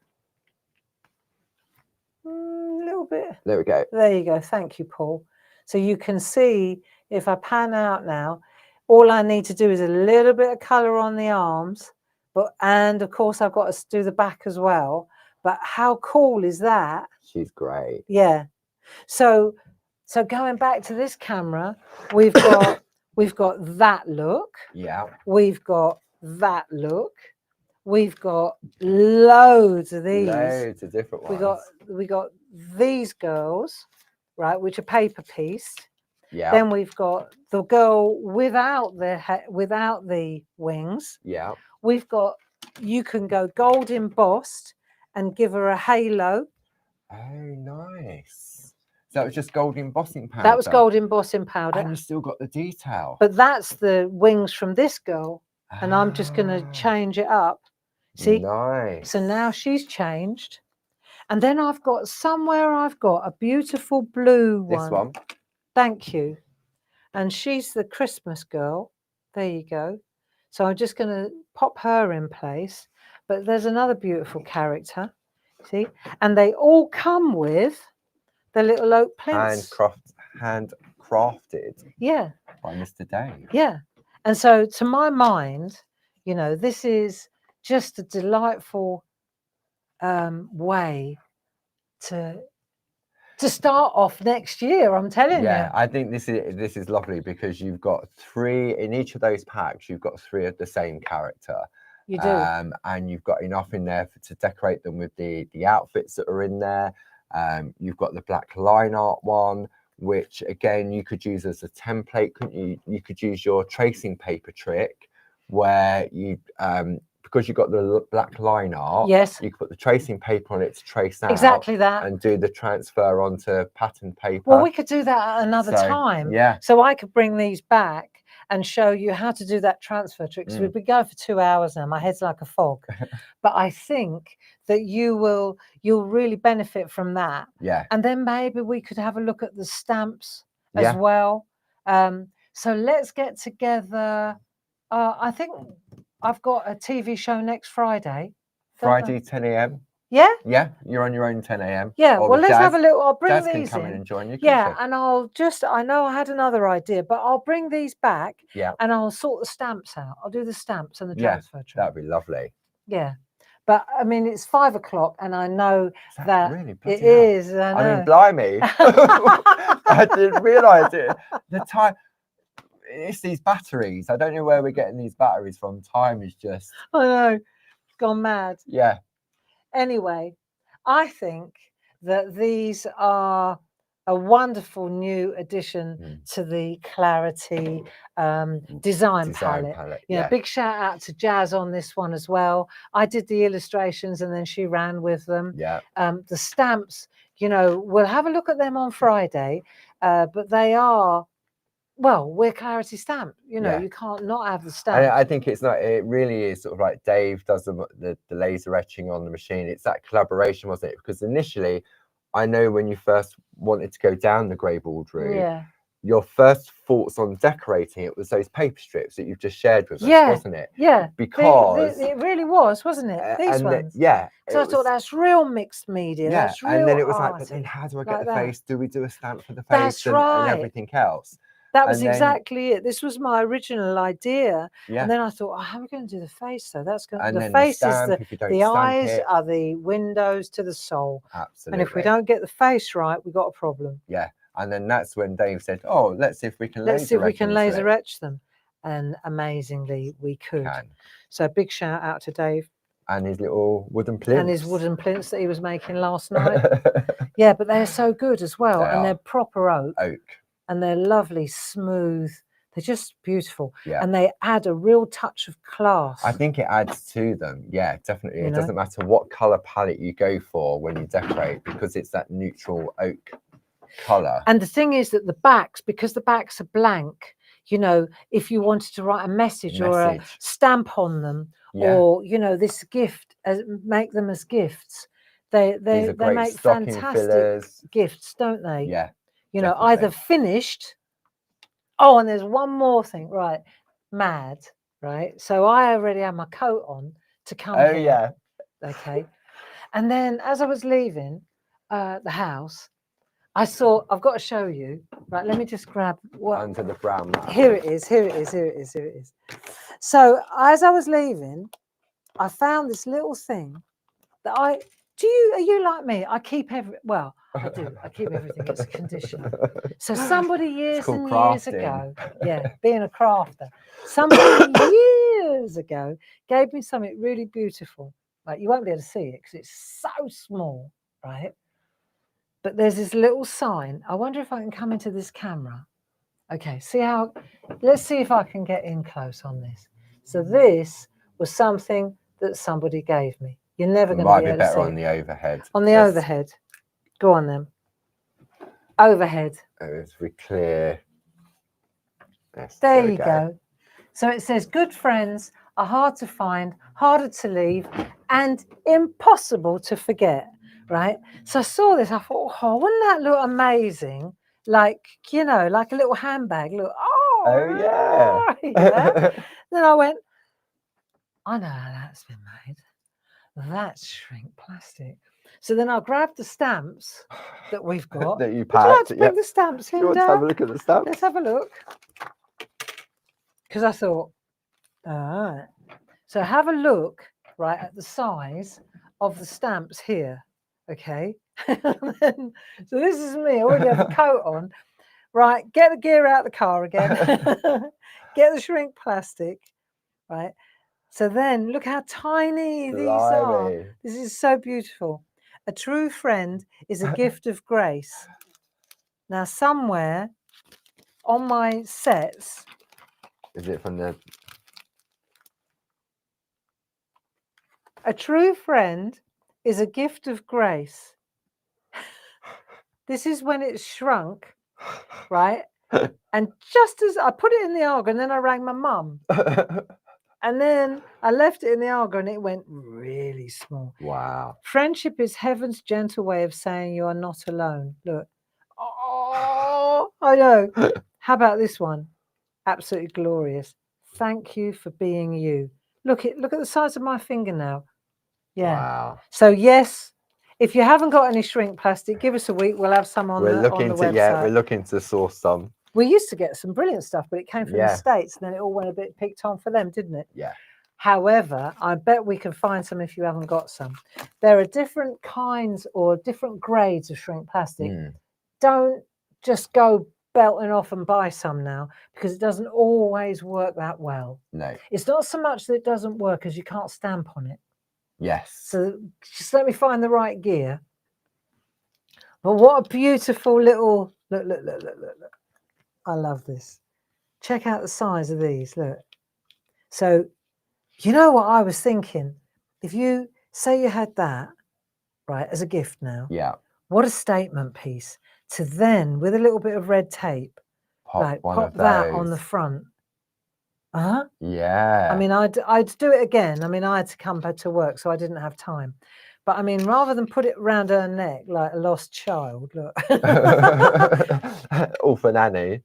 a little bit. There we go. There you go. Thank you, Paul. So you can see if I pan out now, all I need to do is a little bit of colour on the arms, and of course I've got to do the back as well. But how cool is that? She's great. Yeah. So going back to this camera, we've got that look. Yeah. We've got that look. We've got loads of these. Loads of different ones. We got these girls, right, which are paper pieced. Yeah. Then we've got the girl without the wings. Yeah. We've got, you can go gold embossed and give her a halo. Oh, nice. So that was just gold embossing powder. That was gold embossing powder. And you still got the detail. But that's the wings from this girl. And I'm just going to change it up. See? Nice. So now she's changed. And then I've got a beautiful blue one. This one. Thank you. And she's the Christmas girl. There you go. So I'm just going to pop her in place. But there's another beautiful character. See? And they all come with the little oak plinths. Handcrafted. Yeah. By Mr. Dave. Yeah. And so to my mind, you know, this is just a delightful way to start off next year. I'm telling you. Yeah, I think this is lovely because you've got 3 in each of those packs. You've got 3 of the same character. You do. And you've got enough in there to decorate them with the outfits that are in there. You've got the black line art one, which again you could use as a template, couldn't you? You could use your tracing paper trick where you because you've got the black line art, yes, you could put the tracing paper on it to trace out exactly that and do the transfer onto pattern paper. Well, we could do that at another time. Yeah. So I could bring these back and show you how to do that transfer trick. So we've been going for 2 hours now. My head's like a fog. But I think that you'll really benefit from that. Yeah. And then maybe we could have a look at the stamps as well. So let's get together. I think I've got a TV show next Friday. Friday, 10 a.m. Yeah? Yeah, you're on your own 10 a.m. Yeah, well, let's have a little, I'll bring Jazz these can come in. and join you. Yeah, and I know I had another idea, but I'll bring these back. Yeah. And I'll sort the stamps out. I'll do the stamps and the transfer trick. That'd be lovely. Yeah. But I mean, it's 5 o'clock, and I know that really it is. I mean, blimey. I didn't realise it. The time. It's these batteries. I don't know where we're getting these batteries from. Time is just. I know, gone mad. Yeah. Anyway, I think that these are a wonderful new addition to the Clarity design palette. You know, big shout out to Jazz on this one as well. I did the illustrations and then she ran with them. Yeah. The stamps, you know, we'll have a look at them on Friday, but they are. Well, we're Clarity Stamp. You know, you can't not have the stamp. I think it's not. It really is sort of like Dave does the laser etching on the machine. It's that collaboration, wasn't it? Because initially, I know when you first wanted to go down the greyboard route, your first thoughts on decorating it was those paper strips that you've just shared with us, wasn't it? Yeah. Because it really was, wasn't it? These ones. So I thought that's real mixed media. Yeah. That's real and then it was arty, like, but then how do I get the face? Do we do a stamp for the face? That's and everything else? That was exactly it. This was my original idea. Yeah. And then I thought, how are we going to do the face? So that's going to. The face stamp, is the eyes are the windows to the soul. Absolutely. And if we don't get the face right, we've got a problem. Yeah. And then that's when Dave said, oh, let's see if we can laser etch them. And amazingly, we could. So big shout out to Dave. And his little wooden plinths. And his wooden plinths that he was making last night. Yeah, but they're so good as well. They're proper oak. And they're lovely, smooth. They're just beautiful. Yeah. And they add a real touch of class. I think it adds to them. Yeah, definitely. It doesn't matter what colour palette you go for when you decorate, because it's that neutral oak colour. And the thing is that the backs, because the backs are blank, you know, if you wanted to write a message or a stamp on them, or, you know, this gift, make them as gifts. They make fantastic gifts, don't they? Yeah. You know, either finished. Oh, and there's one more thing, right? Mad, right? So I already had my coat on to come here. Yeah. Okay. And then as I was leaving the house, I saw, I've got to show you. Right, let me just grab what under the brown mat. Here it is. So as I was leaving, I found this little thing that are you like me? I keep I do. I keep everything. It's a condition. So somebody years and years ago, being a crafter, somebody years ago gave me something really beautiful. Like, you won't be able to see it because it's so small, right? But there's this little sign. I wonder if I can come into this camera. Okay, let's see if I can get in close on this. So this was something that somebody gave me. You're never going to be able to see it. Might be better on the overhead. On the overhead. Go on then. Overhead. It's very clear. Yes, there you go. So it says, good friends are hard to find, harder to leave, and impossible to forget, right? So I saw this, I thought, oh, wouldn't that look amazing? Like, you know, like a little handbag. Look, yeah. Then I went, I know how that's been made. That's shrink plastic. So then I grabbed the stamps that we've got. That you packed. Would you like to bring the stamps in, Do you want to have a look at the stamps? Let's have a look. Because I thought, all right. So have a look, right, at the size of the stamps here. Okay. So this is me. I already have a coat on. Right. Get the gear out of the car again. Get the shrink plastic. Right. So then look how tiny these are. This is so beautiful. A true friend is a gift of grace. Now, somewhere on my sets. Is it from the... A true friend is a gift of grace. This is when it's shrunk, right? And just as I put it in the Argo, and then I rang my mum. And then I left it in the Argo and it went really small. Wow. Friendship is heaven's gentle way of saying you are not alone. Look. Oh, I know. How about this one? Absolutely glorious. Thank you for being you. Look at the size of my fingernail. Yeah. Wow. So yes, if you haven't got any shrink plastic, give us a week. We'll have some on the website. Yeah, we're looking to source some. We used to get some brilliant stuff, but it came from the States, and then it all went a bit picked on for them, didn't it? Yeah. However, I bet we can find some if you haven't got some. There are different kinds or different grades of shrink plastic. Don't just go belting off and buy some now, because it doesn't always work that well. No. It's not so much that it doesn't work as you can't stamp on it. Yes. So just let me find the right gear. But what a beautiful little, look. I love this. Check out the size of these, look. So, you know what I was thinking? If you say you had that, right, as a gift now. Yeah. What a statement piece to then, with a little bit of red tape, pop that on the front. Yeah. I mean, I'd do it again. I mean, I had to come back to work, so I didn't have time. But I mean, rather than put it around her neck like a lost child, look. All for nanny.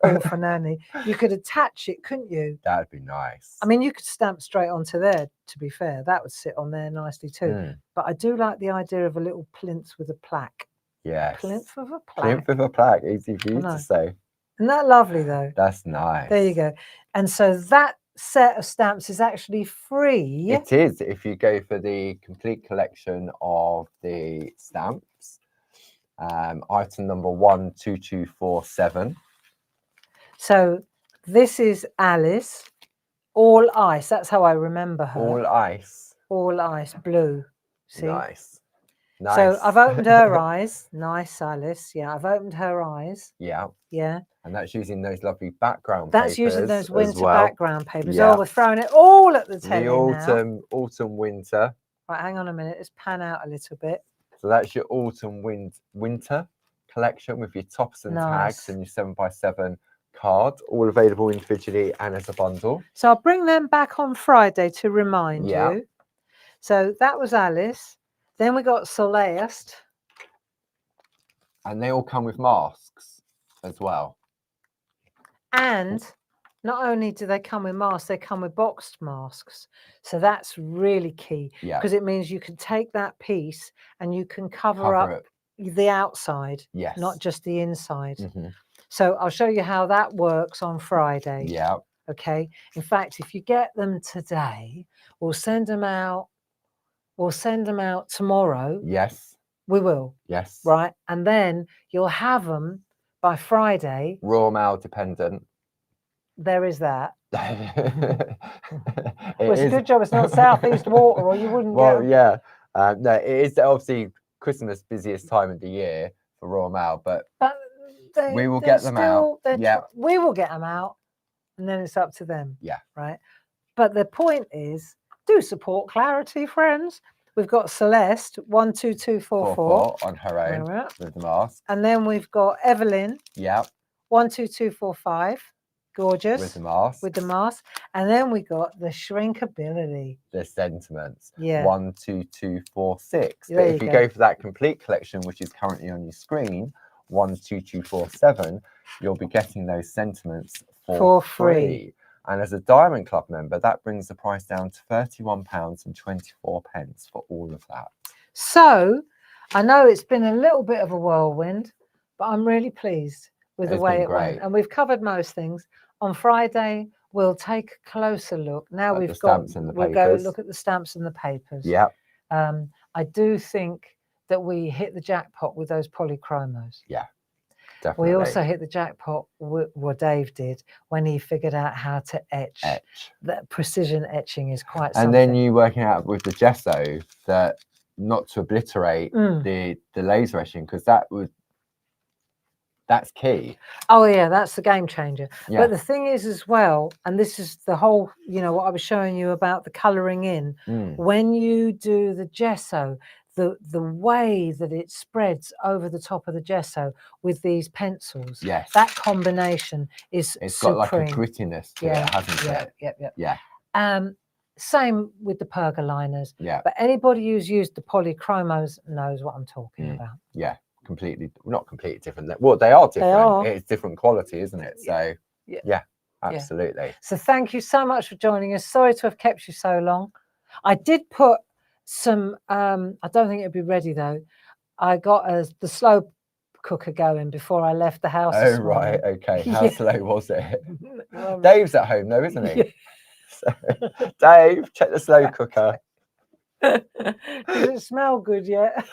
All for nanny. You could attach it, couldn't you? That'd be nice. I mean, you could stamp straight onto there, to be fair. That would sit on there nicely too. But I do like the idea of a little plinth with a plaque. Yes. Plinth with a plaque. Plinth with a plaque. Easy for you to say. Isn't that lovely, though? That's nice. There you go. And so that set of stamps is actually free. It is, if you go for the complete collection of the stamps. Item number 12247. So this is Alice. All ice. That's how I remember her. All ice. All ice. Blue. See? Nice. So I've opened her eyes. Nice, Alice. Yeah, I've opened her eyes. Yeah. Yeah. And that's using those lovely background papers. That's using those winter background papers. Yeah. Oh, we're throwing it all at the telly now. Autumn, winter. Right, hang on a minute. Let's pan out a little bit. So that's your autumn, winter collection with your tops and tags and your 7x7 card, all available individually and as a bundle. So I'll bring them back on Friday to remind you. So that was Alice. Then we got Celeste. And they all come with masks as well. And not only do they come with masks, they come with boxed masks. So that's really key, because it means you can take that piece and you can cover up the outside, not just the inside. So I'll show you how that works on Friday. Yeah. Okay. In fact, if you get them today, we'll send them out. We'll send them out tomorrow. Yes. We will. Yes. Right. And then you'll have them by Friday. Royal Mail dependent. There is that. It's a good job it's not Southeast Water, or you wouldn't get them. Yeah. No, it is obviously Christmas busiest time of the year for Royal Mail, but we will get them out. Yeah. We will get them out, and then it's up to them. Yeah. Right. But the point is, do support Clarity, friends. We've got Celeste 12244 on her own with the mask, and then we've got Evelyn. 12245, gorgeous with the mask. And then we got the Shrinkability. The sentiments. 12246. But if you go for that complete collection, which is currently on your screen, 12247, you'll be getting those sentiments for free. And as a Diamond Club member, that brings the price down to £31.24 for all of that. So I know it's been a little bit of a whirlwind, but I'm really pleased with the way it went. And we've covered most things. On Friday, we'll take a closer look. Now we'll go look at the stamps and the papers. Yeah. I do think that we hit the jackpot with those polychromos. Yeah. Definitely. We also hit the jackpot, what Dave did, when he figured out how to etch. That precision etching is quite something. And then you working out with the gesso that not to obliterate the laser etching, because that's key. Oh yeah, that's the game changer. Yeah. But the thing is as well, and this is the whole, what I was showing you about the colouring in, when you do the gesso, the way that it spreads over the top of the gesso with these pencils, that combination is it's supreme. Got like a grittiness to it, hasn't it? Yeah. Same with the pergoliners. Yeah. But anybody who's used the polychromos knows what I'm talking about. Yeah, not completely different. Well, they are different. They are. It's different quality, isn't it? So yeah, absolutely. So thank you so much for joining us. Sorry to have kept you so long. I did put some I don't think it'll be ready though. I got the slow cooker going before I left the house. Oh right, okay. How slow was it? Dave's at home though, isn't he? So, Dave, check the slow cooker. Does it smell good yet?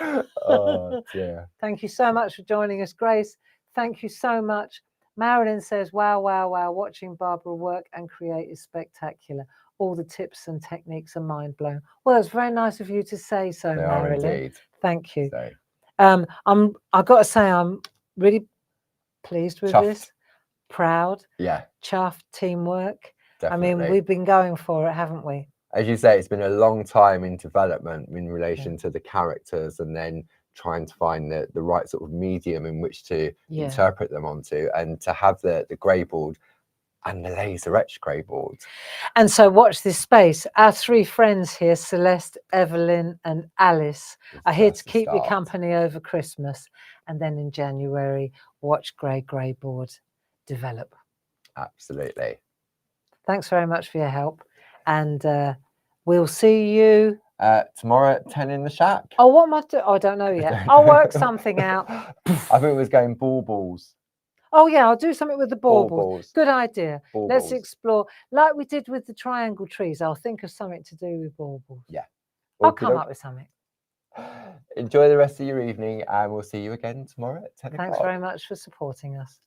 Oh dear. Thank you so much for joining us, Grace. Thank you so much. Marilyn says, wow, wow, wow, watching Barbara work and create is spectacular. All the tips and techniques are mind blowing. Well, it's very nice of you to say so, They Marilyn. are indeed. Thank you. So. I've got to say, I'm really pleased with Chuffed. this. Proud. Yeah. Chuffed. Teamwork. Definitely. I mean, we've been going for it, haven't we? As you say, it's been a long time in development in relation to the characters, and then trying to find the right sort of medium in which to interpret them onto, and to have the grey board and the laser etched grey board. And so watch this space. Our three friends here, Celeste, Evelyn and Alice, are here to keep you company over Christmas. And then in January, watch grey board develop. Absolutely. Thanks very much for your help. And we'll see you tomorrow at 10 in the shack. Oh, what am I doing? Oh, I don't know yet. I'll work something out. I think it was going baubles. Oh yeah, I'll do something with the baubles. Good idea. Baubles. Let's explore, like we did with the triangle trees. I'll think of something to do with baubles. Yeah. I'll come up with something. Enjoy the rest of your evening, and we'll see you again tomorrow at 10 o'clock. Thanks very much for supporting us.